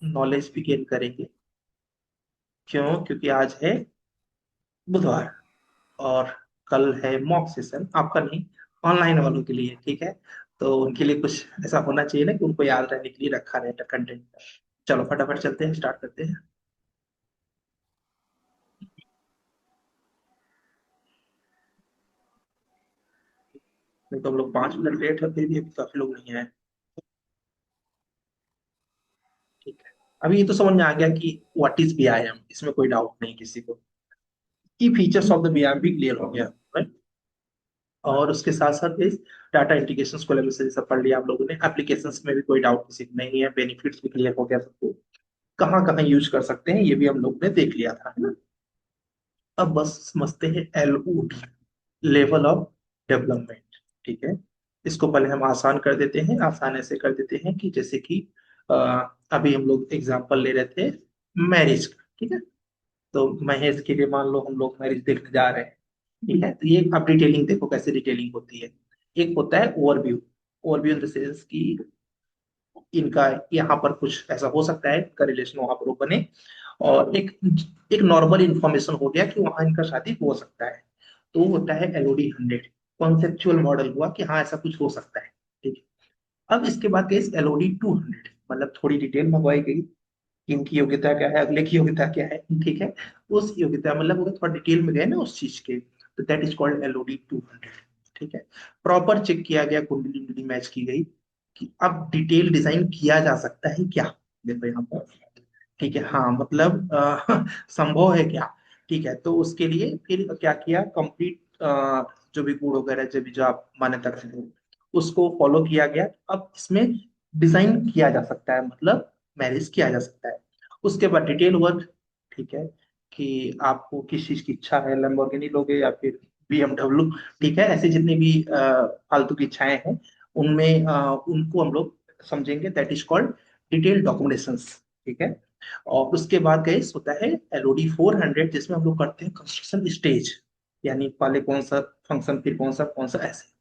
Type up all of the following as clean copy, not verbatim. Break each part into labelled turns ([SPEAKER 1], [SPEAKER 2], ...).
[SPEAKER 1] Knowledge भी gain करेंगे। क्यों? क्योंकि आज है बुधवार और कल है मॉक सेशन, आपका नहीं, ऑनलाइन वालों के लिए, ठीक है। तो उनके लिए कुछ ऐसा होना चाहिए ना कि उनको याद रहने के लिए रखा रहे कंटेंट। चलो फटाफट चलते हैं, स्टार्ट करते हैं। नहीं तो हम लोग 5 मिनट लेट है, फिर भी अभी काफी लोग नहीं आए। ठीक है। अभी ये तो समझ में आ गया कि व्हाट इज बीआईएम, इसमें कोई डाउट नहीं किसी को। की फीचर्स ऑफ द बीआईएम भी क्लियर हो गया, right? और उसके साथ साथ इस डाटा इंटीग्रेशन कोलैबोरेशन सब पढ़ लिया आप लोगों ने। एप्लीकेशंस में भी कोई डाउट किसी को नहीं है, बेनिफिट्स भी क्लियर हो गया सबको। कहाँ कहाँ यूज कर सकते हैं ये भी हम लोग ने देख लिया था, है ना। अब बस समझते हैं एलओडी, लेवल ऑफ डेवलपमेंट। ठीक है। इसको पहले हम आसान कर देते हैं, आसान ऐसे कर देते हैं कि जैसे कि अ, अभी हम लोग एग्जांपल ले रहे थे मैरिज का, ठीक है। तो महेश के लिए मान लो हम लोग मैरिज देखने जा रहे हैं, ठीक है। तो ये आप डिटेलिंग देखो कैसे डिटेलिंग होती है। एक होता है overview, overview in the sense कि इनका यहाँ पर कुछ ऐसा हो सकता है, इनका रिलेशन वहां पर बने। और एक एक नॉर्मल इंफॉर्मेशन हो गया कि वहां इनका शादी हो सकता है। तो वो होता है LOD 100, कॉन्सेप्चुअल मॉडल हुआ कि हाँ ऐसा कुछ हो सकता है। ठीक है। अब इसके बाद गई LOD 200, मतलब थोड़ी डिटेल मंगवाई गई कि इनकी योग्यता क्या है, अगले की योग्यता क्या है, ठीक है। उस योग्यता मतलब वो थोड़ा डिटेल में गए ना उस चीज के, तो दैट इज कॉल्ड LOD 200। ठीक है। प्रॉपर चेक किया गया, कुंडली कुंडली मैच की गई कि अब डिटेल डिजाइन किया जा सकता है क्या। देखो यहाँ पर, ठीक है, हाँ मतलब संभव है क्या। ठीक है। तो उसके लिए फिर क्या किया, कंप्लीट जो भी गुण वगैरह जो भी जो आप मान्यता रखते हो उसको फॉलो किया गया। अब इसमें डिजाइन किया जा सकता है, मतलब मैनेज किया जा सकता है। उसके बाद डिटेल वर्क, ठीक है, कि आपको किस चीज की इच्छा है, लैम्बोर्गिनी लोगे या फिर BMW, ठीक है। ऐसी जितनी भी फालतू की इच्छाएं हैं उनमें उनको हम लोग समझेंगे, that is called detail documentation. ठीक है। और उसके बाद गए होता है LOD 400, जिसमें हम लोग करते हैं कंस्ट्रक्शन स्टेज, यानी पहले कौन सा फंक्शन, फिर कौन सा ऐसे।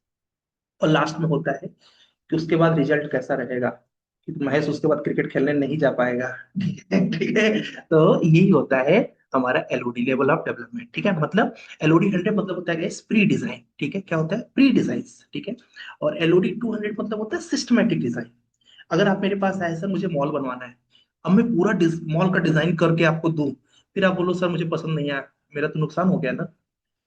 [SPEAKER 1] और लास्ट में होता है कि उसके बाद रिजल्ट कैसा रहेगा, क्योंकि महेश उसके बाद क्रिकेट खेलने नहीं जा पाएगा। ठीक है, ठीक है। तो यही होता है हमारा LOD, लेवल ऑफ डेवलपमेंट। ठीक है। मतलब LOD 100 मतलब होता है प्री डिजाइन, ठीक है। क्या होता है? प्री डिजाइन, ठीक है। और LOD 200 मतलब होता है सिस्टमेटिक डिजाइन। अगर आप मेरे पास आए, सर मुझे मॉल बनवाना है, अब मैं पूरा मॉल का डिजाइन करके आपको दूं, फिर आप बोलो सर मुझे पसंद नहीं आया, मेरा तो नुकसान हो गया ना।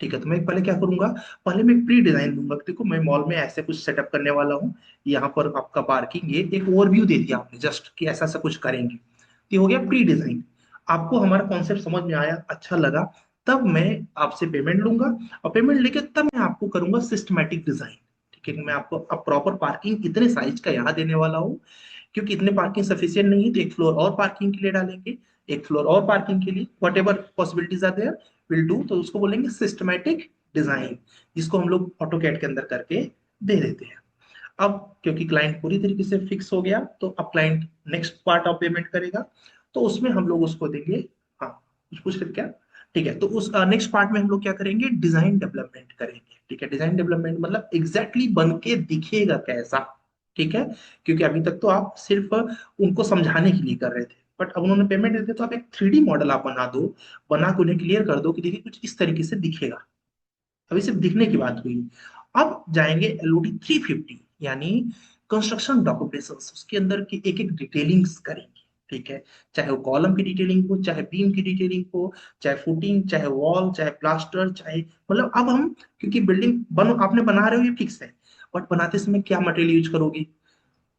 [SPEAKER 1] ठीक है। तो मैं पहले क्या करूंगा, पहले मैं प्री डिजाइन दूंगा कि देखो मैं मॉल में ऐसे कुछ सेटअप करने वाला हूँ, यहाँ पर आपका पार्किंग, ये एक ओवरव्यू दे दिया आपने जस्ट कि ऐसा ऐसा कुछ करेंगे। तो ये हो गया प्री डिजाइन। आपको हमारा कॉन्सेप्ट समझ में आया, अच्छा लगा, तब मैं आपसे पेमेंट लूंगा। और पेमेंट लेके तब मैं आपको करूंगा सिस्टमेटिक डिजाइन। ठीक है। मैं आपको अब प्रॉपर पार्किंग इतने साइज का यहाँ देने वाला हूँ, क्योंकि इतने पार्किंग सफिशियंट नहीं है तो एक फ्लोर और पार्किंग के लिए डालेंगे, एक फ्लोर और पार्किंग के लिए, whatever possibilities are there will do. तो उसको बोलेंगे सिस्टमैटिक डिजाइन, जिसको हम लोग ऑटोकैड के अंदर करके दे देते हैं। अब क्योंकि क्लाइंट पूरी तरीके से फिक्स हो गया, तो अब client next part of payment करेगा। तो उसमें हम लोग उसको देंगे, हाँ कुछ पूछ रहे क्या? ठीक है। तो उस नेक्स्ट पार्ट में हम लोग क्या करेंगे, डिजाइन डेवलपमेंट करेंगे। ठीक है। डिजाइन डेवलपमेंट मतलब एग्जैक्टली exactly बन के दिखेगा कैसा। ठीक है। क्योंकि अभी तक तो आप सिर्फ उनको समझाने के लिए कर रहे थे, बट अब उन्होंने पेमेंट दे दी तो आप एक 3D मॉडल आप बना दो, बना के उन्हें क्लियर कर दो कि देखिए कुछ इस तरीके से दिखेगा। अभी सिर्फ दिखने की बात हुई। अब जाएंगे LOD 350, यानी कंस्ट्रक्शन डॉक्यूमेंटेशन, उसके अंदर की एक एक डिटेलिंग्स करेंगे। ठीक है। चाहे वो कॉलम की डिटेलिंग हो, चाहे बीम की डिटेलिंग हो, चाहे फुटिंग, चाहे वॉल, चाहे प्लास्टर, चाहे मतलब अब हम, क्योंकि बिल्डिंग बनो आपने बना रहे हो ये फिक्स है, बट बनाते समय क्या मटेरियल यूज करोगे,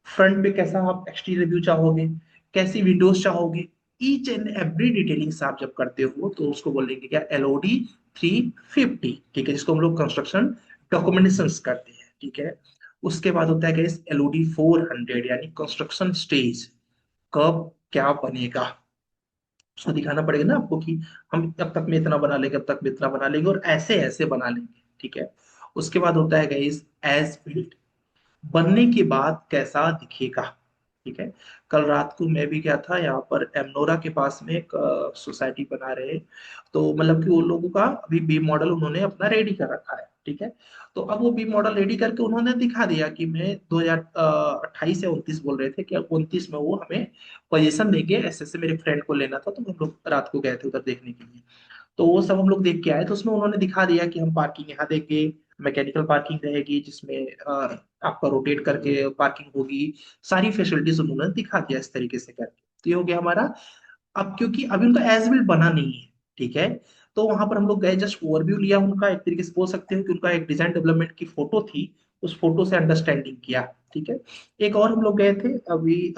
[SPEAKER 1] फ्रंट पे कैसा आप एक्सटीरियर व्यू चाहोगे, कैसी विंडोज चाहोगे, ईच एंड एवरी डिटेलिंग आप जब करते हो तो उसको बोलेंगे क्या, LOD 350। ठीक है। जिसको हम लोग कंस्ट्रक्शन डॉक्यूमेंटेशन करते हैं। ठीक है। उसके बाद होता है क्या, LOD 400, यानी कंस्ट्रक्शन स्टेज, कब क्या बनेगा उसको दिखाना पड़ेगा ना आपको कि हम अब तक में इतना बना लेंगे, अब तक में इतना बना लेंगे और ऐसे ऐसे बना लेंगे। ठीक है। उसके बाद होता है गाइस एज बिल्ट, बनने के बाद कैसा दिखेगा। ठीक है। कल रात को मैं भी गया था यहाँ पर एमनोरा के पास में एक सोसाइटी बना रहे हैं। तो मतलब कि वो लोगों का अभी बी मॉडल उन्होंने अपना रेडी कर रखा है। ठीक है। तो अब वो बीम मॉडल रेडी करके उन्होंने दिखा दिया कि मैं 2028 या 29 बोल रहे थे कि 29 में वो हमें पोजीशन देंगे, ऐसे ऐसे मेरे फ्रेंड को लेना था, तो हम लोग रात को गए थे उधर देखने के लिए। तो वो सब हम लोग देख के आए, तो उसमें उन्होंने दिखा दिया कि हम पार्किंग यहाँ देंगे, मैकेनिकल पार्किंग रहेगी जिसमें आपका रोटेट करके पार्किंग होगी, सारी फैसिलिटीज उन्होंने दिखा दिया इस तरीके से करके। तो ये हो गया हमारा। अब क्योंकि अभी उनका एज बिल्ड बना नहीं है, ठीक है, तो वहां पर हम लोग गए, जस्ट ओवरव्यू लिया उनका, एक तरीके से बोल सकते हो कि उनका एक डिजाइन डेवलपमेंट की फोटो थी, उस फोटो से अंडरस्टैंडिंग किया। ठीक है। एक और हम लोग गए थे अभी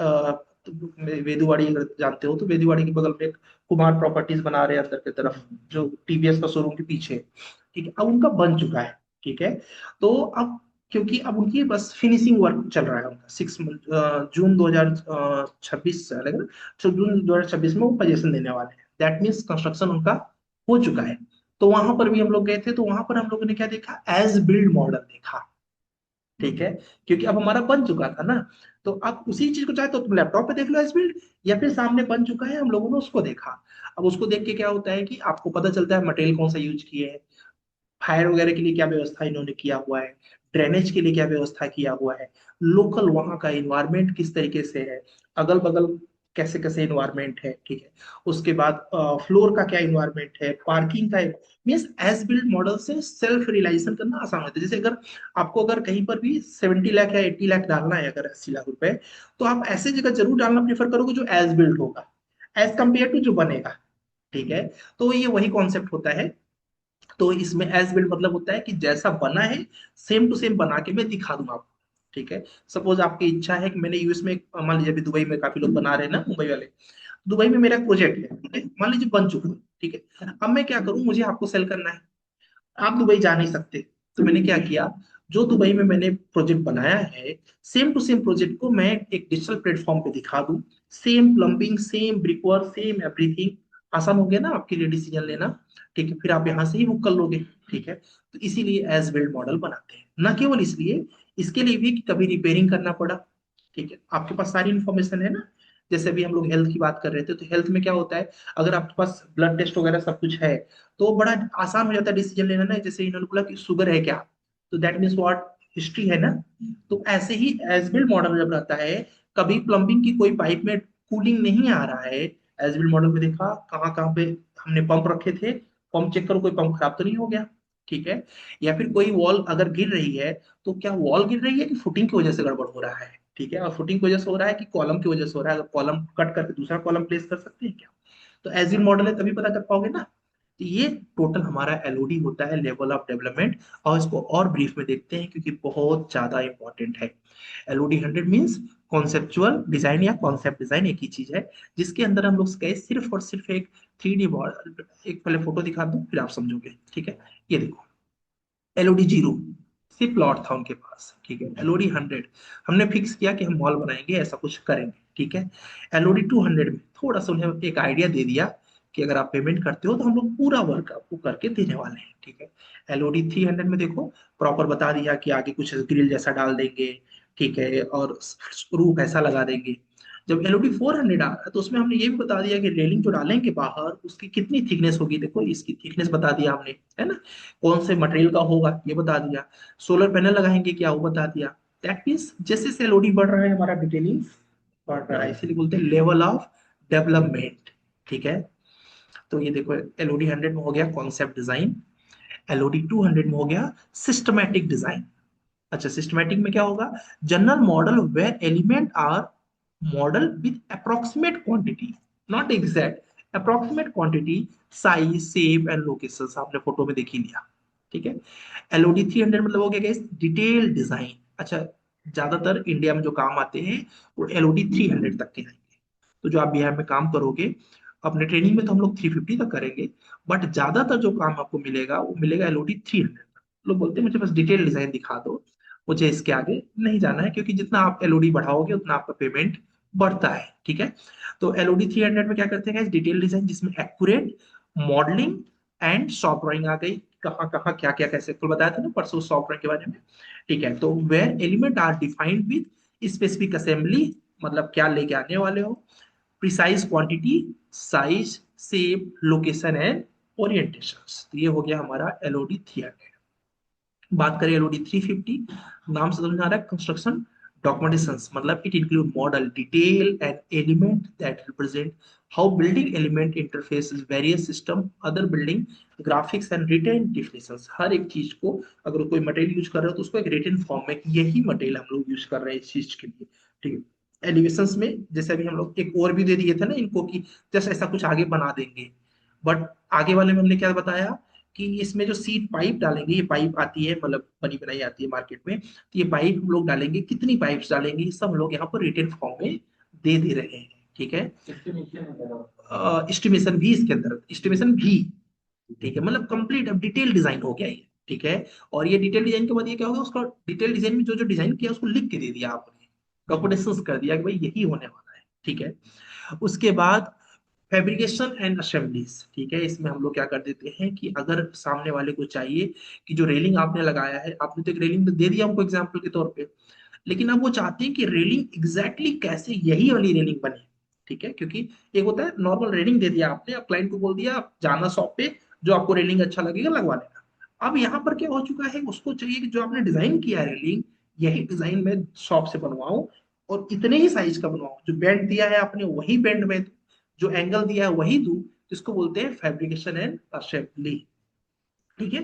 [SPEAKER 1] वेदुवाड़ी, अगर जानते हो तो वेदुवाड़ी के बगल में एक कुमार प्रॉपर्टीज बना रहे हैं अंदर की तरफ, जो टीवीएस का शोरूम के पीछे। ठीक है, अब उनका बन चुका है। ठीक है। तो अब क्योंकि अब उनकी बस फिनिशिंग वर्क चल रहा है उनका, 6 जून 2026 से लगेगा, तो जून 2026 में वो पोजीशन देने वाले हैं, दैट मीन्स कंस्ट्रक्शन उनका हो चुका है। तो वहां पर भी हम लोग गए थे, तो वहां पर हम लोगों ने क्या देखा, एज बिल्ड मॉडल देखा। ठीक है। क्योंकि अब हमारा बन चुका था ना, तो अब उसी चीज को चाहे तो तुम लैपटॉप पे देख लो एज बिल्ड, या फिर सामने बन चुका है हम लोगों ने उसको देखा। अब उसको देख के क्या होता है कि आपको पता चलता है मटेरियल कौन सा यूज किए हैं, फायर वगैरह के लिए क्या व्यवस्था इन्होंने किया हुआ है, ड्रेनेज के लिए क्या व्यवस्था किया हुआ है, लोकल वहां का इन्वायरमेंट किस तरीके से है, अगल बगल कैसे कैसे इन्वायरमेंट है। ठीक है। उसके बाद फ्लोर का क्या इन्वायरमेंट है, पार्किंग का। मीन्स एज बिल्ड मॉडल से सेल्फ रियलाइजेशन करना आसान होता है। जैसे अगर आपको अगर कहीं पर भी 70 लाख या 80 लाख डालना है, अगर 80 लाख रुपए, तो आप ऐसे जगह जरूर डालना प्रेफर करोगे जो एज बिल्ड होगा, एज कंपेयर टू जो बनेगा। ठीक है। तो ये वही कॉन्सेप्ट होता है। तो इसमें एज बिल्ड मतलब होता है कि जैसा बना है सेम टू सेम बना के मैं दिखा दूंगा आपको। ठीक है। सपोज आपकी इच्छा है कि मैंने यूएस में, मान लीजिए अभी दुबई में काफी लोग बना रहे हैं ना, मुंबई वाले, दुबई में मेरा एक प्रोजेक्ट है, ठीक है, मान लीजिए बन चुका है। ठीक है। अब मैं क्या करूं, मुझे आपको सेल करना है, आप दुबई जा नहीं सकते, तो मैंने क्या किया, जो दुबई में मैंने प्रोजेक्ट बनाया है, सेम टू सेम प्रोजेक्ट को मैं एक डिजिटल प्लेटफॉर्म पे दिखा दूं, same plumbing, same brickwork, same everything. आसान हो गया ना आपके लिए डिसीजन लेना। ठीक है, फिर आप यहाँ से ही बुक कर लोगे। ठीक है। तो इसीलिए एज बिल्ड मॉडल बनाते हैं, न केवल इसलिए, इसके लिए भी कि कभी रिपेयरिंग करना पड़ा। ठीक है, आपके पास सारी इंफॉर्मेशन है ना। जैसे अभी हम लोग हेल्थ की बात कर रहे थे, तो हेल्थ में क्या होता है, अगर आपके पास ब्लड टेस्ट वगैरह सब कुछ है, तो बड़ा आसान हो जाता है डिसीजन लेना ना। जैसे इन्होंने बोला कि शुगर है क्या, तो दैट मीन्स व्हाट, हिस्ट्री है ना। तो ऐसे ही एज बिल्ड मॉडल जब रहता है, कभी प्लम्बिंग की कोई पाइप में कूलिंग नहीं आ रहा है, एज बिल्ड मॉडल में देखा कहाँ कहाँ पे हमने पंप रखे थे, पंप चेक करो कोई पंप खराब तो नहीं हो गया। ठीक है। या फिर कोई वॉल अगर गिर रही है, तो क्या वॉल गिर रही है कि फुटिंग की वजह से गड़बड़ हो रहा है। ठीक है, और फुटिंग की वजह से हो रहा है कि कॉलम की वजह से हो रहा है, अगर कॉलम कट करके दूसरा कॉलम प्लेस कर सकते हैं क्या। तो एज बिल्ड मॉडल है तभी पता कर पाओगे ना। तो ये टोटल हमारा एलओडी होता है, लेवल ऑफ डेवलपमेंट। और इसको और ब्रीफ में देखते हैं क्योंकि बहुत ज्यादा इंपॉर्टेंट है। एलओडी 100 मीन्स कॉन्सेप्चुअल डिजाइन या कॉन्सेप्ट डिजाइन, एक ही चीज है जिसके अंदर हम लोग गए सिर्फ और सिर्फ एक 3D मॉडल। एक पहले फोटो दिखा दूं फिर आप समझोगे। ठीक है। ये देखो, एलओडी 0 सिर्फ प्लॉट था उनके पास। ठीक है। एलओडी 100 हमने फिक्स किया कि हम मॉल बनाएंगे, ऐसा कुछ करेंगे। ठीक है। एलओडी 200 में थोड़ा सा उन्हें एक आइडिया दे दिया कि अगर आप पेमेंट करते हो तो हम लोग पूरा वर्क आपको करके देने वाले हैं। ठीक है। एलओडी 300 में देखो, प्रॉपर बता दिया कि आगे कुछ ग्रिल जैसा डाल देंगे। ठीक है, और रूफ ऐसा लगा देंगे। जब एलओडी 400 आ रहा है, तो उसमें हमने ये भी बता दिया कि रेलिंग जो डालेंगे बाहर उसकी कितनी थिकनेस होगी, देखो इसकी थिकनेस बता दिया हमने, है ना। कौन से मटेरियल का होगा ये बता दिया। सोलर पैनल लगाएंगे क्या, वो बता दिया। दैट मीन्स जैसे जैसे एलओडी बढ़ रहा है, हमारा डिटेलिंग बढ़ रहा है, इसीलिए बोलते हैं लेवल ऑफ डेवलपमेंट। ठीक है। तो ये देखो, एलओडी 100 में हो गया कॉन्सेप्ट डिजाइन, एलओडी 200 में हो गया सिस्टमैटिक डिजाइन। अच्छा, सिस्टमैटिक में क्या होगा, general model where element are model with approximate quantity, not exact, approximate quantity, size, shape and location, आपने फोटो में देख ही लिया। ठीक है। एलओडी 300 मतलब हो गया डिटेल डिजाइन। अच्छा, ज्यादातर इंडिया में जो काम आते हैं वो एलओडी 300 तक के आएंगे। तो जो आप बिहार में काम करोगे, अपने ट्रेनिंग में तो हम लोग 350 तक करेंगे, बट ज्यादातर जो काम आपको मिलेगा वो मिलेगा एलओडी 300। लोग बोलते हैं मुझे बस डिटेल डिजाइन दिखा दो, मुझे इसके आगे नहीं जाना है, क्योंकि जितना आप एलओडी बढ़ाओगे उतना आपका पेमेंट बढ़ता है। ठीक है। तो एलओडी 300 में क्या करते हैं, डिटेल डिजाइन जिसमें accurate modelling and soft drawing आ गई, कहाँ कहाँ क्या क्या कैसे, तो बताया था ना परसों सॉफ्ट ड्राइंग के बारे में। ठीक है। तो where element are defined with specific assembly, मतलब क्या लेके आने वाले हो, precise quantity, size, shape, location and orientation. तो ये हो गया हमारा एलओडी 300। बात करें एलओडी 350, नाम से समझ आ रहा है कंस्ट्रक्शन डॉक्यूमेंटेशन, मतलब it include model detail and element that represent how building element interfaces various system other building graphics and written definitions. हर एक चीज को अगर कोई मटेरियल यूज कर रहे हो तो उसको एक रिटेन फॉर्म में कि यही मटेरियल हम लोग यूज कर रहे हैं इस चीज के लिए, ठीक है। एलिवेशंस में जैसे अभी हम लोग एक और भी दे दिए थे ना इनको कि जैसे ऐसा कुछ आगे बना देंगे, बट आगे वाले में हमने क्या बताया कि इसमें जो सीट पाइप डालेंगे, ये पाइप आती है मतलब बनी बनाई आती है मार्केट में, तो ये पाइप हम लोग डालेंगे, कितनी पाइप्स डालेंगे ये सब हम लोग यहाँ पर रिटेन फॉर्म में दे दे रहे हैं, ठीक है। एस्टिमेशन भी इसके अंदर, एस्टिमेशन भी, ठीक है, मतलब कंप्लीट अब डिटेल डिजाइन हो गया ये, ठीक है। और ये डिटेल डिजाइन के बाद ये क्या होगा, उसका डिटेल डिजाइन में जो जो डिजाइन किया उसको लिख के दे दिया आपने, डॉक्यूमेंटेशन कर दिया कि भाई यही होने वाला है, ठीक है। उसके बाद फैब्रिकेशन एंड असेंबलीज, ठीक है, इसमें हम लोग क्या कर देते हैं कि अगर सामने वाले को चाहिए कि जो रेलिंग आपने लगाया है, आपने तो एक रेलिंग दे दिया हमको एग्जाम्पल के तौर पे, लेकिन अब वो चाहते हैं कि रेलिंग एग्जैक्टली कैसे यही वाली रेलिंग बने, ठीक है, क्योंकि एक होता है नॉर्मल रेलिंग दे दिया आपने, अब क्लाइंट को बोल दिया आप जाना शॉप पे, जो आपको रेलिंग अच्छा लगेगा लगवा लेना। अब यहाँ पर क्या हो चुका है, उसको चाहिए कि जो आपने डिजाइन किया है रेलिंग, यही डिजाइन मैं शॉप से बनवाऊं और इतने ही साइज का बनवाऊं, जो बेंड दिया है आपने वही बेंड में, जो एंगल दिया है वही दूं, इसको बोलते हैं फैब्रिकेशन एंड असेंबली, ठीक है।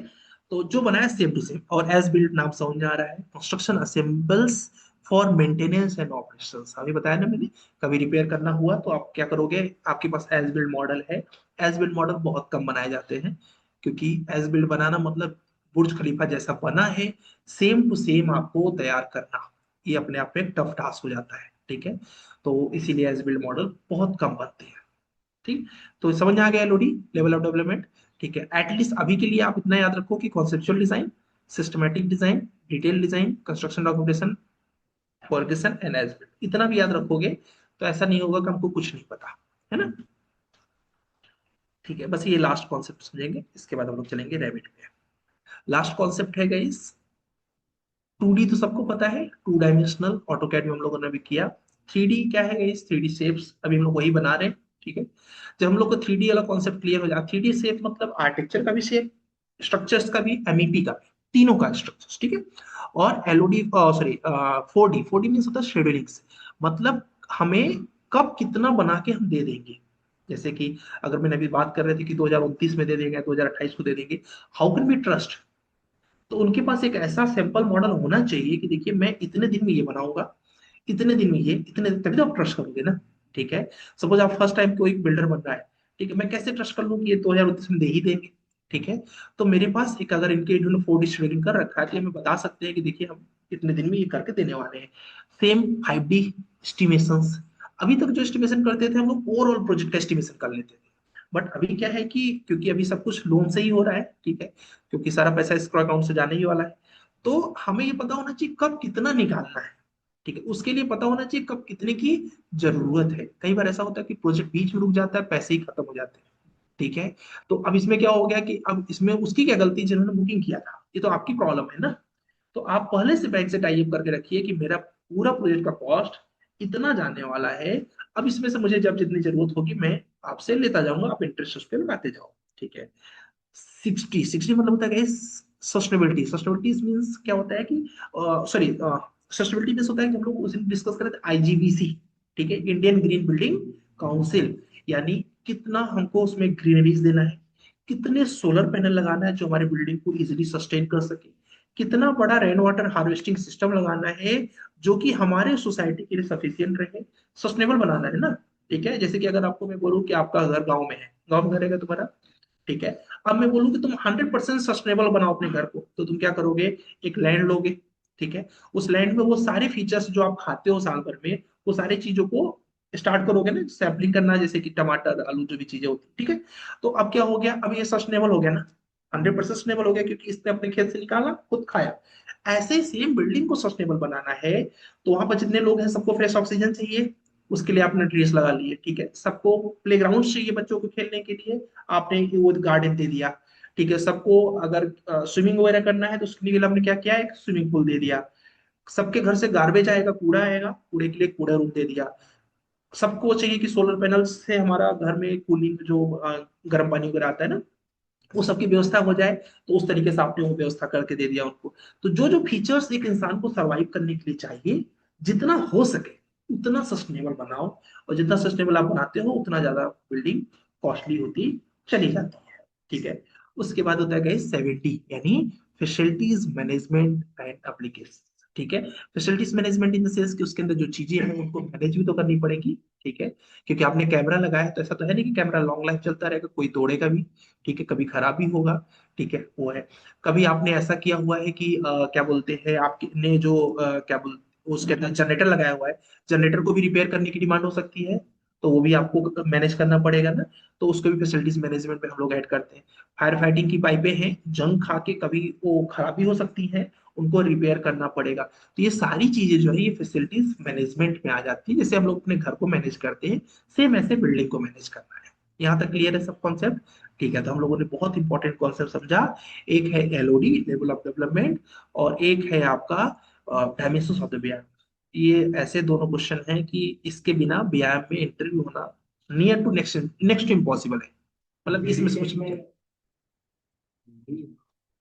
[SPEAKER 1] तो जो बना है सेम टू सेम, और एज बिल्ड नाम समझ में आ रहा है, construction assembles for maintenance and operations, अभी बताया ना मैंने, कभी रिपेयर करना हुआ तो आप क्या करोगे, आपके पास एज बिल्ड मॉडल है। एज बिल्ड मॉडल बहुत कम बनाए जाते हैं, क्योंकि एज बिल्ड बनाना मतलब बुर्ज खलीफा जैसा बना है सेम टू सेम आपको तैयार करना, ये अपने आप में एक टफ टास्क हो जाता है, ठीक है। तो इसीलिए एज बिल्ड मॉडल बहुत कम बनते हैं, ठीक। तो समझ में आ गया एलओडी, लेवल ऑफ डेवलपमेंट, ठीक है। एटलीस्ट अभी के लिए आप इतना याद रखो कि conceptual design, systematic design, detail design, construction documentation, फॉरगेसन एंड एज इतना भी याद रखोगे तो ऐसा नहीं होगा कि हमको कुछ नहीं पता, है ना। ठीक है, बस ये लास्ट कॉन्सेप्ट समझेंगे, इसके बाद हम लोग चलेंगे रैबिट पे। लास्ट कॉन्सेप्ट है गाइस, 2D तो सबको पता है, टू डायमेंशनल ऑटोकैड में हम लोगों ने भी किया। 3D क्या है गाइस, 3D शेप्स अभी हम लोग वही बना रहे हैं, ठीक है। जब हम लोग को 3D वाला कॉन्सेप्ट क्लियर हो जाए, 3D शेप मतलब आर्किटेक्चर का भी शेप, स्ट्रक्चर्स का भी, एमईपी का भी, तीनों का स्ट्रक्चर्स, ठीक है। और Elodie sorry 4D, 4D means होता है शेड्यूलिंग्स, मतलब हमें कब कितना बना के हम दे देंगे, जैसे कि अगर मैंने अभी बात कर रहे थे कि 2029 में दे देंगे, 2028 को दे देंगे, हाउ कैन बी ट्रस्ट। तो उनके पास एक ऐसा सैंपल मॉडल होना चाहिए कि देखिए मैं इतने दिन में ये बनाऊंगा, इतने दिन में ये, इतने दिन, तभी तो आप ट्रस्ट करोगे ना, ठीक है। सपोज आप फर्स्ट टाइम कोई बिल्डर बन रहा है, ठीक है, मैं कैसे ट्रस्ट कर लूं कि ये 2029 में दे ही देंगे, ठीक है। तो मेरे पास एक, अगर इनके इन्होंने 4D शेड्यूलिंग कर रखा है तो ये हमें बता सकते हैं कि देखिए हम इतने दिन में ये करके देने वाले हैं। सेम 5D एस्टिमेशंस, अभी तक जो एस्टिमेशन करते थे हम लोग ओवरऑल प्रोजेक्ट का एस्टिमेशन कर लेते थे, बट अभी क्या है कि क्योंकि अभी सब कुछ लोन से ही हो रहा है, ठीक है, क्योंकि सारा पैसा escrow अकाउंट से जाने ही वाला है, तो हमें ये पता होना चाहिए कब कितना निकालना है, ठीक है। उसके लिए पता होना चाहिए कब कितने की जरूरत है। कई बार ऐसा होता है कि प्रोजेक्ट बीच में रुक जाता है, पैसे ही खत्म हो जाते हैं, ठीक है। तो अब इसमें क्या हो गया कि अब इसमें उसकी क्या गलती, जिन्होंने बुकिंग किया था, ये तो आपकी प्रॉब्लम है ना। तो आप पहले से बैंक से टाई अप करके रखिए कि मेरा पूरा प्रोजेक्ट का कॉस्ट इतना जाने वाला है, अब इसमें से मुझे जब जितनी जरूरत होगी मैं आपसे लेता जाऊंगा, आप इंटरेस्ट उस पर लगाते जाओ, ठीक है। 60 मतलब होता है सस्टेनेबिलिटी, सस्टेनेबिलिटी मीन्स क्या होता है कि सॉरी सस्टेनेबिलिटी मीन्स होता है कि हम लोग उस दिन डिस्कस कर रहे थे आईजीबीसी, ठीक है, इंडियन ग्रीन बिल्डिंग काउंसिल, यानी कितना हमको उसमें ग्रीनरीज देना है, कितने सोलर पैनल लगाना है जो हमारी बिल्डिंग को इजिली सस्टेन कर सके, कितना बड़ा रेन वाटर हार्वेस्टिंग सिस्टम लगाना है जो कि हमारे सोसाइटी के लिए सफिशियंट रहे, सस्टेनेबल बनाना है ना, ठीक है। जैसे कि अगर आपको मैं बोलूँ कि आपका घर गांव में है, गांव में घर है तुम्हारा, ठीक है। अब मैं बोलूँ कि तुम 100% सस्टेनेबल बनाओ अपने घर को, तो तुम क्या करोगे, एक लैंड लोगे, ठीक है। उस लैंड में वो सारे फीचर्स जो आप खाते हो साल भर में, वो सारी चीजों को स्टार्ट करोगे ना, सैम्पलिंग करना, जैसे कि टमाटर आलू जो भी चीजें होती है, ठीक है। तो अब क्या हो गया, अब ये सस्टेनेबल हो गया ना, 100% सस्टेनेबल हो गया, क्योंकि इसने अपने खेत से निकाला खुद खाया। ऐसे ही सेम बिल्डिंग को सस्टेनेबल बनाना है, तो वहां पर जितने लोग हैं सबको फ्रेश ऑक्सीजन चाहिए, उसके लिए आपने ट्रीज लगा लिए, ठीक है। सबको प्लेग्राउंड चाहिए बच्चों को खेलने के लिए, आपने वो गार्डन दे दिया, ठीक है। सबको अगर स्विमिंग वगैरह करना है तो उसके लिए आपने क्या किया, एक स्विमिंग पूल दे दिया। सबके घर से गार्बेज आएगा, कूड़ा आएगा, कूड़े के लिए कूड़ा रूम दे दिया। सबको चाहिए कि सोलर पैनल से हमारा घर में कूलिंग जो गर्म पानी वगैरह आता है ना, वो सबकी व्यवस्था हो जाए। तो उस तरीके से आपने वो व्यवस्था करके दे दिया उनको। तो जो जो फीचर्स एक इंसान को सरवाइव करने के लिए चाहिए, जितना हो सके उतना सस्टेनेबल बनाओ। और जितना सस्टेनेबल आप बनाते हो उतना ज्यादा बिल्डिंग कॉस्टली होती चली जाती है। ठीक है। उसके बाद होता है गाइस 70, यानी फैसिलिटीज मैनेजमेंट एंड एप्लीकेशन। ठीक है। Facilities management in the sense कि उसके अंदर जो चीजें हैं उनको मैनेज भी तो करनी पड़ेगी। ठीक है। क्योंकि आपने कैमरा लगाया है तो ऐसा तो है नहीं कि कैमरा लॉन्ग लाइफ चलता रहेगा, कोई तोड़ेगा भी। ठीक है। कभी खराब भी होगा। ठीक है, वो है। कभी आपने ऐसा किया हुआ है कि क्या बोलते हैं आपने जो क्या बोल उसके अंदर जनरेटर लगाया हुआ है, जनरेटर को भी रिपेयर करने की डिमांड हो सकती है। तो वो भी आपको मैनेज करना पड़ेगा ना। तो उसको भी फैसिलिटीज मैनेजमेंट में हम लोग ऐड करते हैं। फायर फाइटिंग की पाइपें हैं, जंग खा के कभी वो खराबी हो सकती है, उनको रिपेयर करना पड़ेगा। तो ये सारी चीजें जो है ये फैसिलिटीज मैनेजमेंट में आ जाती है। जैसे हम लोग अपने घर को मैनेज करते हैं, सेम ऐसे बिल्डिंग को मैनेज करना है। यहाँ तक क्लियर है सब कॉन्सेप्ट? ठीक है। तो हम लोगों ने बहुत इंपॉर्टेंट कॉन्सेप्ट समझा। एक है एलओडी, लेवल ऑफ डेवलपमेंट, और एक है आपका डायमेंशंस ऑफ द व्यायाम। ये ऐसे दोनों क्वेश्चन हैं कि इसके बिना व्यायाम में इंटरव्यू होना near to next next impossible है। मतलब इसमें सोच में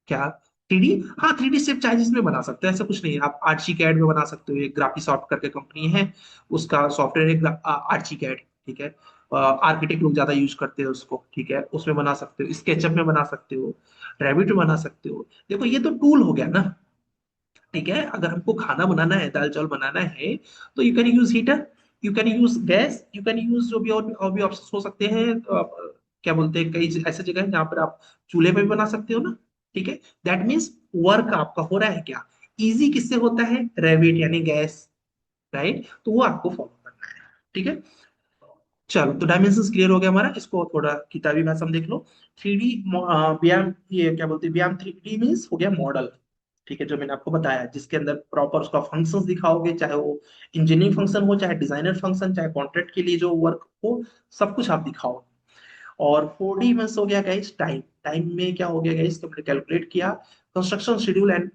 [SPEAKER 1] क्या 3D, हाँ 3D स्टेप चार्जेस में बना सकते हैं, ऐसा कुछ नहीं है। आप आर्ची कैड में बना सकते हो, एक ग्राफिसॉफ्ट करके कंपनी है, उसका सॉफ्टवेयर है आर्ची कैड। ठीक है। आर्किटेक्ट लोग ज्यादा यूज करते हैं उसको। ठीक है, उसमें बना सकते हो, स्केचअप में बना सकते हो, रैबिट में बना सकते हो। देखो ये तो टूल हो गया ना। ठीक है। अगर हमको खाना बनाना है, दाल चावल बनाना है, तो you can use heater, you can use gas, you can use जो भी और भी ऑप्शन हो सकते हैं। क्या बोलते हैं, कई ऐसे जगह है जहाँ पर आप चूल्हे पे भी बना सकते हो ना। ठीक है। दैट मीन्स वर्क आपका हो रहा है क्या, इजी किससे होता है, रेविट यानी गैस। राइट, तो वो आपको फॉलो करना है। ठीक है। चलो, तो डायमेंशन क्लियर हो गया हमारा, इसको थोड़ा किताबी भाषा में देख लो। 3D व्यायाम, ये क्या बोलते हैं, व्यायाम 3D मीन्स हो गया मॉडल। ठीक है, जो मैंने आपको बताया, जिसके अंदर प्रॉपर उसका फंक्शंस दिखाओगे, चाहे वो इंजीनियरिंग फंक्शन हो, चाहे डिजाइनर फंक्शन, चाहे कॉन्ट्रैक्ट के लिए जो वर्क हो, सब कुछ आप दिखाओ। और 4D मीन्स हो गया गाइस टाइम। टाइम में क्या हो गया गाइस, तो हमने कैलकुलेट किया construction schedule and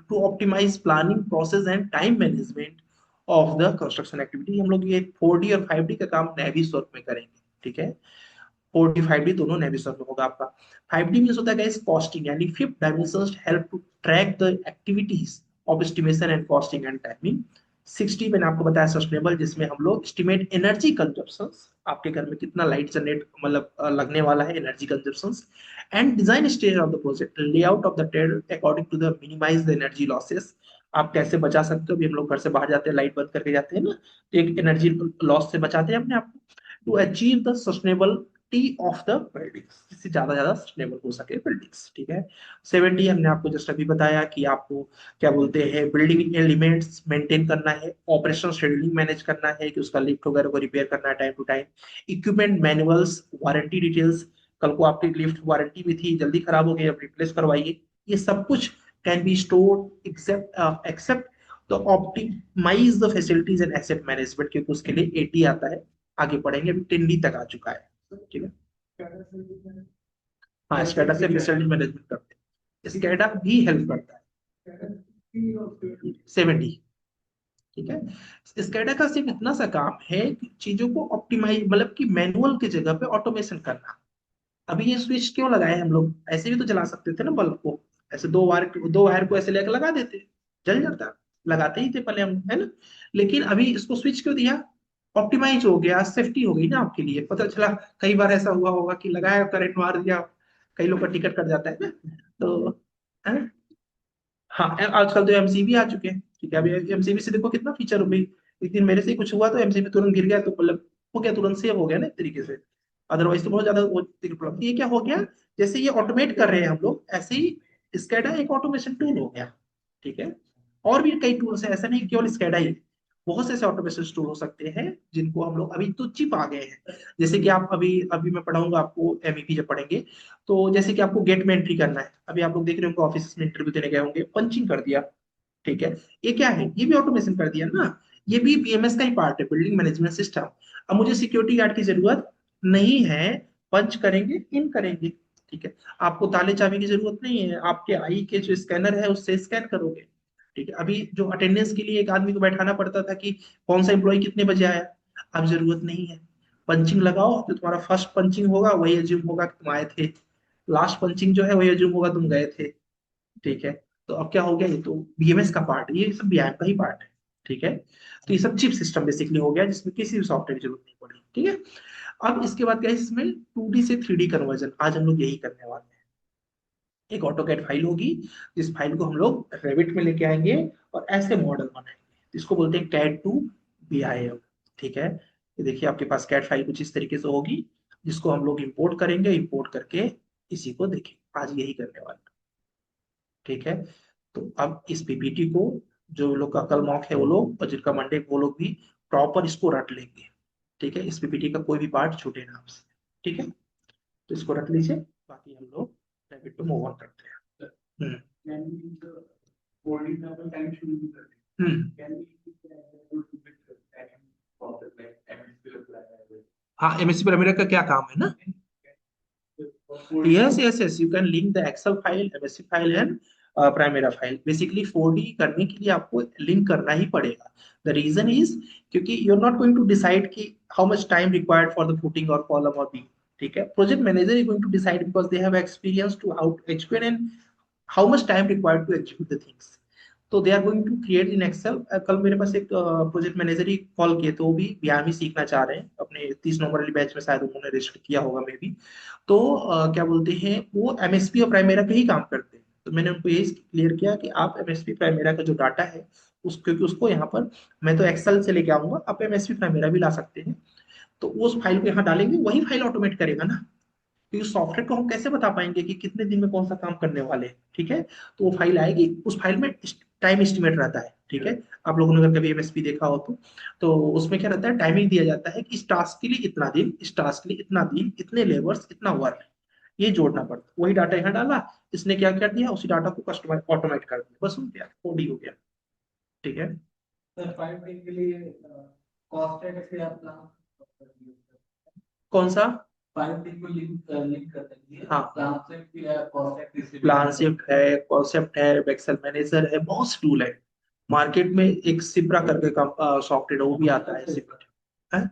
[SPEAKER 1] to optimise planning process and time management of the construction activity. हम लोग ये 4D और 5D का काम नेविस्वर्क में करेंगे। ठीक है। 4D 5D दोनों नेविस्वर्क में होगा आपका। 5D मीन्स होता है गाइस कॉस्टिंग, यानी fifth dimension help to track the activities of estimation and costing and timing. 60 मैंने आपको बताया सस्टेनेबल, जिसमें हम लोग एस्टिमेट एनर्जी कंजप्शन, आपके घर में कितना लाइट जनरेट मतलब लगने वाला है, energy consumption. And design stage of the project, layout of the tell according to the minimise the energy losses. आप कैसे बचा सकते हो, अभी हम लोग घर से बाहर जाते हैं लाइट बंद करके जाते हैं ना, तो एक एनर्जी लॉस से बचाते हैं अपने आप को। To achieve the sustainability of the buildings, जिससे ज्यादा सस्टेनेबल हो सके बिल्डिंग्स। ठीक है। 70 हमने आपको जस्ट अभी बताया कि आपको क्या बोलते हैं, बिल्डिंग एलिमेंट्स मेंटेन करना है, ऑपरेशन शेड्यूलिंग मैनेज करना है, कि उसका लिफ्ट वगैरह को रिपेयर करना है time to time, equipment manuals, warranty details, कल को आपकी लिफ्ट वारंटी में थी, जल्दी खराब हो गई, अब रिप्लेस करवाइए, ये सब कुछ can be stored except except तो optimise the facilities and asset management, क्योंकि उसके लिए 80 आता है। आगे पढ़ेंगे, अभी 10D तक आ चुका है। ठीक है। हाँ, स्केडा से फैसिलिटी मैनेजमेंट करते हैं, स्केडा भी हेल्प करता है। 70। ठीक है। स्केडा का सिर्फ इतना सा काम है कि चीजों को ऑप्टिमाइज, मतलब कि मैनुअल की जगह पे ऑटोमेशन करना। अभी ये स्विच क्यों लगाए हम लोग, ऐसे भी तो जला सकते थे ना बल्ब को, ऐसे दो वायर को ऐसे लेकर लगा देते, जल जाता, लगाते ही थे पहले हम, है ना। लेकिन अभी इसको स्विच क्यों दिया, ऑप्टिमाइज हो गया, सेफ्टी हो गई ना आपके लिए। पता चला कई बार ऐसा हुआ होगा कि लगाया करंट मार दिया, कई लोग का टिकट कट जाता है ना। तो है? हाँ, आजकल तो एमसीबी आ चुके हैं। ठीक है, अभी एमसीबी से देखो कितना फीचर हो गई। एक दिन मेरे से ही कुछ हुआ तो एमसीबी तुरंत गिर गया, तो मतलब हो गया, तुरंत सेव हो गया ना एक तरीके से। अदरवाइज तो बहुत ज्यादा वो प्रॉब्लम। ये क्या हो गया, जैसे ये ऑटोमेट कर रहे हैं हम लोग, ऐसे ही स्कैडा एक ऑटोमेशन टूल हो गया। ठीक है। और भी कई टूल्स हैं, ऐसा नहीं केवल स्कैडा ही, बहुत से ऐसे ऑटोमेशन टूल हो सकते हैं जिनको हम लोग, अभी तो चिप आ गए हैं। जैसे कि आप अभी अभी मैं पढ़ाऊंगा आपको एमईपी जब पढ़ेंगे, तो जैसे कि आपको गेट में एंट्री करना है, अभी आप लोग देख रहे होंगे ऑफिस में इंटरव्यू देने गए होंगे, पंचिंग कर दिया। ठीक है। ये क्या है, ये भी ऑटोमेशन कर दिया ना। ये भी बीएमएस का ही पार्ट है, बिल्डिंग मैनेजमेंट सिस्टम। अब मुझे सिक्योरिटी गार्ड की जरूरत नहीं है, पंच करेंगे, इन करेंगे। ठीक है। आपको ताले चाबी की जरूरत नहीं है, आपके आई के जो स्कैनर है उससे स्कैन करोगे। ठीक है। अभी जो अटेंडेंस के लिए एक आदमी को बैठाना पड़ता था कि कौन सा एम्प्लॉय कितने बजे आया, अब जरूरत नहीं है। पंचिंग लगाओ, जो तुम्हारा फर्स्ट पंचिंग होगा वही एज्यूम होगा कि तुम आए थे। लास्ट पंचिंग जो है वही अज्यूम होगा तुम गए थे। ठीक है। तो अब क्या हो गया, ये तो बीएमएस का पार्ट है, ये सब बीआईएम का ही पार्ट है। ठीक है। तो ये सब चिप सिस्टम बेसिकली हो गया जिसमें किसी भी सॉफ्टवेयर की जरूरत नहीं पड़ी। ठीक है। अब इसके बाद क्या है, इसमें 2D से 3D कन्वर्जन आज हम लोग यही करने वाले हैं। एक ऑटोकैड फाइल होगी, जिस फाइल को हम लोग रेविट में लेके आएंगे और ऐसे मॉडल बनाएंगे। इसको बोलते हैं कैड टू बीआईएम। ठीक है। ये देखिए आपके पास कैड फाइल कुछ इस तरीके से होगी, जिसको हम लोग इंपोर्ट करेंगे, इंपोर्ट करके इसी को देखें, आज यही करने वाले हैं। ठीक है। तो अब इस पीपीटी को, जो लोग का कल मॉक है वो लोग, और जिनका मंडे वो लोग भी प्रॉपर इसको रट लेंगे। ठीक है। इस पीपीटी का कोई भी पार्ट छूटे ना आपसे। ठीक है। तो इसको रख लीजिए, बाकी हम लोग रैपिड पे मूव ऑन करते हैं। हम्म। हाँ, एमएससी पैरामीटर का क्या काम है ना। Yes, yes, yes. You can link the Excel file, MSC file and Primera file. Basically 4D करने के लिए आपको लिंक करना ही पड़ेगा। The reason is क्योंकि you're not going to decide कि how much time required for the footing or column or beam. ठीक है। Project manager is going to decide because they have experience to how to explain and how much time required to execute the things. तो they are going to create in Excel. कल मेरे पास एक project manager ही call किए थे, वो भी BRM सीखना चाह रहे हैं, अपने 30 नंबर वाली बैच में शायद उन्होंने रजिस्टर किया होगा मे बी। तो क्या बोलते हैं, वो एमएसपी और प्राइमेरा पे ही काम करते हैं। तो मैंने उनको यही क्लियर किया कि आप एमएसपी प्राइमेरा का जो डाटा है उस, क्योंकि उसको यहाँ पर मैं तो एक्सेल से लेके आऊंगा, आप एमएसपी प्राइमेरा भी ला सकते हैं। तो उस फाइल को यहाँ डालेंगे, वही फाइल ऑटोमेट करेगा ना। क्योंकि सॉफ्टवेयर को हम कैसे बता पाएंगे कि कितने दिन में कौन सा काम करने वाले हैं। ठीक है। तो वो फाइल आएगी, उस फाइल में टाइम एस्टिमेट रहता है। ठीक है। आप लोगों ने अगर कभी एमएसपी देखा हो तो उसमें क्या रहता है, टाइमिंग दिया जाता है कि इस टास्क के लिए इतना दिन, इस टास्क के लिए इतना दिन, इतने लेबर्स, इतना वर्क, ये जोड़ना पड़ता है। वही डाटा यहाँ डाला, इसने क्या कर दिया, उसी डाटा को कस्टमाइज ऑटोमेट कर दिया, बस हो गया, कोड ही हो गया। ठीक है।
[SPEAKER 2] सर फाइव डी के लिए कॉस्ट है कैसे अपना
[SPEAKER 1] कौन सा।
[SPEAKER 2] फाइव डी को लिंक कर देंगे।
[SPEAKER 1] हाँ,
[SPEAKER 2] प्लान शिफ्ट भी है, कॉस्ट है,
[SPEAKER 1] प्लान शिफ्ट है, कॉन्सेप्ट है, एक्सेल मैनेजर है, बहुत से टूल है। मार्केट में एक सिप्रा करके का सॉफ्टवेयर वो भी आता है, सिप्रा है।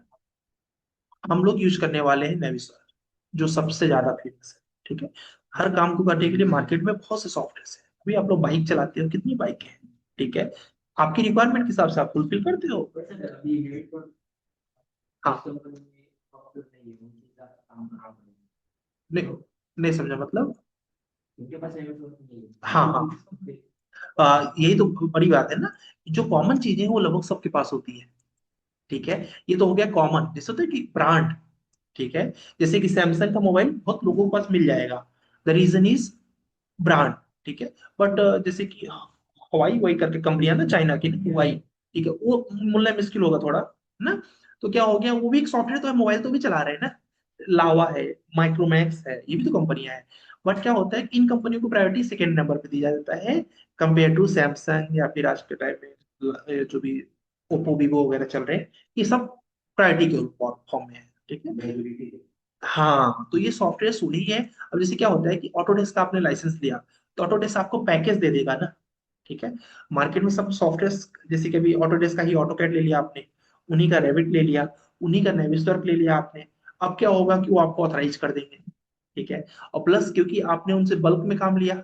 [SPEAKER 1] हम लोग यूज करने वाले हैं नेविसर, जो सबसे ज्यादा फेमस है। ठीक है। हर काम को करने के लिए मार्केट में बहुत से सॉफ्टवेयर है। अभी आप लोग बाइक चलाते हो, कितनी बाइक है। ठीक है। आपकी रिक्वायरमेंट के हिसाब से आप फुलफिल करते हो। हाँ, नहीं, नहीं समझा मतलब। हाँ हाँ, यही तो बड़ी बात है ना, जो कॉमन चीजें हैं वो लगभग सबके पास होती है। ठीक है। ये तो हो गया कॉमन, जैसे होता है कि ब्रांड। ठीक है। जैसे कि सैमसंग का मोबाइल बहुत लोगों के पास मिल जाएगा, द रीजन इज ब्रांड। ठीक है। बट जैसे कि हवाई वही करके कंपनियां ना, चाइना की ना हवाई, ठीक है, वो मिलना मुश्किल होगा थोड़ा ना। तो क्या हो गया, वो भी एक सॉफ्टवेयर तो है, मोबाइल तो भी चला रहे हैं ना। लावा है, माइक्रोमैक्स है, ये भी तो कंपनियां हैं। बट क्या होता है कि इन कंपनियों को प्रायोरिटी सेकेंड नंबर पे दी जाता है, कंपेयर टू सैमसंग, या फिर आज के टाइम में जो भी ओप्पो वीवो वगैरह चल रहे हैं, ये सब प्रायोरिटी के फॉर्म में है। ठीक है। हाँ, तो ये सॉफ्टवेयर सुनी है। अब जैसे क्या होता है कि ऑटोडेस्क का आपने लाइसेंस लिया, तो ऑटोडेस्क आपको पैकेज दे देगा ना। ठीक है। मार्केट में सब सॉफ्टवेयर, जैसे कि अभी ऑटोडेस्क का ही ऑटोकैड ले लिया आपने, उन्हीं का रेविट ले लिया, उन्हीं का नेविस्वर्क ले लिया आपने। अब क्या होगा कि वो आपको ऑथराइज कर देंगे। ठीक है। और प्लस क्योंकि आपने उनसे बल्क में काम लिया,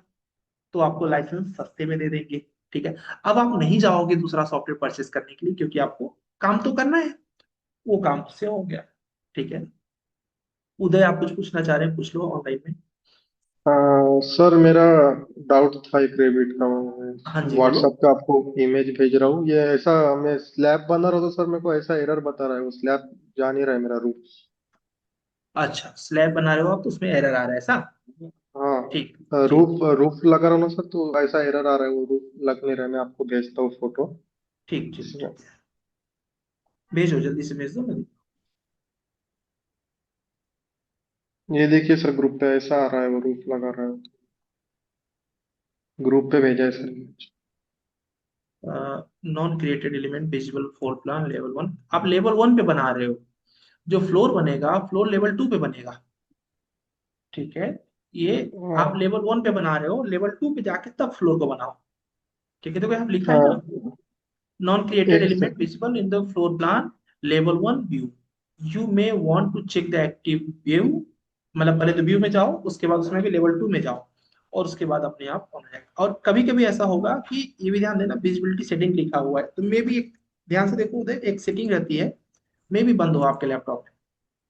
[SPEAKER 1] तो आपको लाइसेंस सस्ते में दे देंगे। ठीक है। अब आप नहीं जाओगे दूसरा सॉफ्टवेयर परचेस करने के लिए, क्योंकि आपको काम तो करना है, वो काम से हो गया। ठीक है। उदय, आप कुछ पूछना चाह रहे हैं, पूछ लो ऑनलाइन में।
[SPEAKER 3] सर मेरा डाउट था एक रेबिट का।
[SPEAKER 1] हाँ जी, बोलो।
[SPEAKER 3] व्हाट्सएप पे आपको इमेज भेज रहा हूँ, ये ऐसा मैं स्लैब बना रहा था सर, मेरे को ऐसा एरर बता रहा है, वो स्लैब जा नहीं रहा है मेरा रूप।
[SPEAKER 1] अच्छा, स्लैब बना रहे हो आप तो उसमें एरर आ रहा है ऐसा। ठीक,
[SPEAKER 3] हाँ,
[SPEAKER 1] ठीक,
[SPEAKER 3] रूफ लगा रहा हूँ ना सर, तो ऐसा एरर आ रहा है, वो रूफ लग नहीं रहा है। मैं आपको भेजता हूँ फोटो
[SPEAKER 1] ठीक, ठीक,
[SPEAKER 3] इसमें।
[SPEAKER 1] ठीक। भेजो, जल्दी से भेज दो मैं।
[SPEAKER 3] ये देखिए सर, ग्रुप पे ऐसा आ रहा है, वो रूफ लगा रहा है। ग्रुप पे भेजा है sir.
[SPEAKER 1] Non created element visible floor plan level 1, आप लेवल 1 पे बना रहे हो। जो फ्लोर बनेगा, फ्लोर लेवल 2 पे बनेगा। ठीक है। ये आप
[SPEAKER 3] हाँ,
[SPEAKER 1] लेवल 1 पे बना रहे हो, लेवल 2 पे जाके तब फ्लोर को बनाओ। ठीक है। तो यहाँ लिखा है ना,
[SPEAKER 3] हाँ,
[SPEAKER 1] नॉन क्रिएटेड
[SPEAKER 3] एक
[SPEAKER 1] element
[SPEAKER 3] second.
[SPEAKER 1] Visible in the floor plan level 1 view, you may want to check the active view मतलब पहले तो व्यू में जाओ, उसके बाद उसमें भी लेवल 2 में जाओ, और उसके बाद अपने आप ऑन हो जाएगा। और कभी कभी ऐसा होगा कि ये भी ध्यान देना, विजिबिलिटी सेटिंग लिखा हुआ है तो मे भी ध्यान से देखो उधर एक सेटिंग रहती है, मे भी बंद हो आपके लैपटॉप में।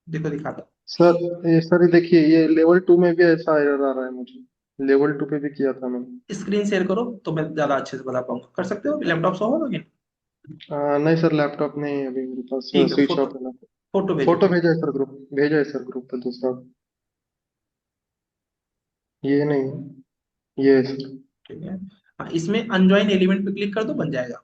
[SPEAKER 1] देखो दिखाता
[SPEAKER 3] सर ये देखिए, ये लेवल 2 में भी ऐसा एरर आ रहा है मुझे। लेवल 2 पे भी किया था मैंने।
[SPEAKER 1] हूँ, स्क्रीन शेयर करो तो मैं ज्यादा अच्छे से बता पाऊंगा। कर सकते हो? लैपटॉप से होगा लॉगिन?
[SPEAKER 3] नहीं सर, लैपटॉप नहीं है अभी मेरे पास,
[SPEAKER 1] ठीक है,
[SPEAKER 3] स्विच
[SPEAKER 1] फोटो,
[SPEAKER 3] ऑफ है ना।
[SPEAKER 1] फोटो भेजो
[SPEAKER 3] फोटो
[SPEAKER 1] फोटो।
[SPEAKER 3] भेजा है सर, ग्रुप भेजा है सर, ग्रुप पे दूसरा। ये नहीं है, ये है सर।
[SPEAKER 1] ठीक है, हाँ, इसमें अनजॉइन एलिमेंट पे क्लिक कर दो, बन जाएगा।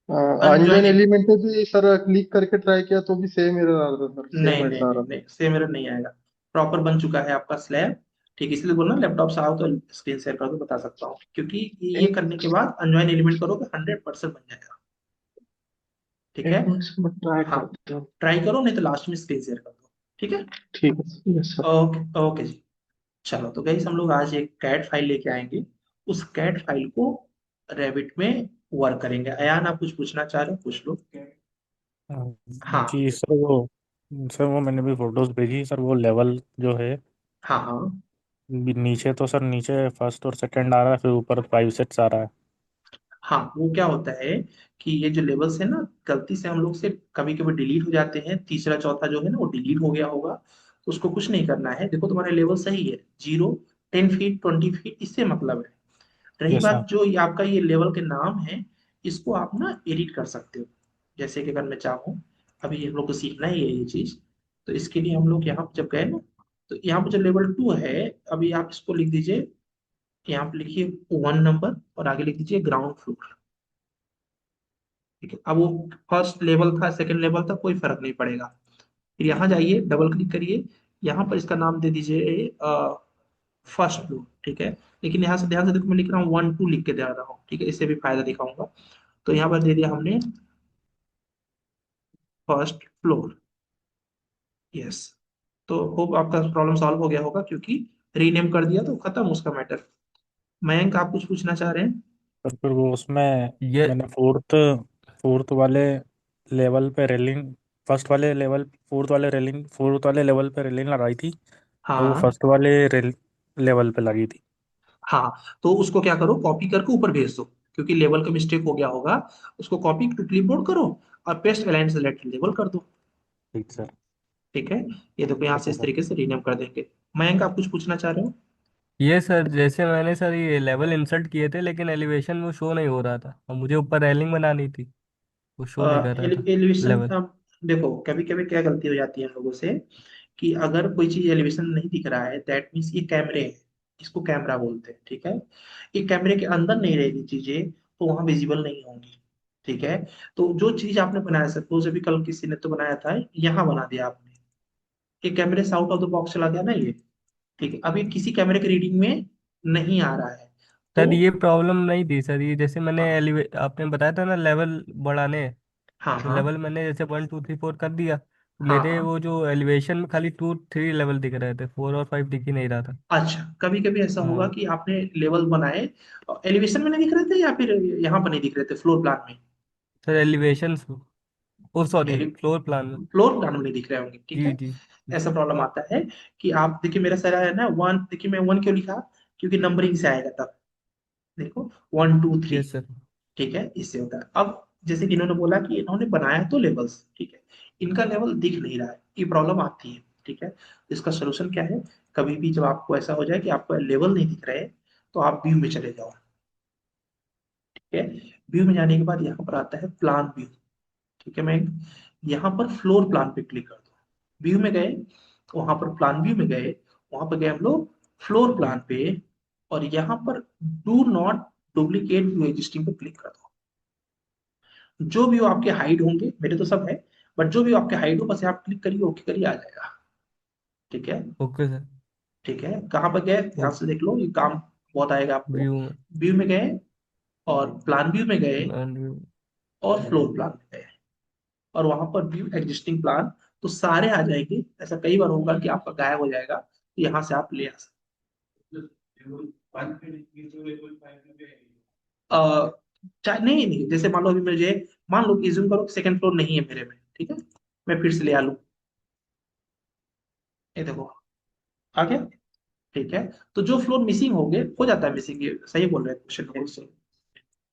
[SPEAKER 3] अनजॉइन
[SPEAKER 1] अनजॉइन,
[SPEAKER 3] एलिमेंट पे भी सर क्लिक करके ट्राई किया तो भी सेम एरर आ रहा था सर,
[SPEAKER 1] नहीं
[SPEAKER 3] सेम
[SPEAKER 1] नहीं
[SPEAKER 3] ऐसा आ
[SPEAKER 1] नहीं
[SPEAKER 3] रहा
[SPEAKER 1] नहीं,
[SPEAKER 3] था।
[SPEAKER 1] सेम एरर नहीं आएगा। प्रॉपर बन चुका है आपका स्लैब। ठीक, इसलिए बोलना लैपटॉप से आओ तो स्क्रीन शेयर कर दो, बता सकता हूँ, क्योंकि ये
[SPEAKER 3] एक
[SPEAKER 1] करने के बाद अनजॉइन एलिमेंट करोगे 100% बन जाएगा। ठीक है,
[SPEAKER 3] एक मिनट से मैं ट्राई
[SPEAKER 1] हाँ,
[SPEAKER 3] करता हूँ।
[SPEAKER 1] ट्राई करो, नहीं तो लास्ट में स्क्रीन शेयर कर दो। ठीक है,
[SPEAKER 3] ठीक है, यस सर।
[SPEAKER 1] ओके ओके जी। चलो तो गाइस, हम लोग आज एक कैट फाइल लेके आएंगे। उस कैट फाइल को रैबिट में वर्क करेंगे। अयान, आप कुछ पूछना चाह रहे हो, पूछ लो। हाँ
[SPEAKER 4] जी सर वो मैंने भी फोटोज भेजी सर। वो लेवल जो है,
[SPEAKER 1] हाँ हाँ
[SPEAKER 4] नीचे तो सर, नीचे फर्स्ट और सेकंड आ रहा है, फिर ऊपर 5 सेट्स आ रहा है।
[SPEAKER 1] हाँ, वो क्या होता है कि ये जो लेवल्स है ना, गलती से हम लोग से कभी कभी डिलीट हो जाते हैं। तीसरा चौथा जो है ना, वो डिलीट हो गया होगा, तो उसको कुछ नहीं करना है। देखो तुम्हारे लेवल सही है, 0, 10 फीट, 20 फीट, इससे मतलब है। रही
[SPEAKER 4] यस
[SPEAKER 1] बात
[SPEAKER 4] सर।
[SPEAKER 1] जो ये आपका ये लेवल के नाम है, इसको आप ना एडिट कर सकते हो। जैसे कि अगर मैं चाहूँ, अभी हम लोग को सीखना ही है ये चीज, तो इसके लिए हम लोग यहाँ पे जब गए ना, तो यहाँ पे जो लेवल 2 है, अभी आप इसको लिख दीजिए। यहाँ पे लिखिए 1 नंबर, और आगे लिख दीजिए ग्राउंड फ्लोर। ठीक है, अब वो फर्स्ट लेवल था, सेकंड लेवल था, कोई फर्क नहीं पड़ेगा। फिर यहाँ जाइए, डबल क्लिक करिए, यहाँ पर इसका नाम दे दीजिए फर्स्ट फ्लोर। ठीक है, लेकिन यहाँ से ध्यान से देखो, मैं लिख रहा हूँ 1 2 लिख के दे रहा हूँ। ठीक है, इससे भी फायदा दिखाऊंगा। तो यहाँ पर दे दिया हमने फर्स्ट फ्लोर। यस, तो होप आपका प्रॉब्लम सॉल्व हो गया होगा, क्योंकि रीनेम कर दिया तो खत्म उसका मैटर। मयंक, आप कुछ पूछना चाह रहे हैं?
[SPEAKER 4] सर फिर वो उसमें
[SPEAKER 2] ये
[SPEAKER 4] मैंने फोर्थ वाले लेवल पे रेलिंग, फोर्थ वाले लेवल पे रेलिंग लगाई थी, तो वो
[SPEAKER 1] हाँ
[SPEAKER 4] फर्स्ट वाले लेवल पे लगी थी।
[SPEAKER 1] हाँ, तो उसको क्या करो, कॉपी करके ऊपर भेज दो, क्योंकि लेवल का मिस्टेक हो गया होगा। उसको कॉपी टू क्लिपबोर्ड करो, और पेस्ट अलाइन सेलेक्ट लेवल कर दो।
[SPEAKER 4] ठीक सर।
[SPEAKER 1] ठीक है, ये देखो यहाँ
[SPEAKER 4] ठीक
[SPEAKER 1] से
[SPEAKER 4] है
[SPEAKER 1] इस
[SPEAKER 4] सर।
[SPEAKER 1] तरीके से रीनेम कर देंगे। मयंक, आप कुछ पूछना चाह रहे हो?
[SPEAKER 2] ये सर, जैसे मैंने सर ये लेवल इंसर्ट किए थे, लेकिन एलिवेशन में शो नहीं हो रहा था, और मुझे ऊपर रेलिंग बनानी थी, वो शो नहीं कर रहा था
[SPEAKER 1] एलिवेशन,
[SPEAKER 2] लेवल।
[SPEAKER 1] अब देखो कभी कभी क्या गलती हो जाती है हम लोगों से, कि अगर कोई चीज एलिवेशन नहीं दिख रहा है, दैट मीन्स ये कैमरे है। इसको कैमरा बोलते हैं। ठीक है, ये कैमरे के अंदर नहीं रहेगी चीजें, तो वहां विजिबल नहीं होंगी। ठीक है, तो जो चीज आपने बनाया, सपोज अभी कल किसी ने तो बनाया था, यहाँ बना दिया आपने, ये कैमरे से आउट ऑफ द बॉक्स चला गया ना ये। ठीक है, अभी किसी कैमरे के रीडिंग में नहीं आ रहा है, तो
[SPEAKER 2] सर ये प्रॉब्लम नहीं थी सर, ये जैसे मैंने
[SPEAKER 1] हाँ
[SPEAKER 2] आपने बताया था ना लेवल बढ़ाने,
[SPEAKER 1] हाँ
[SPEAKER 2] तो
[SPEAKER 1] हाँ
[SPEAKER 2] लेवल मैंने जैसे 1 2 3 4 कर दिया, तो
[SPEAKER 1] हाँ
[SPEAKER 2] मेरे
[SPEAKER 1] हाँ।
[SPEAKER 2] वो जो एलिवेशन में खाली 2 3 लेवल दिख रहे थे, 4 और 5 दिख ही नहीं रहा था।
[SPEAKER 1] अच्छा, कभी कभी ऐसा होगा
[SPEAKER 2] हाँ
[SPEAKER 1] कि आपने लेवल बनाए, एलिवेशन में नहीं दिख रहे थे, या फिर यहाँ पर नहीं दिख रहे थे, फ्लोर प्लान में?
[SPEAKER 2] सर, एलिवेशन, ओ सॉरी, फ्लोर प्लान में।
[SPEAKER 1] फ्लोर प्लान में नहीं दिख रहे होंगे। ठीक
[SPEAKER 2] जी
[SPEAKER 1] है,
[SPEAKER 2] जी।
[SPEAKER 1] ऐसा प्रॉब्लम आता है कि आप देखिए, मेरा सारा है ना 1, देखिए मैं 1 क्यों लिखा, क्योंकि नंबरिंग से आएगा तब। देखो 1 2 3।
[SPEAKER 2] Yes sir.
[SPEAKER 1] ठीक है, इससे होता है। अब जैसे कि इन्होंने बोला कि इन्होंने बनाया तो लेवल्स, ठीक है, इनका लेवल दिख नहीं रहा है, ये प्रॉब्लम आती है। ठीक है, इसका सोल्यूशन क्या है? कभी भी जब आपको ऐसा हो जाए कि आपको लेवल नहीं दिख रहे, तो आप व्यू में चले जाओ। ठीक है, व्यू में जाने के बाद यहाँ पर आता है प्लान व्यू। ठीक है, मैं यहाँ पर फ्लोर प्लान पे क्लिक कर दो। व्यू में गए, वहां पर प्लान व्यू में गए, वहां पर गए हम लोग फ्लोर प्लान पे, और यहाँ पर do not duplicate view existing पे क्लिक कर दो। जो भी आपके हाइड होंगे, मेरे तो सब है, बट जो भी आपके हाइड हो, बस आप क्लिक करिए, ओके करिए, आ जाएगा। ठीक है,
[SPEAKER 2] ओके सर।
[SPEAKER 1] ठीक है, कहाँ पर गए ध्यान से देख लो, ये काम बहुत आएगा आपको।
[SPEAKER 2] व्यू,
[SPEAKER 1] व्यू में गए, और प्लान व्यू में गए,
[SPEAKER 2] प्लान व्यू।
[SPEAKER 1] और फ्लोर प्लान में गए, और वहां पर व्यू एग्जिस्टिंग प्लान, तो सारे आ जाएंगे। ऐसा कई बार होगा कि आपका गायब हो जाएगा, तो यहाँ से आप ले आ सकते हैं। नहीं नहीं, जैसे मान लो अभी मुझे, मान लो कि करो सेकंड फ्लोर नहीं है मेरे में, ठीक है, मैं फिर से ले आ लूँ। ये देखो, आ गया? ठीक है। तो जो फ्लोर मिसिंग हो जाता है मिसिंग, ये सही बोल रहे हैं, क्वेश्चन बहुत सही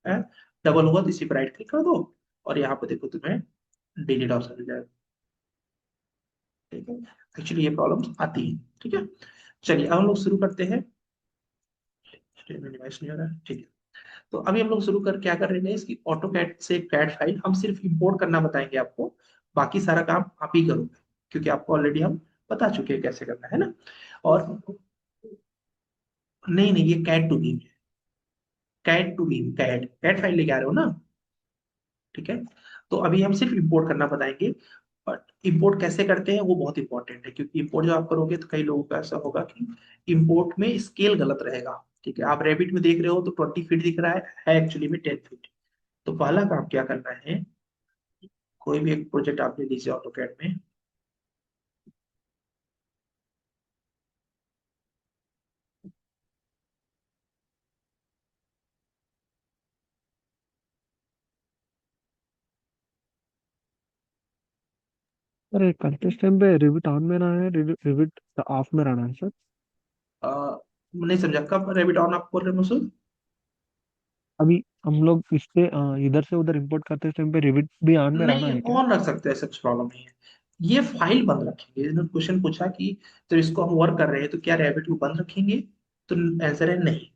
[SPEAKER 1] है। डबल होगा तो इसी पर राइट क्लिक कर दो, और यहाँ पे देखो तुम्हें डिलीट ऑप्शन मिल जाएगा। ठीक है, एक्चुअली ये प्रॉब्लम आती है। ठीक है, चलिए अब हम लोग शुरू करते हैं। मिनिमाइज नहीं हो रहा है, ठीक है। तो अभी हम लोग शुरू कर क्या कर रहे हैं, इसकी ऑटो कैड से कैड फाइल हम सिर्फ इंपोर्ट करना बताएंगे आपको, बाकी सारा काम आप ही करोगे, क्योंकि आपको ऑलरेडी हम बता चुके हैं कैसे करना है ना। और नहीं नहीं, ये कैड टू बीम है, CAD to BIM, CAD CAD file लेके आ रहे हो ना? ठीक है, तो अभी हम सिर्फ इंपोर्ट करना बताएंगे। बट इंपोर्ट कैसे करते हैं वो बहुत इंपॉर्टेंट है, क्योंकि इंपोर्ट जब आप करोगे तो कई लोगों का ऐसा होगा कि इंपोर्ट में स्केल गलत रहेगा। ठीक है, आप रैबिट में देख रहे हो तो 20 फीट दिख रहा है एक्चुअली में 10 फीट। तो पहला काम क्या करना है, कोई भी एक प्रोजेक्ट आप ले लीजिए ऑटोकैड में।
[SPEAKER 3] अरे करते टाइम पे रिविट ऑन में रहना है, रिविट ऑफ में रहना है सर?
[SPEAKER 1] नहीं समझा, कब रैबिट ऑन आप बोल रहे हो मसूद?
[SPEAKER 3] अभी हम लोग इससे इधर से उधर इंपोर्ट करते टाइम पे रिविट भी ऑन में रहना
[SPEAKER 1] नहीं,
[SPEAKER 3] है क्या?
[SPEAKER 1] ऑन रख सकते हैं, ऐसा कुछ प्रॉब्लम नहीं है। ये फाइल बंद रखेंगे, इन्होंने क्वेश्चन पूछा कि तो इसको हम वर्क कर रहे हैं तो क्या रैबिट को बंद रखेंगे, तो आंसर है नहीं।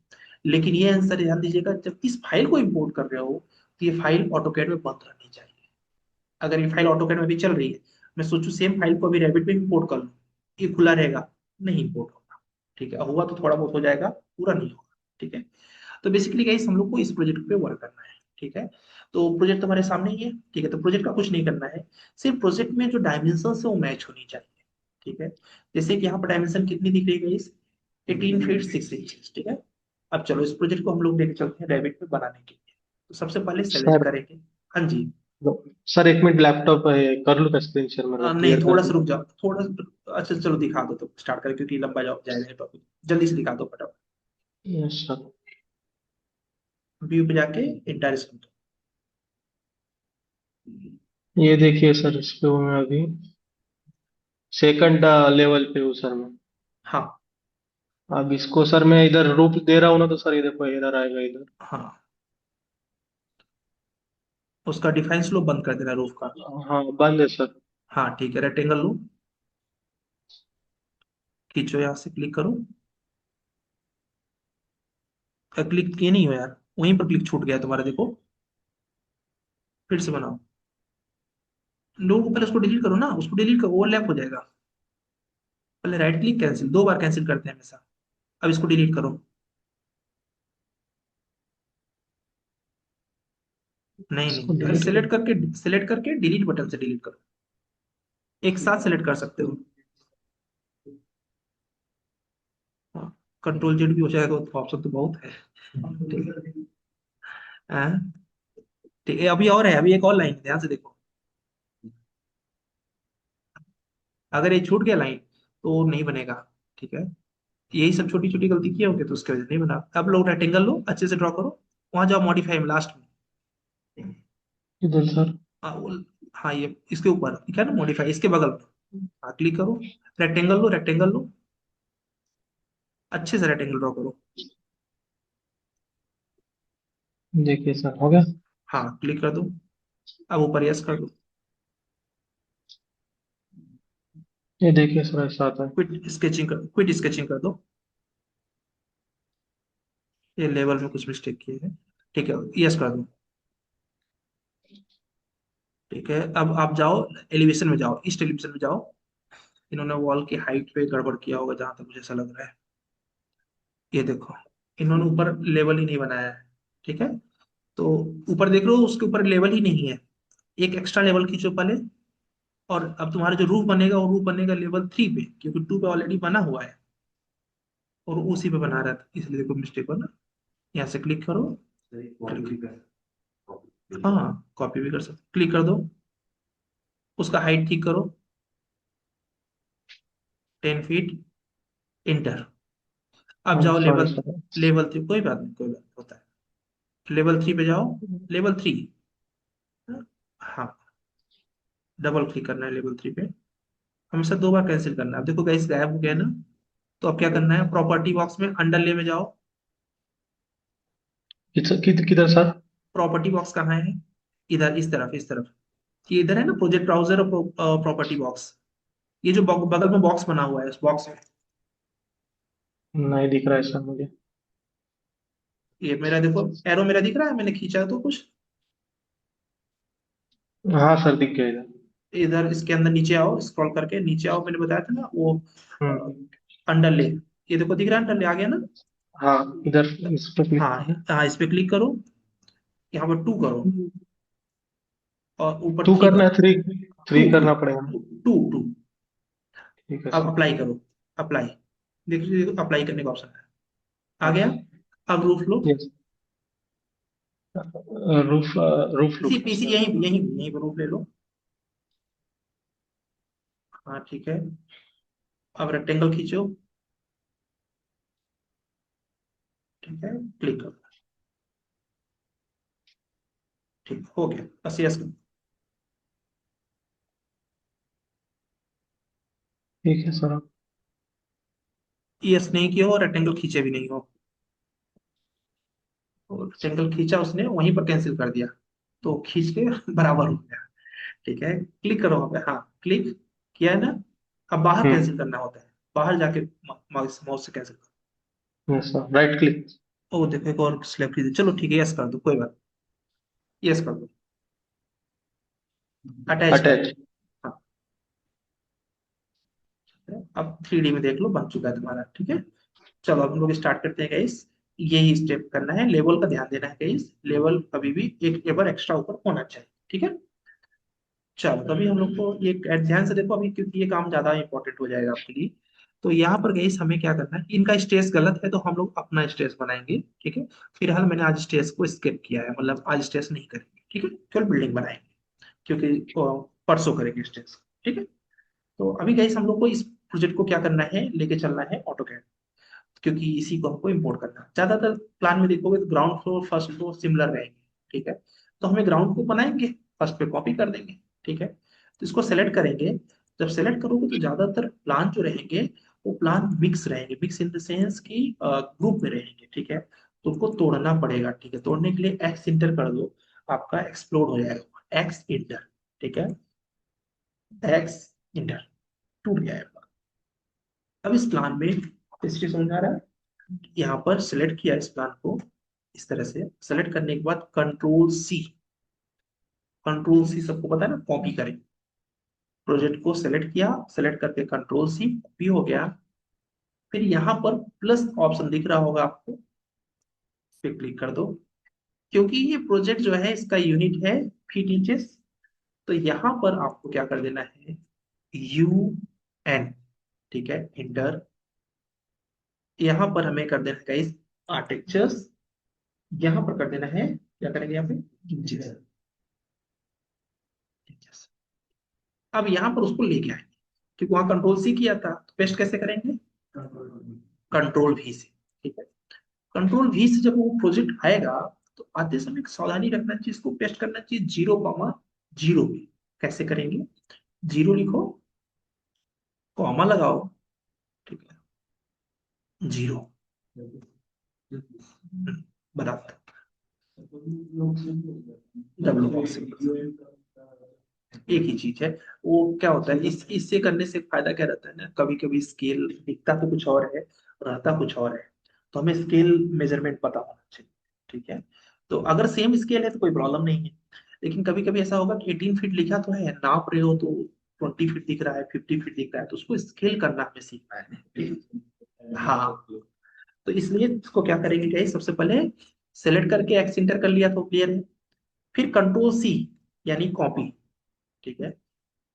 [SPEAKER 1] लेकिन ये आंसर ध्यान दीजिएगा, जब इस फाइल को इंपोर्ट कर रहे हो तो ये फाइल ऑटोकैड में बंद रहनी चाहिए। अगर ये फाइल ऑटोकैड में भी चल रही है, मैं सोचू सेम फाइल को अभी रैबिट में इंपोर्ट कर लूँ, ये खुला रहेगा? नहीं इंपोर्ट होगा। ठीक है, हुआ तो थोड़ा बहुत हो जाएगा, पूरा नहीं होगा। ठीक है, तो बेसिकली गाइस हम लोग को इस प्रोजेक्ट पे वर्क करना है। ठीक है, तो प्रोजेक्ट तुम्हारे सामने ही है। ठीक है, तो प्रोजेक्ट का कुछ नहीं करना है, सिर्फ प्रोजेक्ट में जो डायमेंशन है वो मैच होनी चाहिए। ठीक है, जैसे कि यहाँ पर डायमेंशन कितनी दिख रही है गाइस, 18 फीट 6 इंच। ठीक है, अब चलो इस प्रोजेक्ट को हम लोग लेके चलते हैं रैबिट में बनाने के लिए। तो सबसे पहले सेलेक्ट
[SPEAKER 3] सर
[SPEAKER 1] करेंगे। हाँ जी।
[SPEAKER 3] सर एक मिनट, लैपटॉप कर लूँ का स्क्रीन शेयर मेरा,
[SPEAKER 1] नहीं,
[SPEAKER 3] क्लियर कर
[SPEAKER 1] थोड़ा सा
[SPEAKER 3] दूँ?
[SPEAKER 1] रुक जाओ थोड़ा। अच्छा चलो दिखा दो, तो स्टार्ट करें क्योंकि लंबा जाएगा टॉपिक। जल्दी से दिखा दो फटाफट।
[SPEAKER 3] Yes sir.
[SPEAKER 1] व्यू पे जाके इंटायर स्क्रीन।
[SPEAKER 3] ये देखिए सर, इस पे हूँ मैं अभी, सेकंड लेवल पे हूँ सर मैं।
[SPEAKER 1] हाँ
[SPEAKER 3] अब इसको सर मैं इधर रूप दे रहा हूँ ना, तो सर ये देखो एरर आएगा इधर।
[SPEAKER 1] हाँ, उसका डिफाइन स्लोप बंद कर देना रूफ का।
[SPEAKER 3] हाँ बंद है सर।
[SPEAKER 1] हाँ ठीक है, रेक्टेंगल लो, खींचो यहाँ से, क्लिक करो। क्लिक किए नहीं हो यार, वहीं पर क्लिक छूट गया तुम्हारा, देखो। फिर से बनाओ, लोगों को पहले उसको डिलीट करो ना, उसको डिलीट करो, ओवरलैप हो जाएगा। पहले राइट क्लिक कैंसिल, 2 बार कैंसिल करते हैं हमेशा। अब इसको डिलीट करो। नहीं नहीं,
[SPEAKER 3] इसको
[SPEAKER 1] पहले
[SPEAKER 3] डिलीट कर।
[SPEAKER 1] सेलेक्ट करके डिलीट बटन से डिलीट करो। एक साथ सेलेक्ट कर सकते हो। हाँ, कंट्रोल जेड भी हो जाएगा तो ऑप्शन तो बहुत है। ठीक है। हाँ, ठीक है, अभी और है, अभी एक और लाइन ध्यान से देखो। अगर ये छूट गया लाइन तो नहीं बनेगा। ठीक है, यही सब छोटी छोटी गलती किए होंगे तो उसकी वजह से नहीं बना। अब लोग रेक्टेंगल लो, अच्छे से ड्रॉ करो, वहां जाओ मॉडिफाई में लास्ट में।
[SPEAKER 3] इधर सर।
[SPEAKER 1] हाँ हाँ, ये इसके ऊपर ठीक है ना, मॉडिफाई इसके बगल में। हाँ क्लिक करो, रेक्टेंगल लो, रेक्टेंगल लो, अच्छे से रेक्टेंगल ड्रॉ करो।
[SPEAKER 3] देखिए सर, हो गया।
[SPEAKER 1] हाँ क्लिक कर दो, अब ऊपर यस कर दो।
[SPEAKER 3] ये देखिए सर, ऐसा आता है।
[SPEAKER 1] क्विट स्केचिंग कर दो। ये लेवल में कुछ मिस्टेक किए हैं। ठीक है, यस कर दो। ठीक है, अब आप जाओ एलिवेशन में, जाओ ईस्ट एलिवेशन में जाओ। इन्होंने वॉल की हाइट पे गड़बड़ किया होगा जहां तक मुझे ऐसा लग रहा है। ये देखो, इन्होंने ऊपर लेवल ही नहीं बनाया है। ठीक है, तो ऊपर देख रहे हो, उसके ऊपर लेवल ही नहीं है। एक एक्स्ट्रा लेवल खींचो पहले, और अब तुम्हारा जो रूफ बनेगा वो रूफ बनेगा लेवल 3 पे, क्योंकि 2 पे ऑलरेडी बना हुआ है और उसी पे बना रहा था, इसलिए देखो मिस्टेक हो ना। यहाँ से क्लिक करो। हाँ, कॉपी भी कर सकते, क्लिक कर दो, उसका हाइट ठीक करो, 10 फीट, इंटर। अब
[SPEAKER 3] हाँ
[SPEAKER 1] जाओ
[SPEAKER 3] सॉरी
[SPEAKER 1] लेवल,
[SPEAKER 3] सर।
[SPEAKER 1] लेवल 3, कोई बात नहीं, कोई बात नहीं, होता है। लेवल 3 पे जाओ, लेवल 3। हाँ, डबल क्लिक करना है लेवल 3 पे, हमेशा 2 बार कैंसिल करना है। अब देखो गाइस गायब हो गया ना, तो अब क्या करना है, प्रॉपर्टी बॉक्स में अंडरले में जाओ।
[SPEAKER 3] किधर सर?
[SPEAKER 1] प्रॉपर्टी बॉक्स कहाँ है? इधर, इस तरफ, इस तरफ। ये इधर है ना, प्रोजेक्ट ब्राउजर और प्रॉपर्टी बॉक्स। ये जो बगल में बॉक्स बना हुआ है, उस बॉक्स में
[SPEAKER 3] नहीं दिख रहा है सर मुझे।
[SPEAKER 1] ये मेरा देखो, एरो मेरा दिख रहा है, मैंने खींचा है तो कुछ।
[SPEAKER 3] हाँ सर, दिख गया इधर।
[SPEAKER 1] इधर इसके अंदर नीचे आओ, स्क्रॉल करके नीचे आओ, मैंने बताया था ना वो
[SPEAKER 3] हम्म।
[SPEAKER 1] अंडरले। ये देखो दिख रहा है, अंडरले आ गया ना।
[SPEAKER 3] हाँ, इधर इस पर क्लिक
[SPEAKER 1] हाँ
[SPEAKER 3] करें।
[SPEAKER 1] हाँ, इस पे क्लिक करो, यहाँ पर टू करो, और ऊपर
[SPEAKER 3] टू
[SPEAKER 1] थ्री
[SPEAKER 3] करना है,
[SPEAKER 1] करो।
[SPEAKER 3] थ्री?
[SPEAKER 1] टू
[SPEAKER 3] थ्री
[SPEAKER 1] टू
[SPEAKER 3] करना पड़ेगा ना?
[SPEAKER 1] Two two two.
[SPEAKER 3] ठीक है
[SPEAKER 1] अब
[SPEAKER 3] सर।
[SPEAKER 1] अप्लाई करो, अप्लाई। देखिए अप्लाई करने का ऑप्शन है, आ
[SPEAKER 3] हाँ।
[SPEAKER 1] गया। अब रूफ लो।
[SPEAKER 3] यस। रूफ, रूफ
[SPEAKER 1] इसी
[SPEAKER 3] लुक है
[SPEAKER 1] पीसी,
[SPEAKER 3] सर।
[SPEAKER 1] यहीं यहीं यहीं पर रूफ ले लो। हाँ ठीक है। अब रेक्टेंगल खींचो। ठीक है, क्लिक करो। ठीक हो गया, बस यस करो।
[SPEAKER 3] ठीक है सर।
[SPEAKER 1] यस नहीं किया हो, रेक्टेंगल खींचे भी नहीं हो, और रेक्टेंगल खींचा उसने वहीं पर कैंसिल कर दिया, तो खींच के बराबर हो गया। ठीक है, क्लिक करो वहां पे, हाँ क्लिक किया है ना। अब बाहर कैंसिल करना होता है, बाहर जाके माउस माउस से cancel
[SPEAKER 3] yes sir, right click.
[SPEAKER 1] करो। ओ देखो, एक और सिलेक्ट कीजिए, चलो ठीक है, यस कर दो, कोई बात, यस कर दो, अटैच कर दो।
[SPEAKER 3] अटैच।
[SPEAKER 1] हाँ, अब 3D में देख लो, बन चुका है तुम्हारा। ठीक है, चलो अब हम लोग स्टार्ट करते हैं गाइस। यही स्टेप करना है, लेवल का ध्यान देना है गाइस, लेवल कभी भी एक एवर एक्स्ट्रा ऊपर होना चाहिए। ठीक है, चलो तभी हम लोग को ये ध्यान से देखो अभी, क्योंकि ये काम ज्यादा इंपॉर्टेंट हो जाएगा आपके लिए। तो यहाँ पर गाइस हमें क्या करना है, इनका स्टेज गलत है तो हम लोग अपना स्टेज बनाएंगे। ठीक है, फिलहाल मैंने आज स्टेज को स्किप किया है, मतलब आज स्टेज नहीं करेंगे। ठीक है, केवल बिल्डिंग बनाएंगे, क्योंकि परसों करेंगे स्टेज। ठीक है, तो अभी गाइस हम लोग को इस प्रोजेक्ट को क्या करना है, लेके चलना है ऑटोकैड, क्योंकि इसी को हमको इम्पोर्ट करना है। ज्यादातर प्लान में देखोगे तो ground floor first floor similar रहेंगे। ठीक है, तो हमें ग्राउंड को बनाएंगे, फर्स्ट पे कॉपी कर देंगे। ठीक है, तो इसको सेलेक्ट करेंगे। जब सेलेक्ट करोगे तो ज्यादातर प्लान जो रहेंगे वो प्लान मिक्स रहेंगे, मिक्स इन द सेंस की ग्रुप में रहेंगे। ठीक है, तो उनको तोड़ना पड़ेगा। ठीक है, तोड़ने के लिए एक्स इंटर कर दो, आपका एक्सप्लोड हो जाएगा, एक्स इंटर। ठीक है, एक्स इंटर, टूट गया है। अब इस प्लान में हिस्ट्री समझ आ रहा है, यहाँ पर सिलेक्ट किया इस प्लान को, इस तरह से सेलेक्ट करने के बाद कंट्रोल सी, कंट्रोल सी सबको पता है ना, कॉपी करें। प्रोजेक्ट को सेलेक्ट किया, सेलेक्ट करके कंट्रोल सी, कॉपी हो गया। फिर यहाँ पर प्लस ऑप्शन दिख रहा होगा आपको, पे क्लिक कर दो। क्योंकि ये प्रोजेक्ट जो है इसका यूनिट है फीट इंचेस, तो यहाँ पर आपको क्या कर देना है, यू एन। ठीक है, इंटर। यहाँ पर हमें कर देना है इस आर्टिक्चर्स, यहाँ पर कर देना है, क्या करेंगे यहाँ पे, इंचेस। अब यहाँ पर उसको लेके आएंगे, क्योंकि वहां कंट्रोल सी किया था, तो पेस्ट कैसे करेंगे, कंट्रोल वी से। ठीक है, कंट्रोल वी से जब वो प्रोजेक्ट आएगा, तो आते समय एक सावधानी रखना चाहिए, इसको पेस्ट करना चाहिए 0,0 में। कैसे करेंगे, जीरो लिखो, कॉमा लगाओ। ठीक है, जीरो, बताओ, डब्लू बॉक्स, एक ही चीज है। वो क्या होता है, इस इससे करने से फायदा क्या रहता है ना, कभी कभी स्केल दिखता तो कुछ और है, रहता कुछ और है, तो हमें स्केल मेजरमेंट पता होना चाहिए। ठीक है, तो अगर सेम स्केल है तो कोई प्रॉब्लम नहीं है, लेकिन कभी कभी ऐसा होगा कि 18 फीट लिखा तो है, नाप रहे हो तो 20 फीट दिख रहा है, 50 फीट दिख रहा है, तो उसको स्केल करना हमें सीखना है। ठीक है, हाँ, तो इसलिए इसको क्या करेंगे, क्या सबसे पहले सेलेक्ट करके एक्स इंटर कर लिया तो क्लियर है। फिर कंट्रोल सी, यानी कॉपी। ठीक है,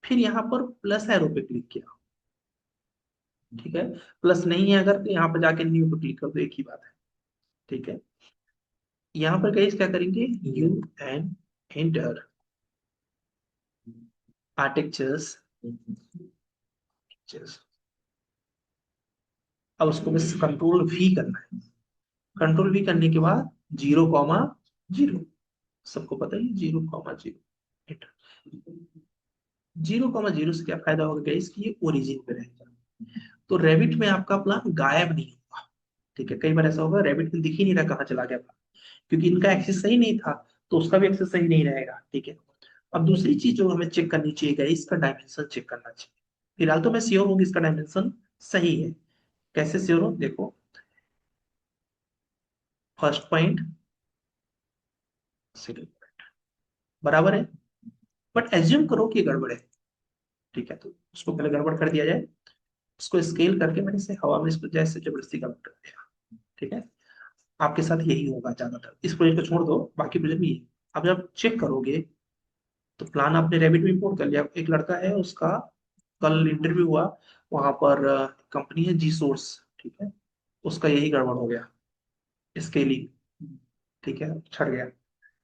[SPEAKER 1] फिर यहाँ पर प्लस एरो पे क्लिक किया। ठीक है, प्लस नहीं है अगर, तो यहाँ पर जाके न्यू पे क्लिक कर दो, एक ही बात है। ठीक है, यहाँ पर गाइस क्या करेंगे, यू एंड एंटर आर्टिक्चर्स। अब उसको बस कंट्रोल वी करना है, कंट्रोल वी करने के बाद 0,0, सबको पता है 0,0, 0,0 से क्या फायदा होगा गाइस, कि ये ओरिजिन पे रहेगा। तो रेविट में आपका प्लान गायब नहीं होगा। ठीक है, कई बार ऐसा होगा रेविट में दिख ही नहीं रहा कहाँ चला गया प्लान, क्योंकि इनका एक्सेस सही नहीं था, तो उसका भी एक्सेस सही नहीं रहेगा। ठीक है, अब दूसरी चीज जो हमें चेक करनी चाहिए guys, इसका डायमेंशन चेक करना चाहिए। फिलहाल तो मैं श्योर हूँ कि इसका डायमेंशन सही है। कैसे श्योर हो, देखो फर्स्ट पॉइंट सेकंड पॉइंट बराबर है, बट एज्यूम करो कि गड़बड़ है। ठीक है, तो उसको पहले गड़बड़ कर दिया जाए। उसको स्केल करके मैंने इसे हवा में इसको जैसे जबरदस्ती गड़बड़ कर दिया। ठीक है, आपके साथ यही होगा ज्यादातर। इस प्रोजेक्ट को छोड़ दो, बाकी प्रोजेक्ट भी। अब जब चेक करोगे तो प्लान आपने रैबिट में इंपोर्ट कर लिया। एक लड़का है, उसका कल इंटरव्यू हुआ, वहां पर कंपनी है जी सोर्स। ठीक है, उसका यही गड़बड़ हो गया, स्केलिंग। ठीक है, छट गया।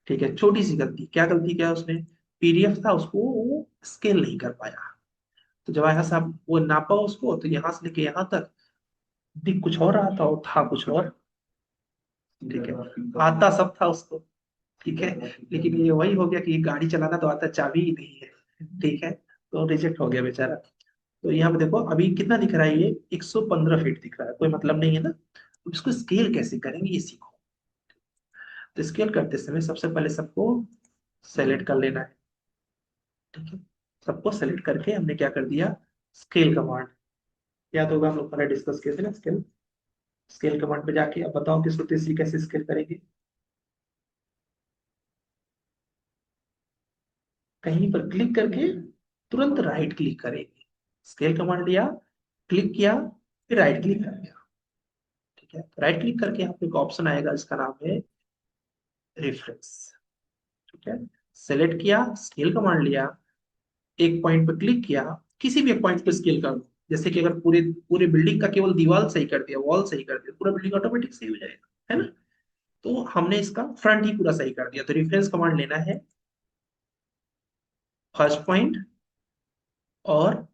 [SPEAKER 1] ठीक है, छोटी सी गलती, क्या गलती क्या उसने, पीडीएफ था उसको वो स्केल नहीं कर पाया। तो जब यहाँ से आप वो नापा उसको, तो यहाँ से लेके यहाँ तक दिख कुछ और रहा था और था कुछ और। ठीक है, आता सब था उसको। ठीक है, लेकिन ये वही हो गया कि गाड़ी चलाना तो आता, चाबी ही नहीं है। ठीक है, तो रिजेक्ट हो गया बेचारा। तो यहाँ पे देखो अभी कितना दिख रहा है, ये 115 फीट दिख रहा है, कोई मतलब नहीं है ना। तो इसको स्केल कैसे करेंगे ये सीखो। तो स्केल करते समय सबसे पहले सबको सेलेक्ट कर लेना है। ठीक है, सबको सेलेक्ट करके हमने क्या कर दिया, स्केल कमांड। याद होगा हम लोग पहले डिस्कस किए थे ना स्केल। स्केल कमांड पे जाके अब बताओ कि इसको तीसरी कैसे स्केल करेंगे। कहीं पर क्लिक करके तुरंत राइट क्लिक करेंगे। स्केल कमांड लिया, क्लिक किया, फिर राइट क्लिक कर दिया। ठीक है, राइट क्लिक करके यहाँ पे एक ऑप्शन आएगा, इसका नाम है रेफरेंस। ठीक है, सेलेक्ट किया, स्केल कमांड लिया, एक पॉइंट पे क्लिक किया, किसी भी एक पॉइंट पे स्केल कर दो। जैसे कि अगर पूरे पूरे बिल्डिंग का केवल दीवार सही कर दिया, वॉल सही कर दिया, पूरा बिल्डिंग ऑटोमेटिक सही हो जाएगा, है ना। तो हमने इसका फ्रंट ही पूरा सही कर दिया। तो रेफरेंस कमांड लेना है, फर्स्ट पॉइंट और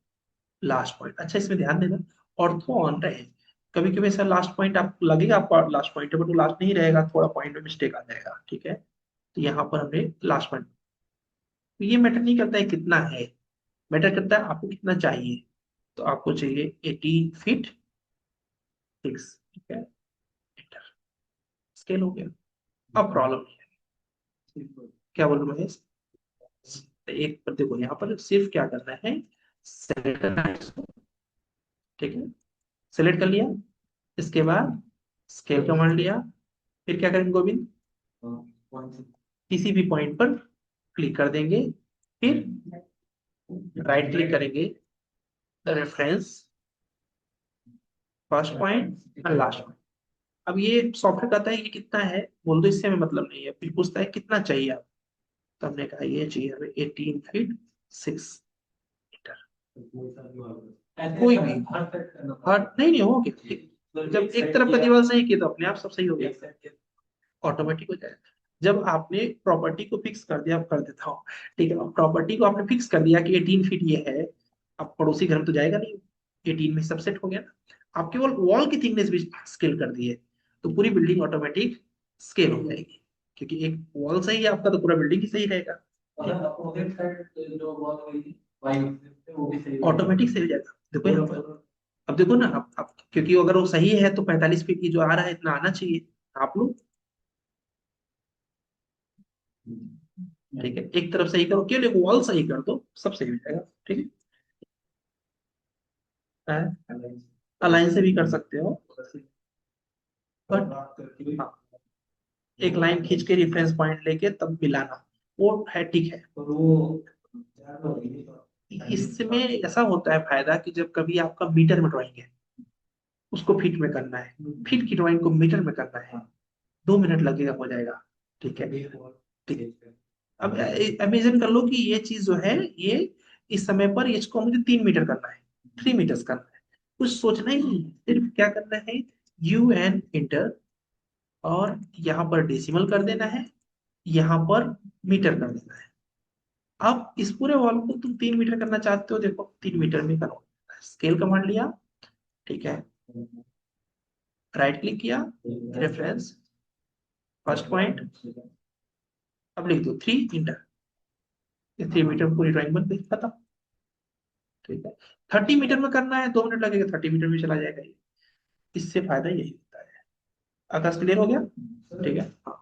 [SPEAKER 1] लास्ट पॉइंट। अच्छा, इसमें ध्यान देना, ऑर्थो ऑन रहे। कभी कभी ऐसा लास्ट पॉइंट आपको लगेगा आपका लास्ट पॉइंट है, बट वो लास्ट नहीं रहेगा, थोड़ा पॉइंट में मिस्टेक आ जाएगा। ठीक है, तो यहाँ पर हमने लास्ट पॉइंट। तो ये मैटर नहीं करता है कितना है, मैटर करता है आपको कितना चाहिए। तो आपको चाहिए 80 फीट 6। ठीक है, एंटर, स्केल हो गया। अब प्रॉब्लम है, क्या बोल रहा हूँ महेश, एक पर देखो, यहाँ पर सिर्फ क्या करना है, सेलेक्ट करना है इसको। ठीक है, सेलेक्ट कर लिया, इसके बाद स्केल कमांड लिया, फिर क्या करेंगे गोविंद, किसी भी पॉइंट पर क्लिक कर देंगे, फिर राइट क्लिक करेंगे, रेफरेंस, फर्स्ट पॉइंट और लास्ट पॉइंट। अब ये सॉफ्टवेयर कहता है कि कितना है, बोल दो, इससे हमें मतलब नहीं है। फिर पूछता है कितना चाहिए आप, तो हमने कहा ये चाहिए हमें 18 फीट 6 मीटर। कोई भी हर नहीं नहीं हो गया, जब एक तरफ का दीवार सही किया तो अपने आप सब सही हो गया, ऑटोमेटिक हो जाएगा। जब आपने प्रॉपर्टी को फिक्स कर दिया, अब कर देता हूँ। ठीक है, प्रॉपर्टी को आपने फिक्स कर दिया कि 18 फीट ये है, अब पड़ोसी घर में तो जाएगा नहीं, 18 में सब सेट हो गया ना। आप केवल वॉल की थिकनेस भी स्केल कर दिए, तो पूरी बिल्डिंग ऑटोमेटिक स्केल हो जाएगी, क्योंकि एक वॉल सही है आपका तो पूरा बिल्डिंग ही सही रहेगा, ऑटोमेटिक सही हो जाएगा। देखो यहाँ पर, अब देखो ना, अब क्योंकि अगर वो सही है तो 45 फीट की जो आ रहा है इतना आना चाहिए। आप लोग ठीक है, एक तरफ सही करो, केवल एक वॉल सही कर दो, सब सही हो जाएगा। ठीक है, अलाइन से भी कर सकते हो, बट हाँ, एक लाइन खींच के रेफरेंस पॉइंट लेके तब मिलाना, वो है ठीक है। इसमें ऐसा होता है फायदा कि जब कभी आपका मीटर में ड्राइंग है, उसको फीट में करना है, फीट की ड्राइंग को मीटर में करना है, 2 मिनट लगेगा, हो जाएगा। ठीक है, ठीक है। अब इमेजिन कर लो कि ये चीज जो है, ये इस समय पर इसको मुझे 3 मीटर करना है, 3 मीटर करना है, कुछ सोचना ही नहीं है, सिर्फ क्या करना है, UN इंटर, और यहाँ पर डेसिमल कर देना है, यहाँ पर मीटर कर देना है। अब इस पूरे वॉल को तुम 3 मीटर करना चाहते हो, देखो 3 मीटर में करो, स्केल कमांड लिया, ठीक है, राइट क्लिक किया, रेफरेंस, फर्स्ट पॉइंट, अब लिख दो 3 इंटर, 3 मीटर पूरी ड्राइंग बन गई, खत्म। ठीक है, 30 मीटर में करना है 2 मिनट लगेगा, 30 मीटर में चला जाएगा ये। इससे फायदा यही होता है। आकाश क्लियर हो गया? ठीक है। हाँ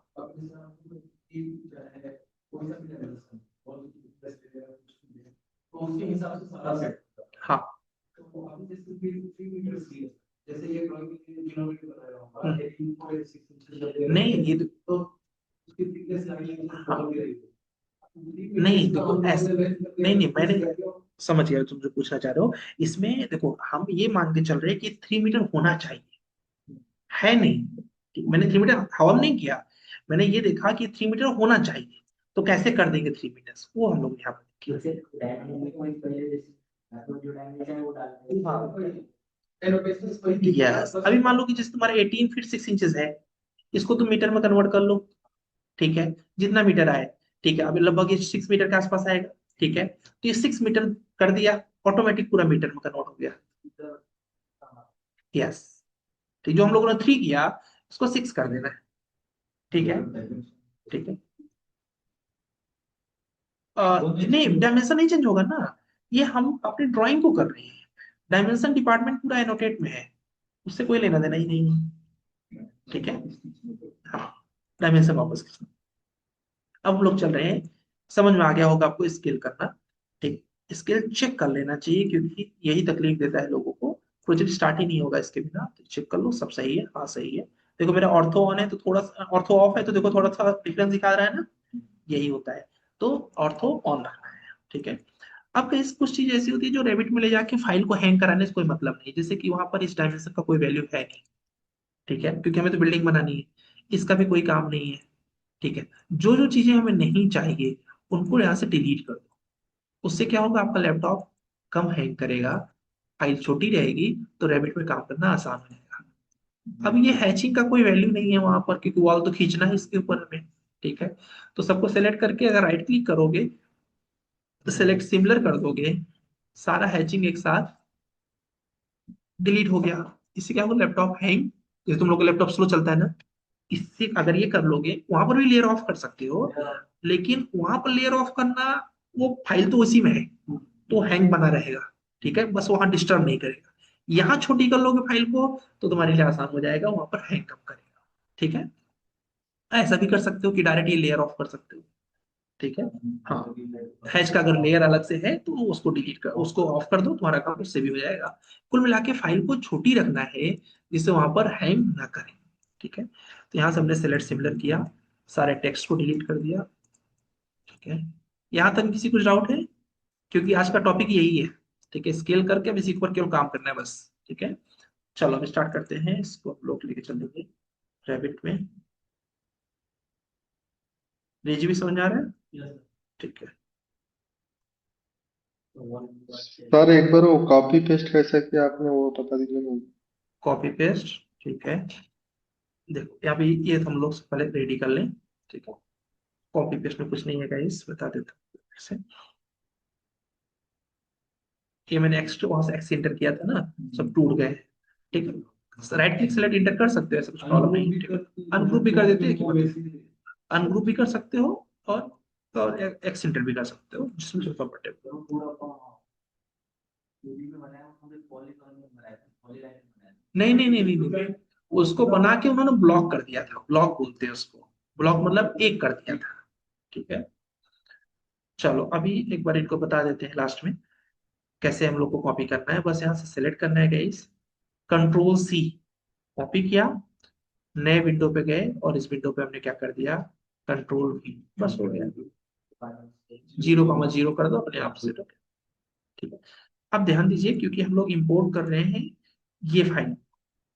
[SPEAKER 1] हाँ। नहीं ये तो, हाँ नहीं देखो ऐसे, नहीं नहीं मैंने समझ गया तुम जो पूछना चाह रहे हो। इसमें देखो हम ये मान के चल रहे हैं कि 3 मीटर होना चाहिए, है नहीं। मैंने 3 मीटर हवा में नहीं किया, मैंने ये देखा कि 3 मीटर होना चाहिए, तो कैसे कर देंगे 3 मीटर, वो हम लोग यहाँ पर यस। अभी मान लो कि जैसे तुम्हारा 18 फीट 6 इंचेस है, इसको तुम मीटर में कन्वर्ट कर लो। ठीक है, जितना मीटर आए। ठीक है, अभी लगभग ये 6 मीटर के आसपास आएगा। ठीक है, तो ये 6 मीटर कर दिया, ऑटोमेटिक पूरा मीटर में कन्वर्ट हो गया। यस। ठीक, जो हम लोगों ने 3 किया उसको 6 कर देना है। ठीक है। ठीक है। नहीं डायमेंशन नहीं चेंज होगा ना, ये हम अपनी ड्राइंग को कर रहे हैं, डायमेंशन डिपार्टमेंट पूरा एनोटेट में है, उससे कोई लेना देना ही नहीं है। ठीक है। हाँ, डायमेंशन वापस खींचना। अब हम लोग चल रहे हैं, समझ में आ गया होगा आपको स्केल करना। ठीक, स्केल चेक कर लेना चाहिए क्योंकि यही तकलीफ देता है लोगों को, प्रोजेक्ट स्टार्ट ही नहीं होगा इसके बिना। तो चेक कर लो सब सही है, हाँ सही है। देखो मेरा ऑर्थो ऑन है तो थोड़ा सा, ऑर्थो ऑफ है तो देखो थोड़ा सा डिफरेंस दिखा रहा है ना, यही होता है। तो ऑर्थो ऑन रखना है। ठीक है। अब कई कुछ चीज ऐसी होती है जो रेबिट में ले जाके फाइल को हैंग कराने से कोई मतलब नहीं, जैसे कि वहां पर इस डायमेंशन का कोई वैल्यू है नहीं। ठीक है, क्योंकि हमें तो बिल्डिंग बनानी है, इसका भी कोई काम नहीं है। ठीक है, जो जो चीजें हमें नहीं चाहिए उनको यहाँ से डिलीट कर दो। उससे क्या होगा, आपका लैपटॉप कम हैंग करेगा, फाइल छोटी रहेगी, तो रैबिट में काम करना आसान हो जाएगा। अब ये हैचिंग का कोई वैल्यू नहीं है वहां पर, क्योंकि वॉल तो खींचना है इसके ऊपर हमें। ठीक है, तो सबको सेलेक्ट करके अगर राइट क्लिक करोगे तो सेलेक्ट सिमिलर कर दोगे, सारा हैचिंग एक साथ डिलीट हो गया। इससे क्या होगा, लैपटॉप हैंग, जैसे तुम लोग का लैपटॉप स्लो चलता है ना, इससे अगर ये कर लोगे, वहां पर भी लेयर ऑफ कर सकते हो, लेकिन वहां पर लेयर ऑफ करना, वो फाइल तो उसी में है, तो हैंग बना रहेगा। ठीक है, बस वहां डिस्टर्ब नहीं करेगा। यहाँ छोटी कर लोगे फाइल को तो तुम्हारे लिए आसान हो जाएगा, वहां पर हैंग कम करेगा। ठीक है, ऐसा भी कर सकते हो कि डायरेक्ट ये लेयर ऑफ कर सकते हो। ठीक है। हाँ, हैच का अगर लेयर अलग से है तो उसको डिलीट कर, उसको ऑफ कर दो, तुम्हारा काम उससे भी हो जाएगा। कुल मिला के फाइल को छोटी रखना है, जिससे वहां पर हैंग ना करे। ठीक है, तो यहाँ से हमने सेलेक्ट सिमिलर किया, सारे टेक्स्ट को डिलीट कर दिया। ठीक है, यहाँ तक किसी कुछ डाउट है? क्योंकि आज का टॉपिक यही है। ठीक है, स्केल करके अब इसी पर केवल काम करना है बस। ठीक है, चलो हम स्टार्ट करते हैं, इसको हम लोग लेके चलेंगे रैबिट में। रेजी भी समझ आ रहा है? ठीक है।
[SPEAKER 3] सर एक बार वो कॉपी पेस्ट कैसे किया आपने, वो बता दीजिए मुझे।
[SPEAKER 1] Copy paste. ठीक है, देखो यहाँ पे ये हम लोग पहले रेडी कर लें। ठीक है, कॉपी पेस्ट में कुछ नहीं है गाइस, बता देता हूँ कैसे। ये मैंने एक्स वहां से एक्स इंटर किया था ना, सब टूट गए। ठीक है, राइट क्लिक सेलेक्ट इंटर कर सकते हो, ऐसा कुछ प्रॉब्लम नहीं है। अनग्रुप भी कर देते हैं, अनग्रुप भी कर सकते हो, और एक्स इंटर भी कर सकते हो, जिसमें जो कंफर्टेबल हो। नहीं नहीं नहीं नहीं नहीं, उसको बना के उन्होंने ब्लॉक कर दिया था, ब्लॉक बोलते हैं उसको, ब्लॉक मतलब एक कर दिया था। ठीक है, चलो अभी एक बार इनको बता देते हैं लास्ट में कैसे हम लोग को कॉपी करना है। बस यहाँ से सेलेक्ट करना है गाइस, कंट्रोल सी, कॉपी किया, नए विंडो पे गए और इस विंडो पे हमने क्या कर दिया, कंट्रोल वी, बस हो गया। 0,0 कर दो, अपने आप से। ठीक है, अब ध्यान दीजिए क्योंकि हम लोग इंपोर्ट कर रहे हैं ये फाइल।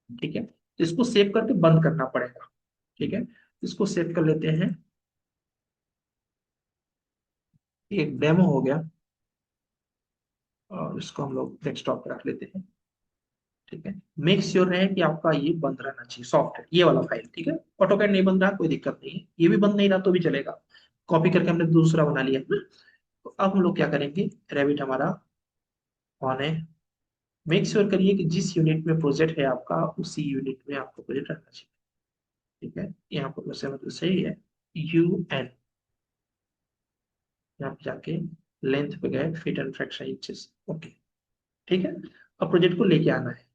[SPEAKER 1] ठीक है, तो इसको सेव करके बंद करना पड़ेगा। ठीक है, इसको सेव कर लेते हैं, एक डेमो हो गया, और इसको हम लोग डेस्कटॉप पे रख लेते हैं। ठीक है, मेक श्योर रहे कि आपका ये बंद रहना चाहिए सॉफ्टवेयर, ये वाला फाइल। ठीक है, ऑटोकैड नहीं बंद रहा कोई दिक्कत नहीं है, ये भी बंद नहीं रहा तो भी चलेगा, कॉपी करके हमने दूसरा बना लिया ना। तो अब हम लोग क्या करेंगे, रेविट हमारा ऑन है। मेक श्योर करिए कि जिस यूनिट में प्रोजेक्ट है आपका, उसी यूनिट में आपको प्रोजेक्ट रहना चाहिए। ठीक है, यहाँ पर वैसे मतलब सही है, UN, यहाँ पे जाके लेंथ पे गए, feet and fraction inches. Okay, ठीक है। अब प्रोजेक्ट को लेके आना है।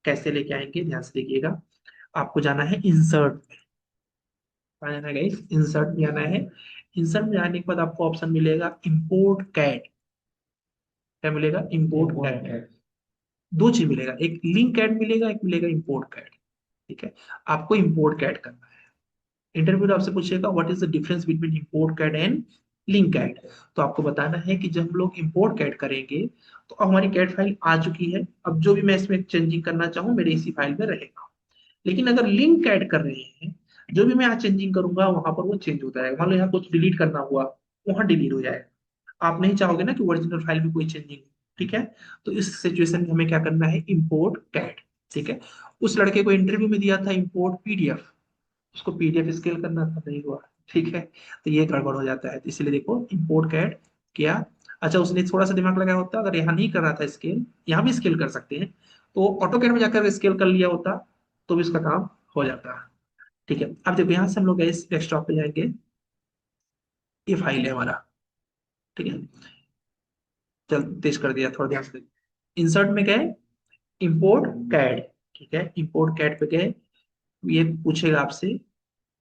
[SPEAKER 1] कैसे लेके आएंगे, ध्यान से देखिएगा। आपको जाना है इंसर्ट में। कहाँ जाना है गाइस, इंसर्ट में जाना है। इंसर्ट में जाने के बाद आपको ऑप्शन मिलेगा इंपोर्ट कैट। क्या मिलेगा, इंपोर्ट कैट। दो चीज मिलेगा, एक लिंक कैट मिलेगा, एक मिलेगा इंपोर्ट कैट। ठीक है। आपको इंपोर्ट कैट करना है। इंटरव्यू में आपसे पूछेगा what is the difference between import CAD and link CAD. तो आपको बताना है कि जब हम लोग इंपोर्ट कैट करेंगे तो अब हमारी कैट फाइल आ चुकी है, अब जो भी मैं इसमें चेंजिंग करना चाहूँ मेरे इसी फाइल में रहेगा। लेकिन अगर लिंक ऐड कर रहे हैं, जो भी मैं यहाँ चेंजिंग करूंगा वहां पर वो चेंज होता है। मान लो यहाँ कुछ डिलीट करना हुआ, वहां डिलीट हो जाएगा। आप नहीं चाहोगे ना कि ओरिजिनल फाइल में कोई चेंजिंग हो। ठीक है। तो इस सिचुएशन में हमें क्या करना है, इंपोर्ट कैट। ठीक है। उस लड़के को इंटरव्यू में दिया था इंपोर्ट पीडीएफ, उसको पीडीएफ स्केल करना था, नहीं हुआ। ठीक है। तो ये गड़बड़ हो जाता है, तो इसलिए देखो इंपोर्ट कैट किया। अच्छा, उसने थोड़ा सा दिमाग लगाया होता, अगर यहाँ नहीं कर रहा था स्केल, यहाँ भी स्केल कर सकते हैं, तो ऑटो कैट में जाकर स्केल कर लिया होता तो भी इसका काम हो जाता। ठीक है। अब देखो यहाँ से हम लोग इस डेस्कटॉप पे जाएंगे, ये फाइल है हमारा। ठीक है। चल तेज कर दिया, थोड़ा ध्यान से। इंसर्ट में गए, इंपोर्ट कैड। ठीक है, इंपोर्ट कैड पे गए। ये पूछेगा आपसे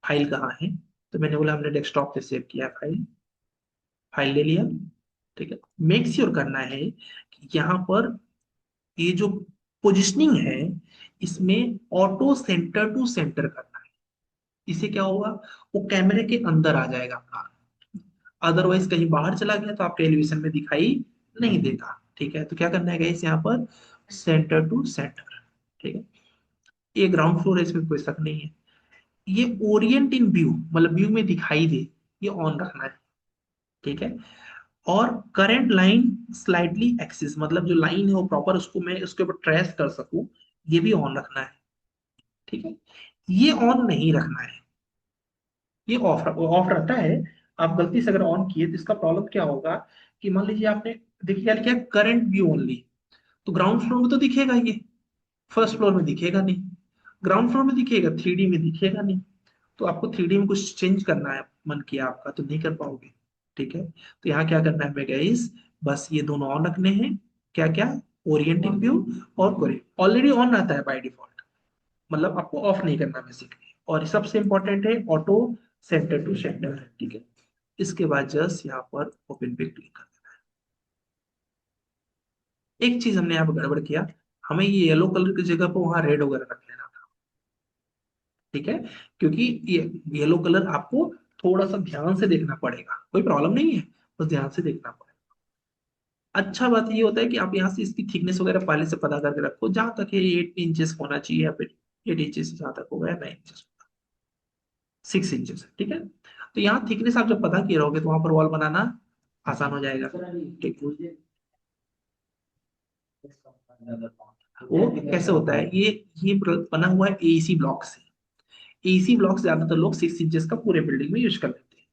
[SPEAKER 1] फाइल कहाँ है, तो मैंने बोला हमने डेस्कटॉप पे सेव किया फाइल। फाइल ले लिया। ठीक है। मेक श्योर करना है कि यहाँ पर ये जो पोजिशनिंग है इसमें ऑटो सेंटर टू सेंटर करना है। इससे क्या होगा, वो कैमरे के अंदर आ जाएगा आपका। अदरवाइज कहीं बाहर चला गया तो आपके एलिवेशन में दिखाई नहीं देगा। ठीक है। तो क्या करना है गाइस, यहाँ पर सेंटर टू सेंटर। ठीक है। ये ग्राउंड फ्लोर है, इसमें कोई शक नहीं है। ये ओरिएंट इन व्यू, मतलब व्यू में दिखाई दे, ये ऑन रखना है। ठीक है। और करंट लाइन स्लाइडली एक्सिस, मतलब जो लाइन है वो प्रॉपर, उसको मैं उसके ऊपर ट्रेस कर सकूं, ये भी ऑन रखना है। ठीक है। ये ऑन नहीं रखना है, ये ऑफ ऑफ रहता है। आप गलती से अगर ऑन किए तो इसका प्रॉब्लम क्या होगा कि मान लीजिए आपने देखिए क्या लिखा है, करंट व्यू ओनली। तो ग्राउंड फ्लोर में तो दिखेगा ये, फर्स्ट फ्लोर में दिखेगा नहीं। ग्राउंड फ्लोर में दिखेगा, थ्री डी में दिखेगा नहीं। तो आपको थ्री डी में कुछ चेंज करना है, मन किया आपका, तो नहीं कर पाओगे। ठीक है। तो यहाँ क्या करना है हमें गाइस, बस ये दोनों ऑन रखने हैं। क्या क्या, ओरिएंटिंग व्यू और कोरियर ऑलरेडी ऑन रहता है बाय डिफॉल्ट, मतलब आपको ऑफ नहीं करना बेसिकली। और सबसे इंपॉर्टेंट है ऑटो सेंटर टू सेंटर। ठीक है। इसके बाद जस्ट यहाँ पर ओपन पे क्लिक कर देना है। एक चीज हमने यहाँ पर गड़बड़ किया, हमें ये येलो कलर की जगह पर वहां रेड वगैरह रख लेना था। ठीक है। क्योंकि ये येलो कलर आपको थोड़ा सा ध्यान से देखना पड़ेगा, कोई प्रॉब्लम नहीं है, बस ध्यान से देखना पड़ेगा। अच्छा बात ये होता है कि आप यहाँ से इसकी थिकनेस वगैरह पहले से पता करके रखो, जहां तक ये 8 इंचेस होना चाहिए, या फिर 8 इंचेस जहां तक होगा, या 9 इंचेस, 6 इंचेस। ठीक है। तो यहाँ थिकनेस आप जब पता किए रहोगे तो वहां पर वॉल बनाना आसान हो जाएगा। ठीक है। वो कैसे होता है, ये बना हुआ है एसी ब्लॉक से। एसी ब्लॉक ज्यादातर लोग 6 इंचेस का पूरे बिल्डिंग में यूज कर लेते हैं।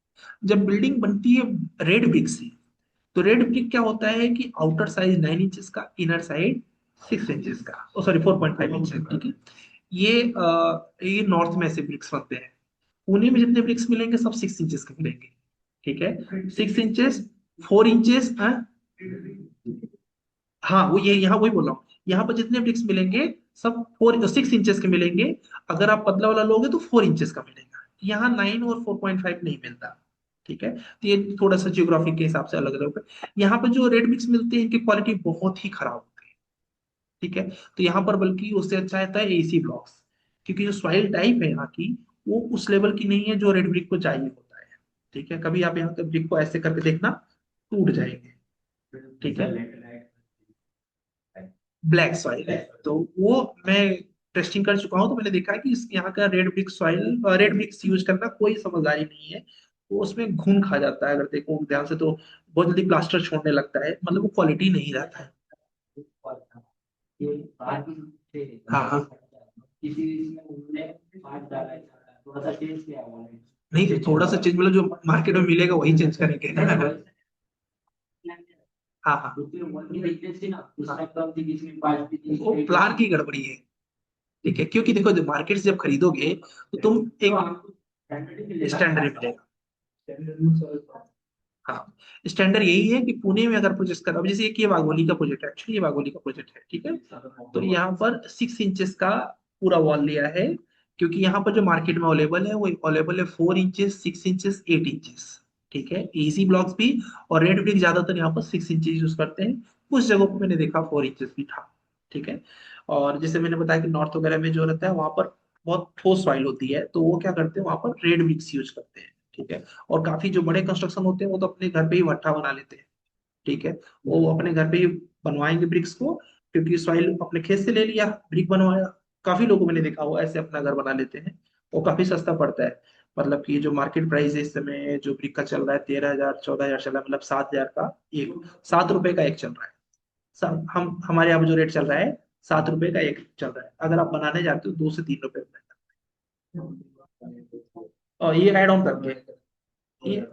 [SPEAKER 1] जब बिल्डिंग बनती है रेड ब्रिक से, तो रेड ब्रिक क्या होता है कि आउटर साइज 9 इंचेस का, इनर साइड 6 इंचेस का, ओ सॉरी 4.5 इंचेस। ठीक है। ये नॉर्थ में ऐसे ब्रिक्स बनते हैं। पुणे में जितने ब्रिक्स मिलेंगे सब 6 इंचेस के मिलेंगे। ठीक है। 6 इंचेस, 4 इंचेस। हाँ वो ये यहाँ वही बोल रहा हूँ, यहाँ पर जितने ब्रिक्स मिलेंगे सब 6 इंचेस के मिलेंगे। अगर आप पतला वाला लोगे तो 4 इंचेस का मिलेगा। यहाँ 9 और 4.5 नहीं मिलता। ठीक है। तो ये थोड़ा सा जियोग्राफी के हिसाब से अलग अलग है। यहाँ पर जो रेड ब्रिक्स मिलते हैं इनकी क्वालिटी बहुत ही खराब होती है। ठीक है। तो यहाँ पर बल्कि उससे अच्छा रहता है एसी ब्लॉक्स, क्योंकि जो सॉइल टाइप है यहाँ की वो उस लेवल की नहीं है जो रेड ब्रिक को चाहिए होता है। ठीक है। कभी आप यहाँ के ब्रिक को ऐसे करके देखना, टूट जाएंगे। ठीक है। ब्लैक सॉइल है, तो वो मैं टेस्टिंग कर चुका हूँ, तो मैंने देखा कि इस यहाँ का red brick soil, red bricks use करना कोई समझदारी नहीं है। वो उसमें घुन खा जाता है, अगर देखो ध्यान से तो बहुत जल्दी प्लास्टर छोड़ने लगता है, मतलब वो क्वालिटी नहीं रहता है। हाँ हाँ। नहीं, थोड़ा सा चेंज मतलब जो मार्केट में मिलेगा वही चेंज करेंगे। हाँ हाँ। वो प्लान की गड़बड़ी है। ठीक है। क्योंकि देखो जब मार्केट से जब खरीदोगे तो तुम एक स्टैंडर्ड मिलेगा। हाँ, स्टैंडर्ड यही है कि पुणे में अगर प्रोजेक्ट कर, अब जैसे ये वाघोली का प्रोजेक्ट है, एक्चुअली ये वाघोली का प्रोजेक्ट है, ठीक है। तो यहाँ पर 6 इंचेस का पूरा वॉल लिया है, क्योंकि यहाँ पर जो मार्केट में अवेलेबल है वो अवेलेबल है 4 इंचेस, 6 इंचेस, 8 इंचेस, ठीक है, इजी ब्लॉक्स भी। और रेड ब्रिक ज्यादातर यहाँ पर 6 इंचेस यूज करते हैं, कुछ जगहों पर मैंने देखा 4 इंचेस भी था, ठीक है। और जैसे मैंने बताया कि नॉर्थ वगैरह में जो रहता है वहां पर बहुत ठोस सॉइल होती है, तो वो क्या करते हैं वहां पर रेड ब्रिक्स यूज करते हैं, ठीक है। और काफी जो बड़े कंस्ट्रक्शन होते हैं वो तो अपने घर पे ही भट्ठा बना लेते हैं, ठीक है। वो अपने घर पे ही बनवाएंगे ब्रिक्स को, क्योंकि सॉइल अपने खेत से ले लिया, ब्रिक बनवाया। काफी लोगों को मैंने देखा हुआ ऐसे अपना घर बना लेते हैं, वो काफी सस्ता पड़ता है। मतलब कि जो मार्केट प्राइस है इस समय जो ब्रिक का चल रहा है 13,000, 14,000 चल रहा है, मतलब 7,000 का एक, 7 रुपए का एक चल रहा है। हम हमारे यहाँ पे जो रेट चल रहा है 7 रुपए का एक चल रहा है, अगर आप बनाने जाते हो 2 से 3 रुपए में। और ये ऐड ऑन करके, ये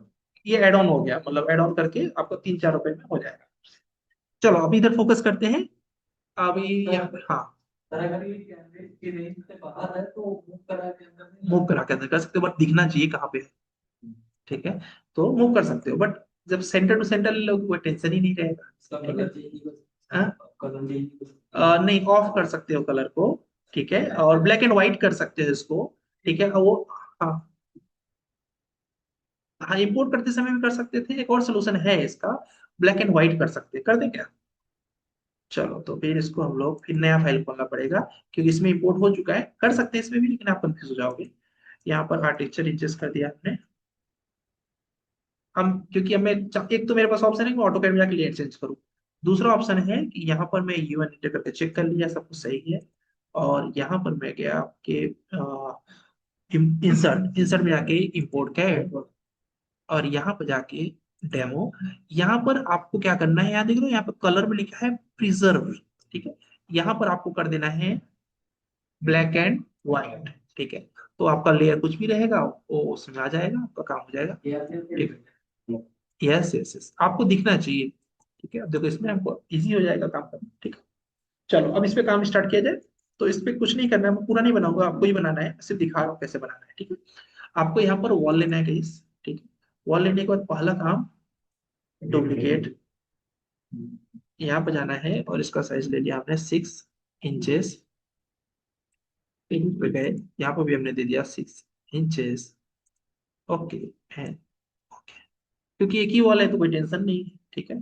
[SPEAKER 1] ये एड ऑन हो गया, मतलब एड ऑन करके आपको 3-4 रुपए में हो जाएगा। चलो अभी इधर फोकस करते हैं। अभी यहाँ पे हाँ, मूव करा के अंदर कर सकते हो, बट दिखना चाहिए कहाँ पे है, ठीक है। तो मूव कर सकते हो, बट जब सेंटर टू सेंटर लोग कोई टेंशन ही नहीं रहेगा, ठीक है। हाँ? नहीं, ऑफ कर सकते हो कलर को, ठीक है, और ब्लैक एंड व्हाइट कर सकते हो इसको, ठीक है। और वो हाँ, हाँ, इंपोर्ट करते समय भी कर सकते थे, एक और सोल्यूशन है इसका, ब्लैक एंड व्हाइट कर सकते हैं, कर दे क्या? चलो तो फिर इसको हम लोग फिर नया फाइल खोलना पड़ेगा, क्योंकि इसमें इंपोर्ट हो चुका है, कर सकते हैं इसमें भी, लेकिन आप कंफ्यूज हो जाओगे। यहाँ पर आर्टिचर इंचेस कर दिया हमने। हम क्योंकि हमें एक तो मेरे पास ऑप्शन है कि ऑटो कैड में जाके लेयर चेंज करूँ, दूसरा ऑप्शन है कि यहाँ पर मैं यूएन इंटर करके चेक कर लिया सब कुछ सही है, और यहाँ पर मैं गया आपके इंसर्ट इंसर्ट में जाके इंपोर्ट कैड, और यहाँ पर जाके डेमो, यहाँ पर आपको क्या करना है, यहाँ देख रहे हो यहाँ पर कलर में लिखा है प्रिजर्व, ठीक है। यहाँ पर आपको कर देना है ब्लैक एंड व्हाइट, ठीक है। तो आपका लेयर कुछ भी रहेगा वो उसमें आ जाएगा, आपका काम हो जाएगा, ठीक है। यस यस यस, आपको दिखना चाहिए, ठीक है। अब देखो इसमें आपको इजी हो जाएगा काम करना, ठीक है। चलो अब इस पे काम स्टार्ट किया जाए। तो इस पे कुछ नहीं करना है, मैं पूरा नहीं बनाऊंगा, आपको ही बनाना है, सिर्फ दिखा रहा हूँ कैसे बनाना है, ठीक है। आपको यहाँ पर वॉल लेना है गाइस, ठीक है। वॉल लेने के बाद पहला काम, डुप्लीकेट, यहाँ पे जाना है और इसका साइज ले लिया आपने 6 इंचेस, पे गए, यहाँ पर भी हमने दे दिया 6 इंचेस, ओके है, ओके। क्योंकि एक ही वॉल है तो कोई टेंशन नहीं है, ठीक है।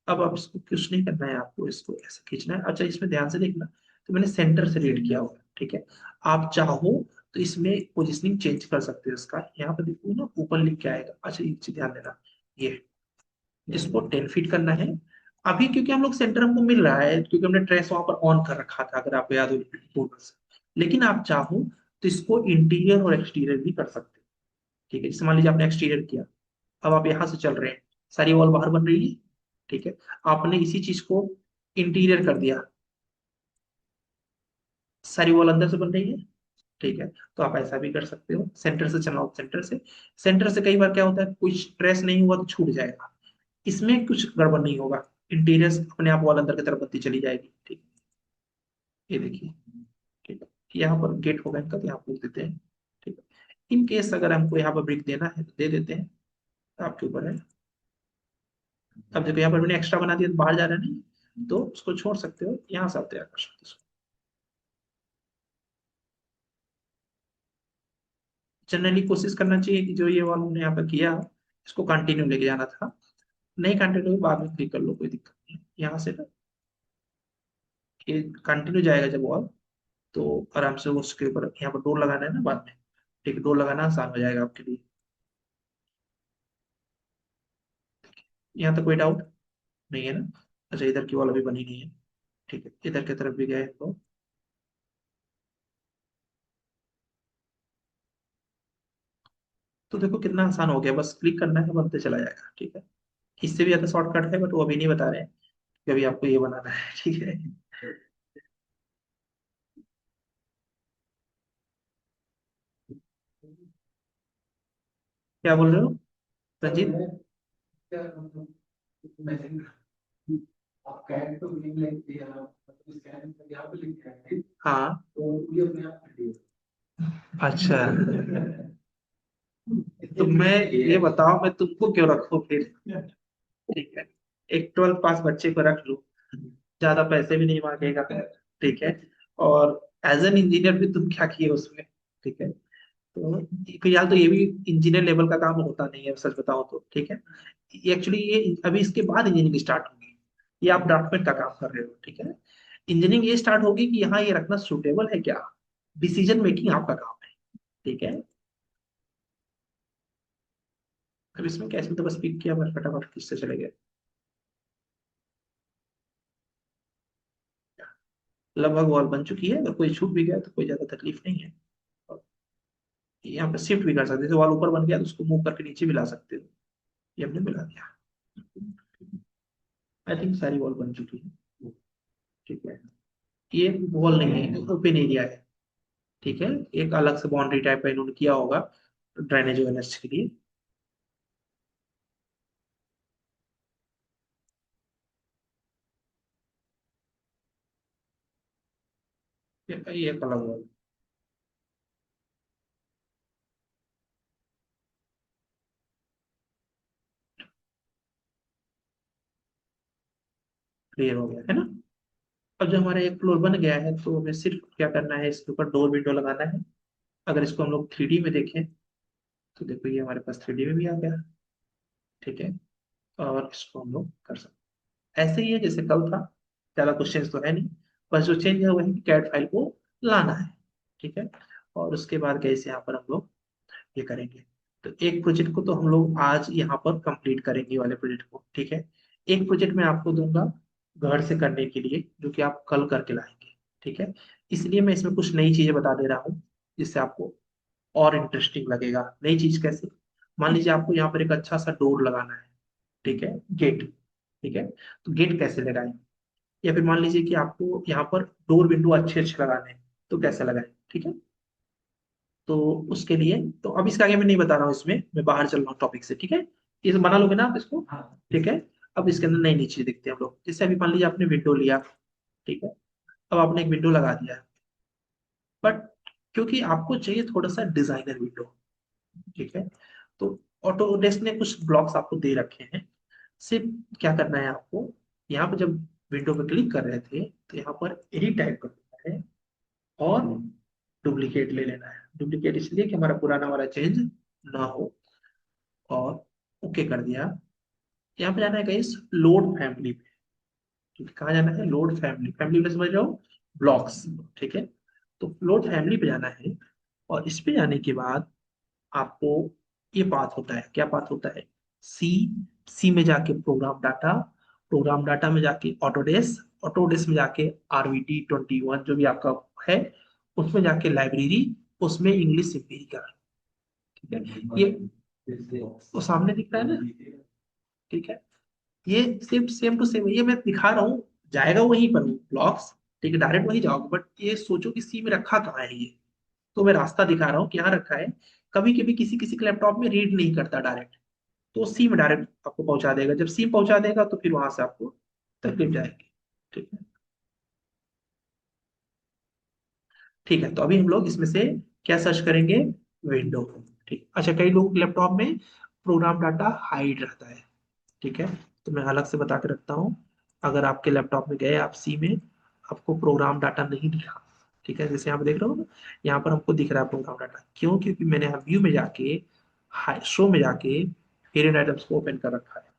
[SPEAKER 1] अब आप इसको कुछ नहीं करना है, आपको इसको ऐसे खींचना है। अच्छा इसमें ध्यान से देखना, तो मैंने सेंटर से रीड किया हुआ है, ठीक है। आप चाहो तो इसमें पोजिशनिंग चेंज कर सकते हो इसका, यहाँ पे देखो ना ऊपर लिख के आएगा। अच्छा ये चीज ध्यान देना, ये इसको 10 फीट करना है। अभी क्योंकि हम लोग सेंटर हमको मिल रहा है, क्योंकि हमने ट्रेस वहां पर ऑन कर रखा था, अगर आपको याद हो फोल्डर से। लेकिन आप चाहो तो इसको इंटीरियर और एक्सटीरियर भी कर सकते हो, ठीक है। जैसे मान लीजिए आपने एक्सटीरियर किया, अब आप यहाँ से चल रहे हैं, सारी वॉल बाहर बन रही है, ठीक है। आपने इसी चीज को इंटीरियर कर दिया, सारी वॉल अंदर से बन रही है, ठीक है। तो आप ऐसा भी कर सकते हो, सेंटर से चलाओ, सेंटर से। सेंटर से कई बार क्या होता है, कुछ ट्रेस नहीं हुआ तो छूट जाएगा, इसमें कुछ गड़बड़ नहीं होगा, इंटीरियर अपने आप वॉल अंदर की तरफ बनती चली जाएगी, ठीक है। ये देखिए, ठीक है। यहाँ पर गेट होगा इनका, तो यहाँ पूछ देते हैं, ठीक है। इन केस अगर हमको यहाँ पर ब्रिक देना है तो दे देते हैं, आपके ऊपर है। अब देखो यहाँ पर मैंने एक्स्ट्रा बना दिया तो बाहर जा रहा है, नहीं तो उसको छोड़ सकते हो, यहाँ से आप तैयार कर सकते हो। जनरली कोशिश करना चाहिए कि जो ये वाला हमने यहाँ पर किया इसको कंटिन्यू लेके जाना था, नहीं कंटिन्यू बाद में क्लिक कर लो, कोई दिक्कत नहीं है। यहाँ से ना ये कंटिन्यू जाएगा जब वॉल, तो आराम से उसके ऊपर यहाँ पर डोर लगाना है ना बाद में, ठीक है, डोर लगाना आसान हो जाएगा आपके लिए। यहाँ तक कोई डाउट नहीं है ना? अच्छा इधर की वॉल अभी बनी नहीं है, ठीक है, इधर की तरफ भी गए हम लोग। तो देखो कितना आसान हो गया, बस क्लिक करना है, बनते चला जाएगा, ठीक है। इससे भी ज्यादा शॉर्टकट है, बट वो अभी नहीं बता रहे हैं कि अभी आपको ये बनाना है, ठीक है। क्या बोल रहे हो रंजीत? हाँ, अच्छा तो मैं ये बताओ, मैं तुमको क्यों रखूं फिर? ठीक है, एक 12 पास बच्चे को रख लो, ज्यादा पैसे भी नहीं मांगेगा, ठीक है। और एज एन इंजीनियर भी तुम क्या किए उसमें, ठीक है। तो फिलहाल तो ये भी इंजीनियर लेवल का काम होता नहीं है, सच बताओ तो, ठीक है। एक्चुअली ये अभी इसके बाद इंजीनियरिंग स्टार्ट होगी, ये आप डॉक्यूमेंट का काम कर रहे हो, ठीक है। इंजीनियरिंग ये स्टार्ट होगी कि यहाँ ये रखना सुटेबल है क्या, डिसीजन मेकिंग आपका काम है, ठीक है। अब इसमें कैसे तो बस पिक किया, बस फटाफट किससे चले गए। लगभग वॉल बन चुकी है, अगर कोई छूट भी गया तो कोई ज्यादा तकलीफ नहीं है। और यहाँ पे शिफ्ट भी कर सकते हो, जैसे वॉल ऊपर बन गया तो उसको मूव करके नीचे भी ला सकते हो। ये हमने मिला दिया। आई थिंक सारी वॉल बन चुकी है, ठीक है। ये वॉल नहीं है, ओपन एरिया है, ठीक है। एक अलग से बाउंड्री टाइप का इन्होंने किया होगा ड्रेनेज वेनेज के लिए। ये एक अलग वॉल क्लियर हो गया है ना। अब जो हमारा एक फ्लोर बन गया है, तो हमें सिर्फ क्या करना है, इसके ऊपर डोर विंडो लगाना है। अगर इसको हम लोग 3D में देखें तो देखो ये हमारे पास 3D में भी आ गया, ठीक है। और इसको हम लोग कर सकते हैं ऐसे ही है जैसे कल था, ज्यादा कुछ चेंज तो है नहीं। बस जो चेंज है वो है कि कैट फाइल को लाना है, ठीक है। और उसके बाद कैसे यहाँ पर हम लोग ये करेंगे। तो एक प्रोजेक्ट को तो हम लोग आज यहाँ पर कंप्लीट करेंगे, ये वाले प्रोजेक्ट को, ठीक है। एक प्रोजेक्ट मैं आपको दूंगा घर से करने के लिए, जो कि आप कल करके लाएंगे, ठीक है। इसलिए मैं इसमें कुछ नई चीजें बता दे रहा हूँ, जिससे आपको और इंटरेस्टिंग लगेगा। नई चीज कैसे, मान लीजिए आपको यहाँ पर एक अच्छा सा डोर लगाना है, ठीक है, गेट, ठीक है। तो गेट कैसे लगाएं, या फिर मान लीजिए कि आपको यहाँ पर डोर विंडो अच्छे अच्छे लगाने हैं, तो कैसे लगाएं, ठीक है। तो उसके लिए तो अब इसका आगे मैं नहीं बता रहा हूँ, इसमें मैं बाहर चल रहा हूँ टॉपिक से, ठीक है। ये बना लोगे ना आप इसको, हाँ ठीक है। अब इसके अंदर नई नई चीज देखते हैं हम लोग। जैसे अभी मान लीजिए आपने विंडो लिया, ठीक है। अब आपने एक विंडो लगा दिया है, बट क्योंकि आपको चाहिए थोड़ा सा डिजाइनर विंडो, ठीक है। तो ऑटोडेस्क ने कुछ ब्लॉक्स आपको दे रखे हैं, सिर्फ क्या करना है आपको, यहाँ पर जब विंडो पे क्लिक कर रहे थे तो यहाँ पर एडिट टाइप करना है, और डुप्लीकेट ले लेना है। डुप्लीकेट इसलिए कि हमारा पुराना वाला चेंज ना हो। और ओके कर दिया। यहाँ पे जाना है गाइस लोड फैमिली पे, ठीक है। कहाँ जाना है, लोड फैमिली, फैमिली में समझ रहे हो, ब्लॉक्स, ठीक है। तो लोड फैमिली पे जाना है, और इस पे जाने के बाद आपको ये पाथ होता है, क्या पाथ होता है, सी, सी में जाके प्रोग्राम डाटा, प्रोग्राम डाटा में जाके ऑटोडेस्क, ऑटोडेस्क में जाके RVT21 जो भी आपका है, उसमें जाके लाइब्रेरी, उसमें इंग्लिश एम्पिरिकल, ठीक है। ये वो सामने दिख रहा है ना, ठीक है। ये सिर्फ सेम टू सेम, ये मैं दिखा रहा हूँ, जाएगा वहीं पर ब्लॉक्स, ठीक है, डायरेक्ट वहीं जाओगे, बट ये सोचो कि सी में रखा कहाँ है ये। तो मैं रास्ता दिखा रहा हूँ कि यहाँ रखा है। कभी कभी किसी किसी के लैपटॉप में रीड नहीं करता डायरेक्ट, तो सी में डायरेक्ट आपको पहुंचा देगा। जब सी पहुंचा देगा तो फिर वहां से आपको तकलीफ जाएगी, ठीक है। ठीक है, तो अभी हम लोग इसमें से क्या सर्च करेंगे, विंडो, ठीक। अच्छा, कई लोग लैपटॉप में प्रोग्राम डाटा हाइड रहता है, ठीक है। तो मैं अलग से बता के रखता हूँ। अगर आपके लैपटॉप में गए आप सी में, आपको प्रोग्राम डाटा नहीं दिखा, ठीक है। जैसे यहाँ पे देख रहे हो ना, यहाँ पर हमको दिख रहा है प्रोग्राम डाटा, क्यों, क्योंकि मैंने यहाँ व्यू में जाके, शो में जाके हिडन आइटम्स को ओपन कर रखा है।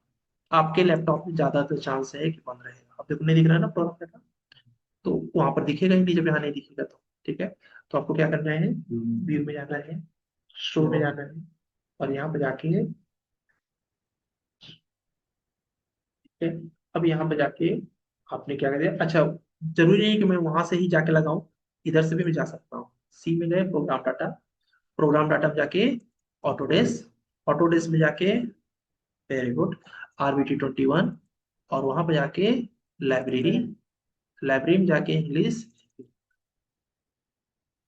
[SPEAKER 1] आपके लैपटॉप में ज्यादातर चांस है कि बंद रहेगा। आप देखो नहीं दिख रहा है ना प्रोग्राम डाटा, तो वहां पर दिखेगा ही नहीं जब यहाँ नहीं दिखेगा तो, ठीक है। तो आपको क्या करना है, व्यू में जाना है, शो में जाना है, और यहाँ पे जाके, ठीक है। अब यहाँ पे जाके आपने क्या कर दिया, अच्छा, जरूरी नहीं कि मैं वहां से ही जाके लगाऊं, इधर से भी मैं जा सकता हूँ। सी में गए प्रोग्राम डाटा, प्रोग्राम डाटा में जाके ऑटोडेस्क, ऑटोडेस्क में जाके, वेरी गुड, RVT21, और वहां पे जाके लाइब्रेरी, लाइब्रेरी में जाके इंग्लिश,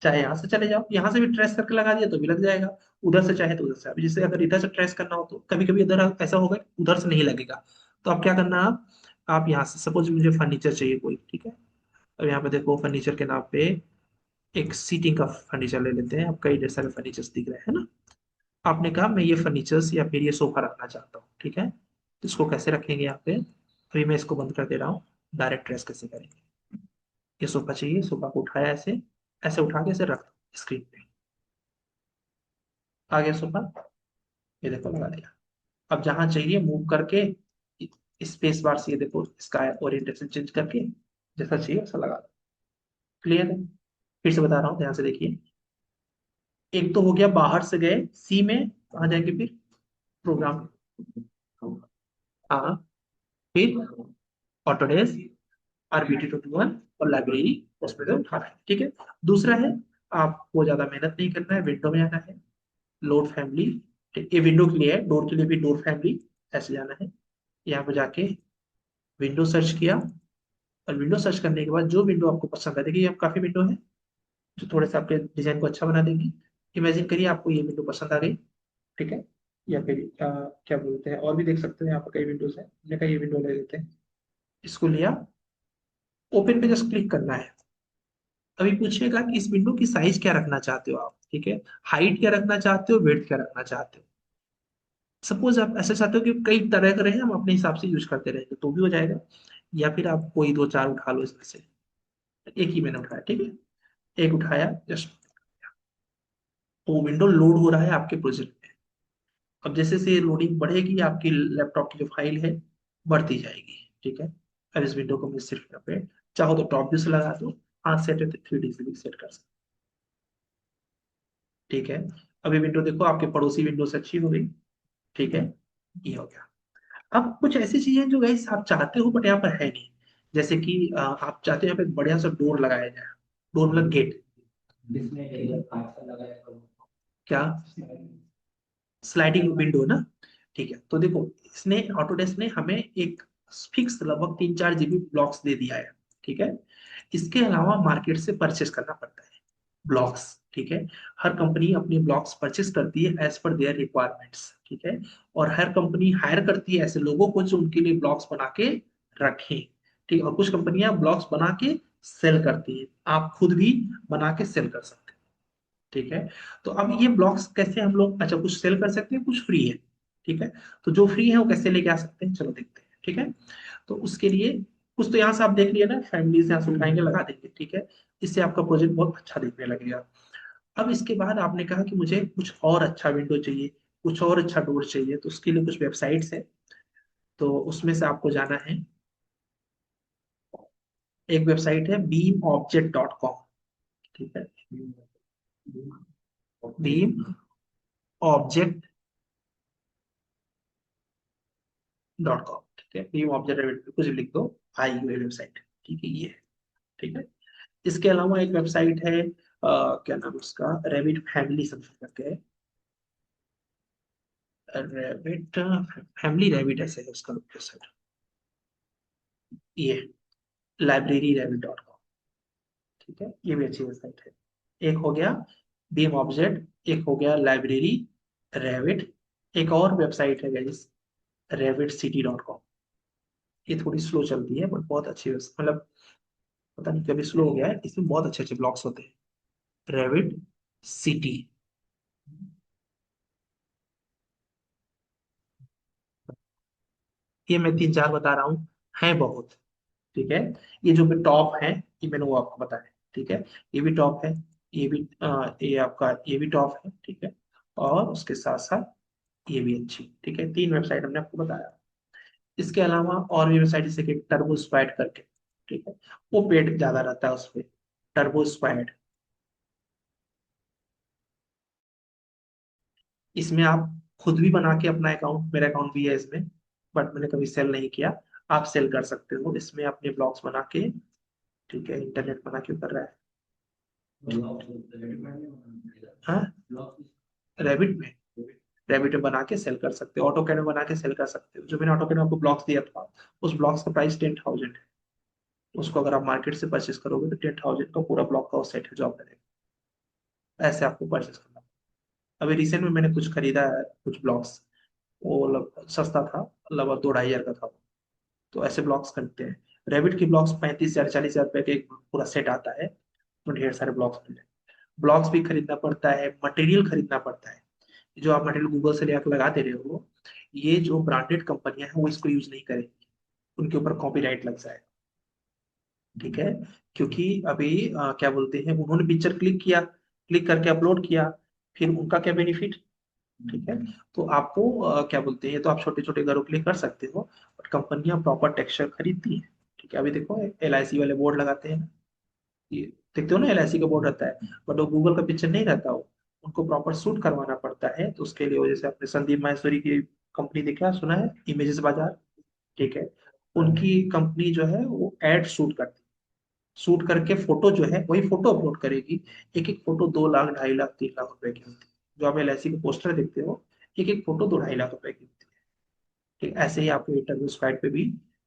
[SPEAKER 1] चाहे यहाँ से चले जाओ, यहाँ से भी ट्रेस करके लगा दिया तो भी लग जाएगा, उधर से चाहे तो उधर से। अभी जैसे अगर इधर से ट्रेस करना हो तो कभी कभी इधर ऐसा होगा कि उधर से नहीं लगेगा, तो आप क्या करना, आप यहाँ से सपोज मुझे फर्नीचर चाहिए कोई, ठीक है। अब यहाँ पे देखो फर्नीचर के नाम पे एक सीटिंग का फर्नीचर ले लेते हैं। अब कई ढेर सारे फर्नीचर दिख रहे हैं ना। आपने कहा मैं ये फर्नीचर्स या फिर ये सोफा रखना चाहता हूँ, ठीक है। तो इसको कैसे रखेंगे यहाँ पे, अभी मैं इसको बंद कर दे रहा हूँ। डायरेक्ट ट्रेस कैसे करेंगे, ये सोफा चाहिए, सोफा को उठाया ऐसे, ऐसे उठा के ऐसे रख दो स्क्रीन पे, आ गया सोफा। ये देखो लगा दिया। अब जहां चाहिए मूव करके स्पेस बार से ये देखो इसका ओरिएंटेशन चेंज करके जैसा चाहिए वैसा लगा दो। क्लियर है। फिर से बता रहा हूँ, ध्यान से देखिए। एक तो हो गया बाहर से गए सी में, कहाँ जाएंगे फिर, प्रोग्राम, हाँ, फिर ऑटोडेस्क, RBT21 और लाइब्रेरी, उसमें से उठाना है, ठीक है। दूसरा है, आपको ज्यादा मेहनत नहीं करना है, विंडो में जाना है, लोड फैमिली, ये विंडो के लिए है, डोर के लिए भी डोर फैमिली, ऐसे जाना है। यहाँ पे जाके विंडो सर्च किया, और विंडो सर्च करने के बाद जो विंडो आपको पसंद है, देखिए यहाँ काफी विंडो है जो थोड़े से आपके डिजाइन को अच्छा बना देंगी। इमेजिन करिए आपको ये विंडो पसंद आ गई, ठीक है। या फिर क्या बोलते हैं, और भी देख सकते हैं, यहाँ पर कई विंडोज है, हमने कहा ये विंडो ले लेते हैं, इसको लिया, ओपन पे जस्ट क्लिक करना है। अभी पूछिएगा कि इस विंडो की साइज क्या रखना चाहते हो आप, ठीक है, हाइट क्या रखना चाहते हो, वेट क्या रखना चाहते हो। सपोज आप ऐसा चाहते हो कि कई तरह के रहे, हम अपने हिसाब से यूज करते रहेंगे तो भी हो जाएगा, या फिर आप कोई दो चार उठा लो इसमें से। एक ही मैंने उठाया, ठीक है, एक उठाया जस्ट, तो विंडो लोड हो रहा है आपके प्रोजेक्ट में। अब जैसे से लोडिंग बढ़ेगी आपकी लैपटॉप की जो फाइल है बढ़ती जाएगी, ठीक है। अब इस विंडो को मैं सिर्फ यहाँ पे चाहो तो टॉप व्यू से लगा दो, हाथ सेट है तो 3D से भी सेट कर सकते, ठीक है। अभी विंडो देखो आपके पड़ोसी विंडो से अच्छी हो गई, ठीक है, ये हो गया। अब कुछ ऐसी चीजें जो गाइस आप चाहते हो बट यहाँ पर है नहीं, जैसे कि आप चाहते हो यहाँ पे एक बढ़िया सा डोर लगाया जाए, डोर मतलब गेट, क्या, स्लाइडिंग विंडो ना, ठीक है। तो देखो इसने ऑटोडेस्क ने हमें एक फिक्स लगभग 3-4 GB ब्लॉक्स दे दिया है, ठीक है। इसके अलावा मार्केट से परचेस करना पड़ता है ब्लॉक्स, ठीक है। हर कंपनी अपनी ब्लॉक्स परचेस करती है एज पर देयर रिक्वायरमेंट्स, ठीक है। और हर कंपनी हायर करती है ऐसे लोगों को जो उनके लिए ब्लॉक्स बना के रखें, ठीक है। और कुछ कंपनियां ब्लॉक्स बना के सेल करती है, आप खुद भी बना के सेल कर सकते हैं, ठीक है। तो अब ये ब्लॉक्स कैसे हम लोग, अच्छा कुछ सेल कर सकते हैं, कुछ फ्री है, ठीक है। तो जो फ्री है वो कैसे लेके आ सकते हैं, चलो देखते हैं, ठीक है। तो उसके लिए कुछ तो यहाँ से आप देख लिए ना, फैमिली से यहाँ से उठाएंगे लगा देंगे, ठीक है। इससे आपका प्रोजेक्ट बहुत अच्छा दिखने लगेगा। अब इसके बाद आपने कहा कि मुझे कुछ और अच्छा विंडो चाहिए, कुछ और अच्छा डोर चाहिए, तो उसके लिए कुछ वेबसाइट्स है, तो उसमें से आपको जाना है। एक वेबसाइट है beamobject.com, ठीक है, beamobject.com, ठीक है। बीम ऑब्जेक्ट कुछ भी लिख दो, आई हुई वेबसाइट, ठीक है, ये है, ठीक है। इसके अलावा एक वेबसाइट है, क्या नाम है उसका, रेविट फैमिली समथिंग करके है, रेविट फैमिली, रेविट ऐसे है उसका वेबसाइट, ये library.rabbit.com, ठीक है, ये भी अच्छी वेबसाइट है। एक हो गया बीम ऑब्जेक्ट, एक हो गया लाइब्रेरी रेविट, एक और वेबसाइट है गाइस, revitcity.com। ये थोड़ी स्लो चलती है बट बहुत अच्छी है, मतलब पता नहीं कभी स्लो हो गया है, इसमें बहुत अच्छे अच्छे ब्लॉग्स होते हैं, रेविट सिटी। ये मैं 3-4 बता रहा हूँ, है बहुत, ठीक है। ये जो भी टॉप है ये मैंने वो आपको बताया, ठीक है। ये भी टॉप है, ये भी ये आपका ये भी टॉप है, ठीक है। और उसके साथ साथ ये भी अच्छी, ठीक है। 3 वेबसाइट हमने आपको बताया। इसके अलावा और भी वेबसाइट जैसे कि टर्बो स्क्वाड करके, ठीक है, वो पेड ज्यादा रहता है उस पे, टर्बो स्क्वाड। इसमें आप खुद भी बना के अपना अकाउंट, मेरा अकाउंट भी है इसमें, बट मैंने कभी सेल नहीं किया, आप सेल कर सकते हो इसमें अपने ब्लॉग्स बना के, ठीक है। इंटरनेट बना के कर रहा है, हाँ, रैबिट में, रैबिट में बना के सेल कर सकते हो, ऑटो कैड में बना के सेल कर सकते हो। जो मैंने ऑटो कैड में आपको ब्लॉक्स दिया था, उस ब्लॉक्स का प्राइस 10,000 है, उसको अगर आप मार्केट से परचेस करोगे तो 10,000 का पूरा ब्लॉक का सेट है जो आप करेंगे, ऐसे आपको परचेस करना। अभी रिसेंट में मैंने कुछ खरीदा है, कुछ ब्लॉक्स, वो सस्ता था, लगभग 2-2.5 हजार का था, तो ऐसे ब्लॉक्स खरीदते हैं। रैबिट की ब्लॉक्स 35,000 40,000 रुपए का एक पूरा सेट आता है, तो ढेर सारे ब्लॉक्स मिल जाए। ब्लॉक्स भी खरीदना पड़ता है, मटेरियल खरीदना पड़ता है, जो आप मटेरियल गूगल से ले आकर लगा दे रहे हो, ये जो ब्रांडेड कंपनियां हैं वो इसको यूज नहीं करेंगी, उनके ऊपर कॉपीराइट लग जाएगा। ठीक है, क्योंकि अभी क्या बोलते हैं, उन्होंने पिक्चर क्लिक किया, क्लिक करके अपलोड किया, फिर उनका क्या बेनिफिट। ठीक है, तो आपको क्या बोलते हैं, तो आप छोटे छोटे घरों के लिए कर सकते हो, बट कंपनियां प्रॉपर टेक्सचर खरीदती हैं। ठीक है, अभी देखो LIC वाले बोर्ड लगाते हैं, ये देखते हो ना, LIC का बोर्ड रहता है, बट वो गूगल का पिक्चर नहीं रहता हो, उनको प्रॉपर शूट करवाना पड़ता है। तो उसके लिए वजह से आपने संदीप माहेश्वरी की कंपनी देखा सुना है, इमेजेस बाजार। ठीक है, उनकी कंपनी जो है वो एड शूट करती है, शूट करके फोटो जो है वही फोटो अपलोड करेगी। एक एक फोटो 2 लाख, 2.5 लाख, 3 लाख रुपए की होती है। जो आप LIC के पोस्टर देखते हो, एक एक फोटो 2-2.5 लाख रुपए की होती है। ठीक, ऐसे ही आपको इंटरव्यू साइट पे भी,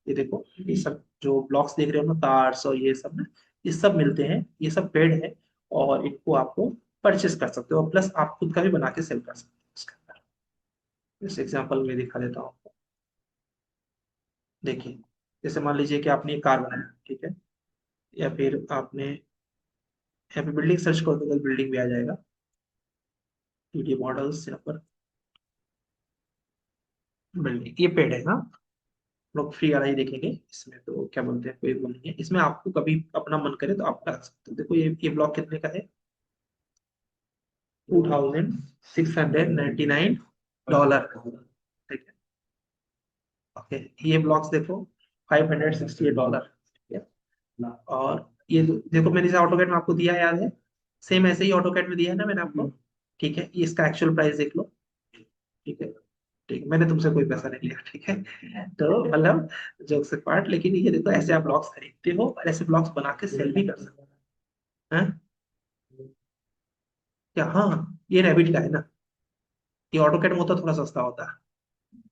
[SPEAKER 1] ये देखो, ये सब जो ब्लॉग्स देख रहे हो ना, कार्ड्स और ये सब ना, ये सब मिलते हैं, ये सब पेड है, और इनको आपको परचेस कर सकते हो, प्लस आप खुद का भी बना के सेल कर सकते हो इसके अंदर। जैसे एग्जाम्पल में दिखा देता हूँ आपको। देखिए, जैसे मान लीजिए कि आपने एक कार बनाया, ठीक है, या फिर आपने यहाँ पे बिल्डिंग सर्च कर दो तो बिल्डिंग भी आ जाएगा, 2D मॉडल्स यहाँ पर, बिल्डिंग, ये पेड है, हाँ। लोग फ्री वाला ही देखेंगे, इसमें तो क्या बोलते हैं, कोई वो नहीं है इसमें, आपको कभी अपना मन करे तो आप कर सकते हो। देखो ये ब्लॉग कितने का है, $2,699 का। ठीक है, ओके, ये ब्लॉग्स देखो, $568। ठीक है, और ये देखो, मैंने जैसे ऑटोकैड में आपको दिया है, याद है, सेम ऐसे ही ऑटोकैड में दिया है ना मैंने आपको। ठीक है, ये इसका एक्चुअल प्राइस देख लो। ठीक है, ठीक, मैंने तुमसे कोई पैसा नहीं लिया। ठीक है, तो मतलब जोक से पार्ट, लेकिन ये देखो, ऐसे आप ब्लॉग्स खरीदते हो और ऐसे ब्लॉग्स बना के सेल भी कर सकते हो। हैं? क्या, हाँ, ये रैबिट का है ना, ये ऑटोकैड में होता थोड़ा सस्ता होता है,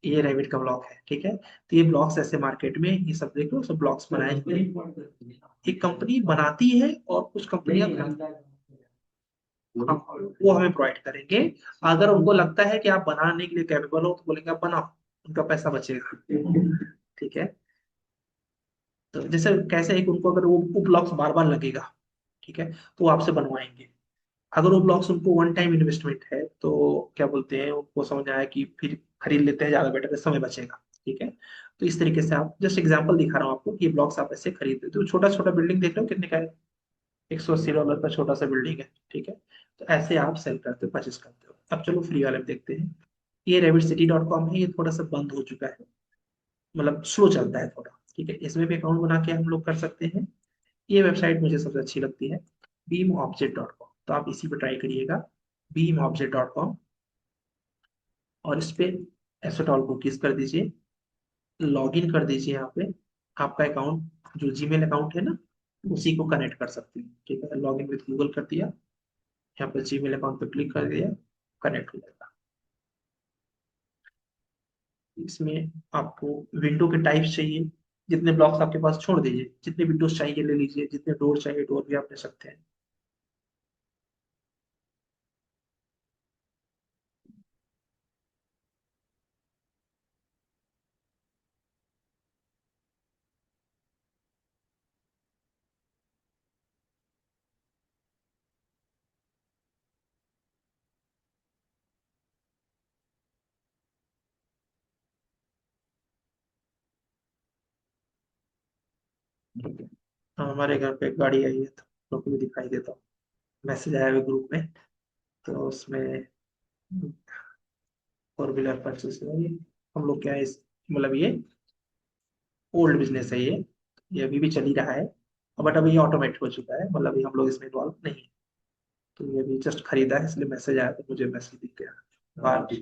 [SPEAKER 1] ये रैबिट का ब्लॉग है। ठीक है, तो ये ब्लॉग्स ऐसे मार्केट में, ये सब देखो, सब ब्लॉग्स बनाए जाते हैं, एक कंपनी बनाती है और कुछ कंपनियां वो हमें प्रोवाइड करेंगे। अगर उनको लगता है कि आप बनाने के लिए कैपेबल हो तो बोलेंगे आप बनाओ, उनका पैसा बचेगा। ठीक है, तो जैसे कैसे, एक उनको अगर वो ब्लॉक्स बार बार लगेगा, ठीक है, तो वो आपसे बनवाएंगे। अगर वो ब्लॉक्स उनको वन टाइम इन्वेस्टमेंट है, तो क्या बोलते हैं, उनको समझ आया कि फिर खरीद लेते हैं, ज्यादा बेटर है, समय बचेगा। ठीक है, तो इस तरीके से आप, जस्ट एग्जांपल दिखा रहा हूँ आपको कि ये ब्लॉक्स आप ऐसे खरीद लेते हो। छोटा छोटा बिल्डिंग देख रहे हो कितने का है, $180 का छोटा सा बिल्डिंग है। ठीक है, तो ऐसे आप सेल करते हो, परचेस करते हो। अब चलो फ्री वाले में देखते हैं। ये rabbitcity.com है, ये थोड़ा सा बंद हो चुका है, मतलब स्लो चलता है थोड़ा। ठीक है, इसमें भी अकाउंट बना के हम लोग कर सकते हैं। ये वेबसाइट मुझे सबसे अच्छी लगती है, beamobject.com, तो आप इसी पे ट्राई करिएगा, beamobject.com, और इस पे एसोटॉल कुकीज कर दीजिए, लॉग इन कर दीजिए। यहाँ पे आपका अकाउंट जो जीमेल अकाउंट है ना, उसी को कनेक्ट कर सकते हैं। ठीक है, लॉग इन विद गूगल कर दिया, यहाँ पर जीमेल अकाउंट पे क्लिक कर दिया, कनेक्ट हो जाएगा। इसमें आपको विंडो के टाइप्स चाहिए, जितने ब्लॉक्स आपके पास छोड़ दीजिए, जितने विंडोज चाहिए ले लीजिए, जितने डोर चाहिए डोर भी आप ले सकते हैं। ठीक है, हमारे घर पे एक गाड़ी आई है, तो लोग को भी दिखाई देता हूँ, मैसेज आया हुआ ग्रुप में, तो उसमें 4 व्हीलर परचेस है ये। हम लोग क्या है मतलब ये ओल्ड बिजनेस है ये अभी भी चल ही रहा है, बट अभी ये ऑटोमेट हो चुका है, मतलब ये हम लोग इसमें इन्वॉल्व नहीं है। तो ये अभी जस्ट खरीदा है, इसलिए मैसेज आया, तो मुझे मैसेज दिख गया बाहर।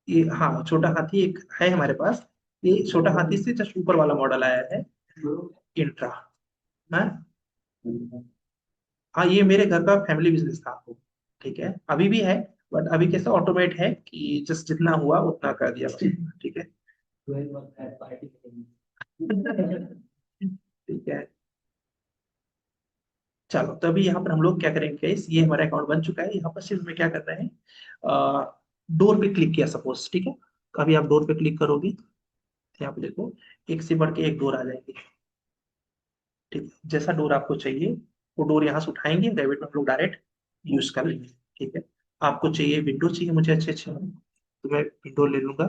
[SPEAKER 1] ये हाँ, छोटा हाथी एक है हमारे पास, ये छोटा हाथी से जस्ट ऊपर वाला मॉडल आया है, इंट्रा। हाँ, हाँ, ये मेरे घर का फैमिली बिजनेस था। ठीक है, अभी भी है, बट अभी कैसा ऑटोमेट है कि जस्ट जितना हुआ उतना कर दिया बस। ठीक है। ठीक है, चलो, तो अभी यहाँ पर हम लोग क्या करेंगे guys, ये हमारा अकाउंट बन चुका है, यहाँ पर सिर्फ में क्या करना है, डोर पे क्लिक किया सपोज। ठीक है, अभी आप डोर पे क्लिक करोगे, तो यहाँ पे देखो, एक से बढ़ के एक डोर आ जाएंगे। ठीक है, जैसा डोर आपको चाहिए वो डोर यहाँ से उठाएंगे, डेबिट में हम लोग डायरेक्ट यूज कर लेंगे। ठीक है, आपको चाहिए विंडो चाहिए मुझे अच्छे अच्छे, तो मैं विंडो ले लूंगा।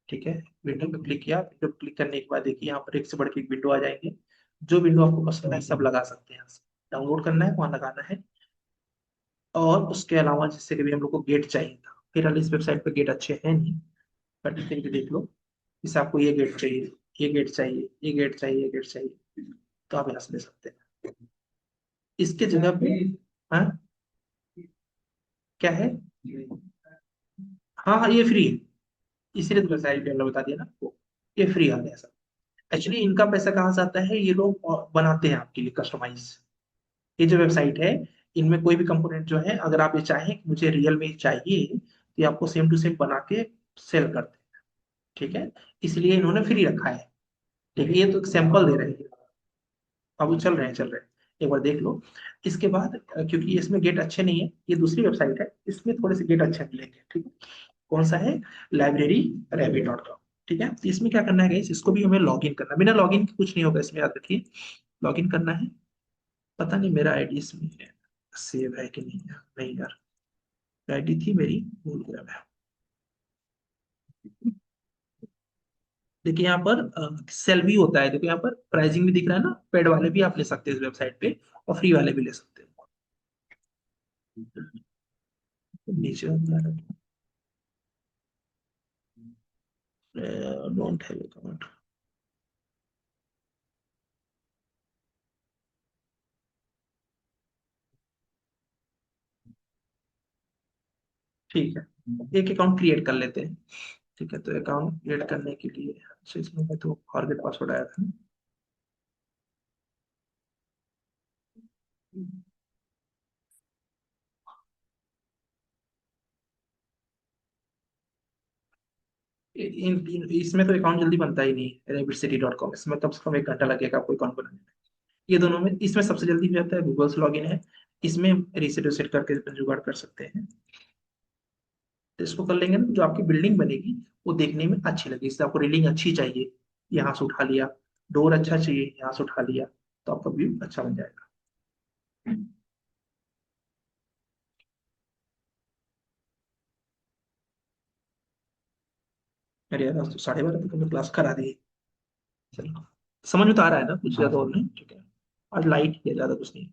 [SPEAKER 1] ठीक है, विंडो पे क्लिक किया, विंडो पे क्लिक करने के बाद देखिए यहाँ पर एक से बढ़ के एक विंडो आ जाएंगे। जो विंडो आपको पसंद है सब लगा सकते हैं यहाँ से। डाउनलोड करना है वहां लगाना है। और उसके अलावा जैसे कि भी हम लोग को गेट चाहिए था, फिलहाल इस वेबसाइट पे गेट अच्छे हैं नहीं, बट फिर भी देख लो। जैसे आपको ये गेट चाहिए, ये गेट चाहिए, ये गेट चाहिए, ये गेट चाहिए, तो आप यहाँ से ले सकते हैं। इसके जगह पे, हाँ क्या है, हाँ हाँ ये फ्री है, इसीलिए तो वेबसाइट पे हमने बता दिया ना आपको, ये फ्री आ गया सब। एक्चुअली इनका पैसा कहाँ से आता है, ये लोग बनाते हैं आपके लिए कस्टमाइज। ये जो वेबसाइट है, इनमें कोई भी कंपोनेंट जो है, अगर आप ये चाहें कि मुझे रियल में चाहिए, तो ये आपको सेम टू सेम बना के सेल करते हैं। ठीक है, इसलिए इन्होंने फ्री रखा है। ठीक है, ये तो सैंपल दे रहे हैं, अब वो चल रहे हैं चल रहे हैं, एक बार देख लो। इसके बाद क्योंकि इसमें गेट अच्छे नहीं है, ये दूसरी वेबसाइट है, इसमें थोड़े से गेट अच्छे मिलेंगे। ठीक है, कौन सा है, लाइब्रेरी रैबिट.com। ठीक है, तो इसमें क्या करना है गाइस, इसको भी हमें लॉगिन करना है। बिना लॉगिन के कुछ नहीं होगा इसमें, याद रखिए। लॉगिन करना है। पता नहीं मेरा आईडी इसमें है, सेव है कि नहीं है, नहीं यार, आईडी थी मेरी, भूल गया मैं। देखिए यहाँ पर सेल भी होता है, देखो यहाँ पर प्राइसिंग भी दिख रहा है ना, पेड वाले भी आप ले सकते हैं इस वेबसाइट पे, और फ्री वाले भी ले सकते हैं। नीचे डोंट हैव अकाउंट। ठीक है, एक अकाउंट क्रिएट कर लेते हैं। ठीक है, तो अकाउंट क्रिएट करने के लिए, अच्छा इसमें मैं तो फॉरगेट पासवर्ड आया था। इसमें तो अकाउंट जल्दी बनता ही नहीं, rabbitcity.com, इसमें कम से कम 1 घंटा लगेगा आपको अकाउंट बनाने में। ये दोनों में, इसमें सबसे जल्दी हो जाता है, गूगल से लॉगिन है। इसमें रीसेट रिसेट करके जुगाड़ कर सकते हैं। तो इसको कर लेंगे ना, जो आपकी बिल्डिंग बनेगी वो देखने में अच्छी लगेगी। जैसे आपको रेलिंग अच्छी चाहिए, यहाँ से उठा लिया। डोर अच्छा चाहिए, यहाँ से उठा लिया, तो आपका व्यू अच्छा बन जाएगा। अरे यार, आज तो 12:30 तक हमने क्लास करा दी। चलो, समझ में तो आ रहा है ना, कुछ ज्यादा और नहीं, ठीक है। आज लाइट है, ज्यादा कुछ नहीं।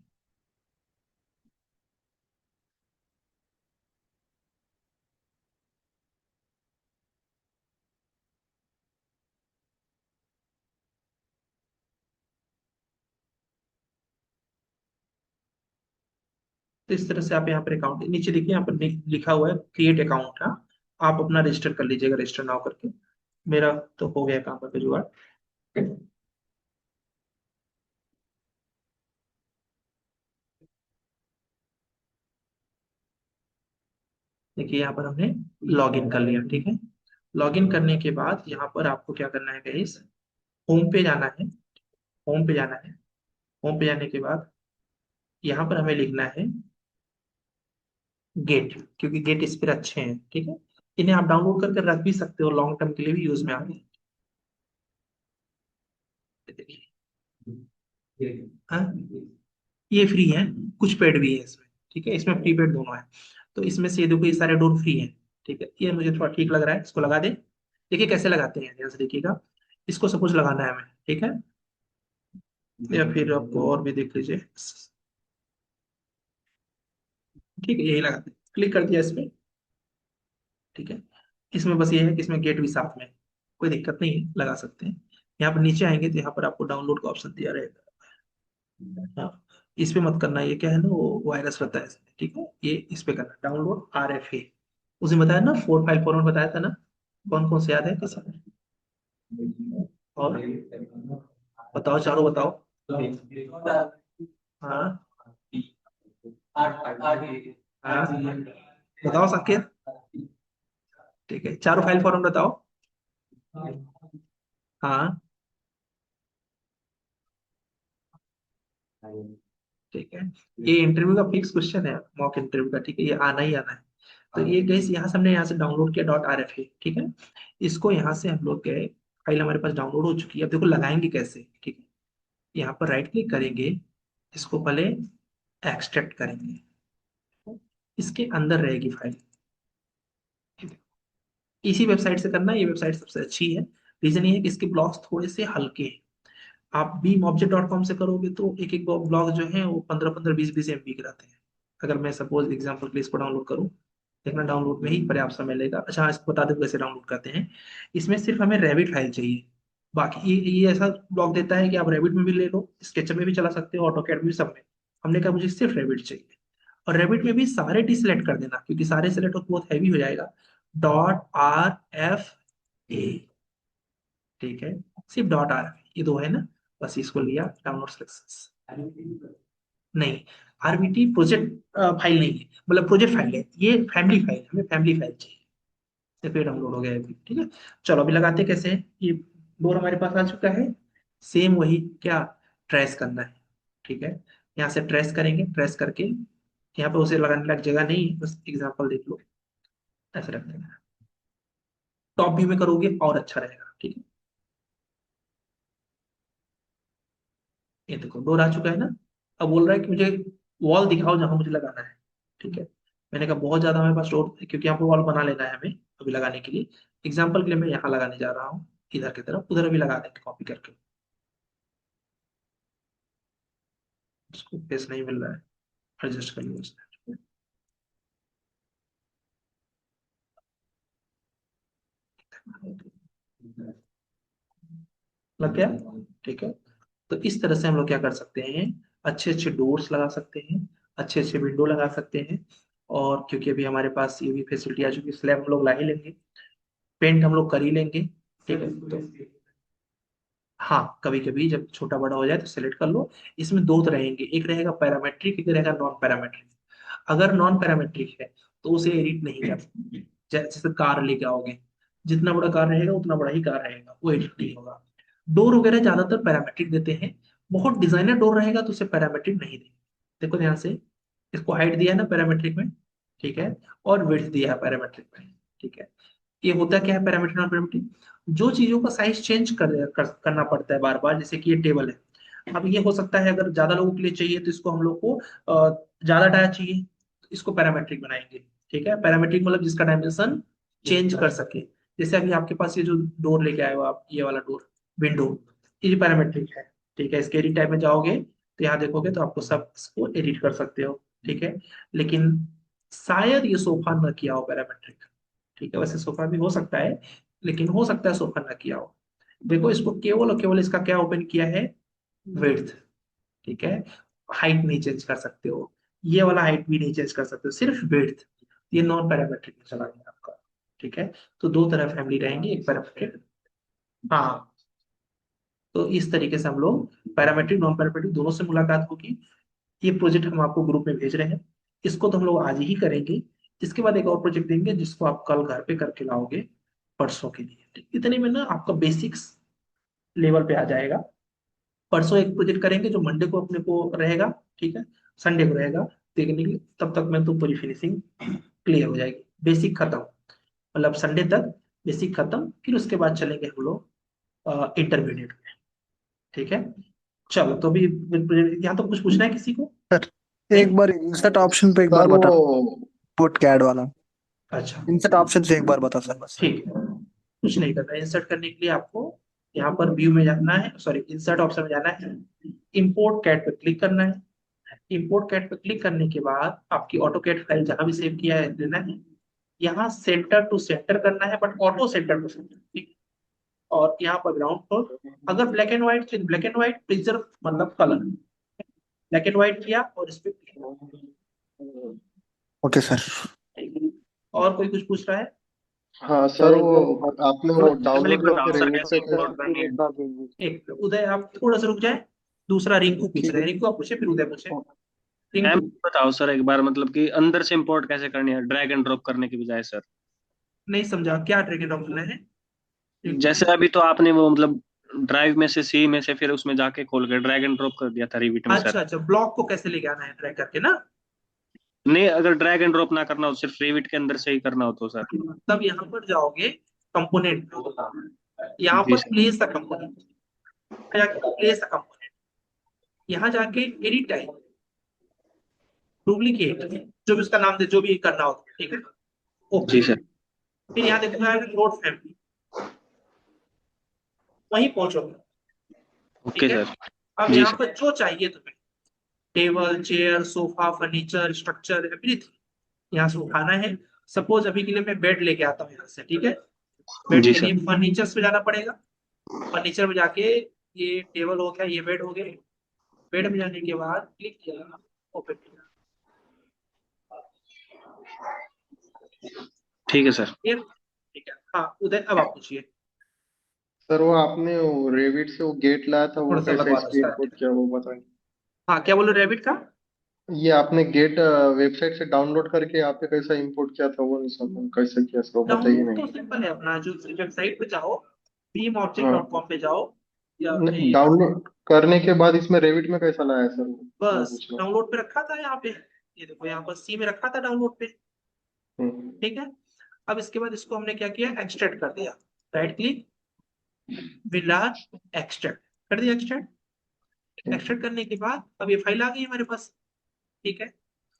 [SPEAKER 1] तो इस तरह से आप यहाँ पर अकाउंट, नीचे देखिए यहाँ पर लिखा हुआ है क्रिएट अकाउंट। हाँ, आप अपना रजिस्टर कर लीजिएगा, रजिस्टर नाउ करके। मेरा तो हो गया काम का जुगाड़। देखिए यहाँ पर हमने लॉग इन कर लिया। ठीक है, लॉग इन करने के बाद यहाँ पर आपको क्या करना है गाइस, होम पे जाना है। होम पे जाना है। होम पे जाने के बाद यहाँ पर हमें लिखना है गेट, क्योंकि गेट इस पर अच्छे हैं। ठीक है, इन्हें आप डाउनलोड करके रख भी सकते हो, लॉन्ग टर्म के लिए भी यूज में आते हैं। देखिए, हाँ, ये फ्री है, कुछ पेड भी है इसमें। ठीक है, इसमें फ्री पेड दोनों है। तो इसमें से ये देखो, ये सारे डोर फ्री हैं। ठीक है, ये मुझे थोड़ा ठीक लग रहा है, इसको लगा दे। देखिए कैसे लगाते हैं, ध्यान से देखिएगा। इसको सपोज लगाना है हमें, ठीक है, या फिर आपको और भी देख लीजिए। ठीक है, यही लगाते हैं, क्लिक कर दिया इसमें। ठीक है, इसमें बस ये है कि इसमें गेट भी साथ में है। कोई दिक्कत नहीं है, लगा सकते हैं। यहाँ पर नीचे आएंगे तो यहाँ पर आपको डाउनलोड का ऑप्शन दिया रहेगा। हाँ, इस पे मत करना, ये क्या है ना, वो वायरस रहता है इसमें। ठीक है, ये इस पे करना, डाउनलोड RFA। उसे बताया ना, 4 फाइल फॉर्मेट बताया था ना, कौन कौन से याद है किसी को? और बताओ, चारों बताओ। हाँ हाँ, बताओ संकेत। ठीक है, चारों फाइल फॉर्मेट बताओ। हाँ, ठीक है, ये इंटरव्यू का फिक्स क्वेश्चन है, मॉक इंटरव्यू का। ठीक है, ये आना ही आना है। तो ये गैस यहाँ से हमने यहाँ से डाउनलोड किया .RFA। ठीक है, इसको यहाँ से हम लोग गए, फाइल हमारे पास डाउनलोड हो चुकी है। अब देखो लगाएंगे कैसे। ठीक है, यहाँ पर राइट क्लिक करेंगे, इसको पहले एक्सट्रैक्ट करेंगे। इसके अंदर रहेगी फाइल। इसी वेबसाइट से करना, ये वेबसाइट सबसे अच्छी है। रीजन ये है कि इसके ब्लॉग्स थोड़े से हल्के हैं। आप beamobject.com से करोगे तो एक एक ब्लॉग जो है वो 15-15 20-20 MB के रहते हैं। अगर मैं सपोज एग्जांपल के लिए इसको डाउनलोड करूं, देखना डाउनलोड में ही पर्याप्त समय लेगा। अच्छा हाँ, इसको बता दें कैसे डाउनलोड करते हैं। इसमें सिर्फ हमें रैबिट फाइल चाहिए। बाकी ये ऐसा ब्लॉग देता है कि आप रैबिट में भी ले लो, स्केचअप में भी चला सकते हो, ऑटोकैड में भी, सब में। हमने कहा मुझे सिर्फ रैबिट चाहिए। और रैबिट में भी सारे टी सिलेक्ट कर देना, क्योंकि सारे सिलेक्ट हो तो बहुत हैवी हो जाएगा। .rfa, ठीक है, सिर्फ .rfa, ये दो है ना, बस इसको लिया, डाउनलोड सिलेक्शन। नहीं, आरबीटी प्रोजेक्ट फाइल नहीं है, मतलब प्रोजेक्ट फाइल है, ये फैमिली फाइल, हमें फैमिली फाइल चाहिए। ये फिर डाउनलोड हो गया है अभी, ठीक है। चलो अभी लगाते कैसे हैं। ये डोर हमारे पास आ चुका है। सेम वही क्या, ट्रेस करना है, ठीक है। यहाँ से ट्रेस करेंगे, ट्रेस करके यहाँ पे उसे लगाने लायक जगह नहीं है, बस एग्जांपल देख लो, ऐसे रख देना। टॉप व्यू में करोगे और अच्छा रहेगा, ठीक है। ये देखो डोर आ चुका है ना। अब बोल रहा है कि मुझे वॉल दिखाओ जहां मुझे लगाना है, ठीक है। मैंने कहा बहुत ज्यादा हमारे पास डोर, क्योंकि यहाँ पे वॉल बना लेना है हमें अभी लगाने के लिए। एग्जाम्पल के लिए मैं यहाँ लगाने जा रहा हूँ, इधर की तरफ, उधर भी लगा देंगे कॉपी करके। उसको पेस नहीं मिल रहा है, एडजस्ट कर लिया उसने। लग गया, ठीक है। तो इस तरह से हम लोग क्या कर सकते हैं, अच्छे अच्छे डोर्स लगा सकते हैं, अच्छे अच्छे विंडो लगा सकते हैं। और क्योंकि अभी हमारे पास ये भी फैसिलिटी आ चुकी है, स्लैब हम लोग ला ही लेंगे, पेंट हम लोग कर ही लेंगे, ठीक है। तो हाँ, कभी कभी जब छोटा बड़ा हो जाए तो सेलेक्ट कर लो। इसमें दो तरह रहेंगे, एक रहेगा पैरामेट्रिक, एक रहेगा नॉन पैरामेट्रिक। अगर नॉन पैरामेट्रिक है तो उसे एडिट नहीं कर सकते। जैसे कार लेके आओगे, जितना बड़ा कार रहेगा उतना बड़ा ही कार रहेगा, वो एडिट नहीं होगा। डोर वगैरह ज्यादातर पैरामेट्रिक देते हैं। बहुत डिजाइनर डोर रहेगा तो उसे पैरामेट्रिक नहीं देंगे। देखो ध्यान से, इसको हाइट दिया है ना पैरामेट्रिक में, ठीक है, और विड्थ दिया है पैरामेट्रिक में, ठीक है। ये होता क्या है पैरामीटर नॉन पैरामीटर, जो चीजों का साइज चेंज करना पड़ता है बार बार। जैसे कि ये टेबल है, अब ये हो सकता है अगर ज्यादा लोगों के लिए चाहिए तो इसको हम लोग को ज्यादा डाया चाहिए, तो इसको पैरामेट्रिक बनाएंगे, ठीक है। पैरामेट्रिक मतलब जिसका डायमेंशन चेंज कर सके। जैसे अभी आपके पास ये जो डोर लेके आए हो आप, ये वाला डोर, विंडो, ये पैरामेट्रिक है, ठीक है। इसके एडिट टाइप में जाओगे तो यहाँ देखोगे तो आपको सब इसको एडिट कर सकते हो, ठीक है। लेकिन शायद ये सोफा न किया हो पैरामेट्रिक, ठीक है। वैसे सोफा भी हो सकता है, लेकिन हो सकता है सोफा ना किया हो। देखो इसको केवल और केवल इसका क्या ओपन किया है, विड्थ, ठीक है। हाइट नहीं चेंज कर सकते हो, ये वाला हाइट भी नहीं चेंज कर सकते हो, सिर्फ विड्थ। ये नॉन पैरामेट्रिक में चला गया आपका, ठीक है। तो दो तरह फैमिली रहेंगी, एक पैरामेट्रिक, हाँ। तो इस तरीके से हम लोग पैरामेट्रिक नॉन पैरामेट्रिक दोनों से मुलाकात होगी। ये प्रोजेक्ट हम आपको ग्रुप में भेज रहे हैं, इसको तो हम लोग आज ही करेंगे। इसके बाद एक और प्रोजेक्ट देंगे जिसको आप कल घर पे करके लाओगे परसों के लिए, ठीक? इतने में ना आपका बेसिक्स लेवल पे आ जाएगा। परसों एक प्रोजेक्ट करेंगे जो मंडे को अपने को रहेगा, ठीक है, संडे को रहेगा देखने के लिए। तब तक मैं तो पूरी फिनिशिंग क्लियर हो जाएगी, बेसिक खत्म, मतलब संडे तक बेसिक खत्म। फिर उसके बाद चलेंगे हम लोग इंटरमीडिएट में, ठीक है। चलो तो अभी यहाँ तो कुछ पूछना है किसी को?
[SPEAKER 5] सर
[SPEAKER 1] नहीं,
[SPEAKER 5] एक बार इंसर्ट ऑप्शन पे एक बार
[SPEAKER 3] सर
[SPEAKER 5] बता,
[SPEAKER 3] वो
[SPEAKER 5] पुट कैड वाला
[SPEAKER 1] अच्छा,
[SPEAKER 5] इंसर्ट ऑप्शन से एक बार बता सर बस।
[SPEAKER 1] ठीक है। कुछ नहीं करना, इंसर्ट करने के लिए आपको यहाँ पर व्यू में जाना है, सॉरी इंसर्ट ऑप्शन में जाना है, इंपोर्ट कैट पे क्लिक करना है। इंपोर्ट कैट पे क्लिक करने के बाद आपकी ऑटो कैट फाइल जहां भी सेव किया है देना है। यहाँ सेंटर टू सेंटर करना है, but auto centre to centre, ठीक है। और यहाँ पर ग्राउंड फ्लोर, अगर black and white, black and white preserve मतलब कलर, ब्लैक एंड व्हाइट किया और इस पे
[SPEAKER 5] ओके सर।
[SPEAKER 1] और कोई कुछ पूछ रहा है?
[SPEAKER 3] हाँ
[SPEAKER 4] सर
[SPEAKER 3] सर,
[SPEAKER 4] एक
[SPEAKER 3] वो आपने वो
[SPEAKER 2] फैमिली
[SPEAKER 3] डाउनलोड
[SPEAKER 2] बताओ
[SPEAKER 3] करके
[SPEAKER 2] सर
[SPEAKER 3] रिमूव
[SPEAKER 2] कैसे
[SPEAKER 3] कैसे
[SPEAKER 2] इंपोर्ट करनी है।
[SPEAKER 1] एक उदय आप थोड़ा सा रुक जाए, दूसरा रिंकू पूछ रहे हैं, रिंकू आप पूछे फिर उदय पूछे। रिंकू,
[SPEAKER 2] फैमिली बताओ सर एक बार, मतलब कि अंदर से इंपोर्ट कैसे करनी है, ड्रैग एंड ड्रॉप करने की बजाय सर।
[SPEAKER 1] नहीं समझा क्या ट्रैक एंड ड्रॉप है रिंकू?
[SPEAKER 2] जैसे अभी तो आपने वो मतलब ड्राइव में से, सी में से, फिर उसमें जाके खोल के ड्रैग एंड ड्रॉप कर दिया था रिविट में सर।
[SPEAKER 1] अच्छा अच्छा, ब्लॉक को कैसे लेके आना है ट्रैक करके ना।
[SPEAKER 2] नहीं, अगर ड्रैग एंड ड्रॉप ना करना हो, सिर्फ रिविट के अंदर से ही करना हो तो सर।
[SPEAKER 1] तब यहाँ पर जाओगे कंपोनेंट, यहाँ
[SPEAKER 2] जी
[SPEAKER 1] पर
[SPEAKER 2] सर।
[SPEAKER 1] प्लेस द कंपोनेंट, जाके प्लेस द कंपोनेंट, यहाँ जाके एडिट टाइप, डुप्लीकेट, जो भी उसका नाम दे, जो भी करना हो, ठीक है। ओके,
[SPEAKER 3] जी सर।
[SPEAKER 1] फिर यहाँ देखो नोट फैमिली, वहीं पहुंचोगे,
[SPEAKER 3] ओके
[SPEAKER 1] ठीक है।
[SPEAKER 3] सर।
[SPEAKER 1] अब
[SPEAKER 3] जी
[SPEAKER 1] यहाँ
[SPEAKER 3] सर।
[SPEAKER 1] पर जो चाहिए तुम्हें, table, chair, sofa, furniture, structure, everything यहाँ से उठाना है। सपोज अभी के लिए मैं बेड लेके आता हूँ यहाँ से, ठीक है। बेड
[SPEAKER 3] जी
[SPEAKER 1] के
[SPEAKER 3] सर।
[SPEAKER 1] लिए फर्नीचर्स पे जाना पड़ेगा। फर्नीचर में जाके ये टेबल हो गया, ये बेड हो गया। बेड में जाने के बाद क्लिक किया, ओपन किया,
[SPEAKER 3] ठीक है सर।
[SPEAKER 1] ये ठीक है। हाँ उदय, अब आप पूछिए।
[SPEAKER 3] सर वो आपने वो रेविट से वो गेट लाया था, वो
[SPEAKER 1] थोड़ा सा
[SPEAKER 3] कैसे
[SPEAKER 1] लगवा दो
[SPEAKER 3] इसको
[SPEAKER 1] इसका।
[SPEAKER 3] इंपोर्ट किया वो बताएं।
[SPEAKER 1] हाँ क्या बोलो, रैबिट का?
[SPEAKER 3] ये आपने गेट वेबसाइट से डाउनलोड करके आपने कैसा इंपोर्ट किया था वो नहीं समझ कैसे किया सर, वो बताइए
[SPEAKER 1] डाउनलोड तो
[SPEAKER 3] नहीं।
[SPEAKER 1] सिंपल है, अपना जो वेबसाइट पे जाओ,
[SPEAKER 3] हाँ।
[SPEAKER 1] beamobject.com पे जाओ, या
[SPEAKER 3] नहीं,
[SPEAKER 1] फिर
[SPEAKER 3] डाउनलोड करने के बाद इसमें रेविट में कैसा लाया सर वो
[SPEAKER 1] बस
[SPEAKER 3] पूछ रहा
[SPEAKER 1] डाउनलोड पे रखा था यहाँ पे, ये देखो यहाँ पर सी में रखा था डाउनलोड पे,
[SPEAKER 3] हूँ।
[SPEAKER 1] ठीक है। अब इसके बाद इसको हमने क्या किया, एक्सट्रैक्ट कर दिया। राइट क्लिक, विलार, एक्सट्रैक्ट कर दिया, एक्सट्रैक्ट।
[SPEAKER 3] ठीक।
[SPEAKER 1] एक्सट्रैक्ट करने के बाद अब ये फाइल आ गई हमारे पास, ठीक है।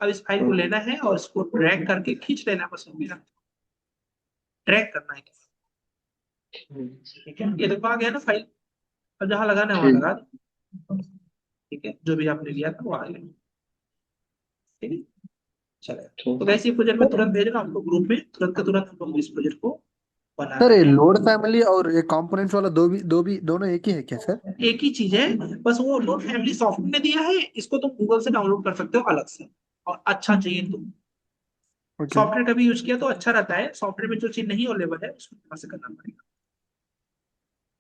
[SPEAKER 1] अब इस फाइल को
[SPEAKER 3] हम्म।
[SPEAKER 1] लेना है और इसको ड्रैग करके खींच लेना है, बस मेरा ड्रैग करना है, ठीक है। ये देखो आ गया ना फाइल। अब जहां लगाना है वहां
[SPEAKER 3] ठीक।
[SPEAKER 1] लगा दो, ठीक है। जो भी आपने लिया था वो आ गया, ठीक है। चलेगा। तो
[SPEAKER 3] ठीक।
[SPEAKER 1] वैसे ही प्रोजेक्ट में तुरंत भेजना आपको ग्रुप में, तुरंत का तुरंत हम लोग इस प्रोजेक्ट को बना
[SPEAKER 5] सर, ये
[SPEAKER 1] रहे हैं।
[SPEAKER 5] लोड फैमिली और ये कंपोनेंट्स वाला दोनों एक ही है क्या सर?
[SPEAKER 1] एक ही चीज है, बस वो लोड फैमिली सॉफ्टवेयर ने दिया है, इसको तुम गूगल से डाउनलोड कर सकते हो अलग से। और अच्छा चाहिए तो
[SPEAKER 5] ओके।
[SPEAKER 1] सॉफ्टवेयर का भी यूज किया तो अच्छा रहता है, सॉफ्टवेयर में जो चीज नहीं अवेलेबल है उसको वहां से करना पड़ेगा,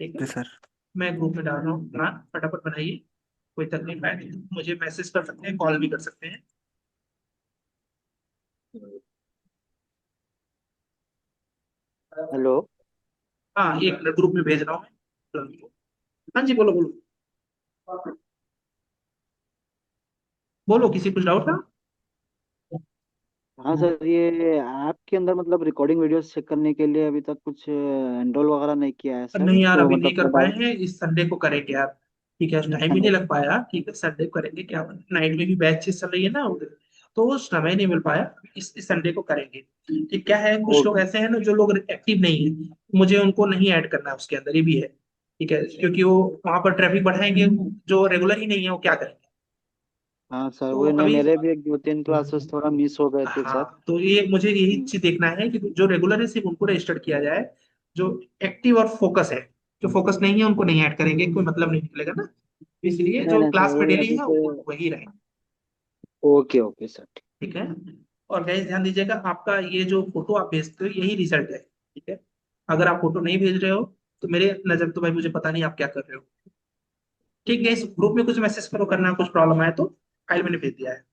[SPEAKER 1] ठीक है।
[SPEAKER 5] Okay sir.
[SPEAKER 1] मैं ग्रुप में डाल रहा हूँ अपना, फटाफट बनाइए। कोई तकलीफ है तो मुझे मैसेज कर सकते हैं, कॉल भी कर सकते हैं।
[SPEAKER 6] हेलो।
[SPEAKER 1] हाँ एक मिनट, ग्रुप में भेज रहा हूँ मैं। हाँ जी, बोलो बोलो। बोलो, किसी कुछ डाउट था?
[SPEAKER 6] हाँ सर, ये ऐप के अंदर मतलब रिकॉर्डिंग वीडियोस चेक करने के लिए अभी तक कुछ एनरोल वगैरह नहीं किया है सर,
[SPEAKER 1] नहीं यार,
[SPEAKER 6] तो
[SPEAKER 1] अभी नहीं
[SPEAKER 6] मतलब
[SPEAKER 1] कर पाए
[SPEAKER 6] मोबाइल
[SPEAKER 1] हैं, इस संडे को करेंगे यार। ठीक है, टाइम ही नहीं लग पाया, ठीक है संडे को करेंगे, क्या नाइट में भी बैचेस चल रही है ना उधर, तो वो समय नहीं मिल पाया। इस संडे को करेंगे। ठीक, क्या है, कुछ लोग ऐसे हैं ना जो लोग एक्टिव नहीं है, मुझे उनको नहीं ऐड करना है उसके अंदर, ये भी है, ठीक है। क्योंकि वो वहां पर ट्रैफिक बढ़ाएंगे, जो रेगुलर ही नहीं है वो क्या करेंगे।
[SPEAKER 6] हाँ सर,
[SPEAKER 1] तो
[SPEAKER 6] वो नहीं,
[SPEAKER 1] अभी
[SPEAKER 6] मेरे भी एक दो तीन क्लासेस थोड़ा मिस हो गए थे सर।
[SPEAKER 1] हाँ, तो ये मुझे यही चीज देखना है कि जो रेगुलर है सिर्फ उनको रजिस्टर किया जाए, जो एक्टिव और फोकस है। जो फोकस नहीं है उनको नहीं ऐड करेंगे, कोई मतलब नहीं निकलेगा ना। इसलिए
[SPEAKER 6] नहीं
[SPEAKER 1] जो
[SPEAKER 6] नहीं सर,
[SPEAKER 1] क्लास में
[SPEAKER 6] वही
[SPEAKER 1] डेली
[SPEAKER 6] अभी
[SPEAKER 1] है
[SPEAKER 6] से।
[SPEAKER 1] वो वही रहे,
[SPEAKER 6] ओके ओके सर।
[SPEAKER 1] ठीक है। और गाइस ध्यान दीजिएगा, आपका ये जो फोटो आप भेजते हो यही रिजल्ट है, ठीक है। अगर आप फोटो नहीं भेज रहे हो तो मेरे नजर तो भाई मुझे पता नहीं आप क्या कर रहे हो। ठीक है, इस ग्रुप में कुछ मैसेज करो, करना कुछ प्रॉब्लम आए तो, फाइल मैंने भेज दिया है।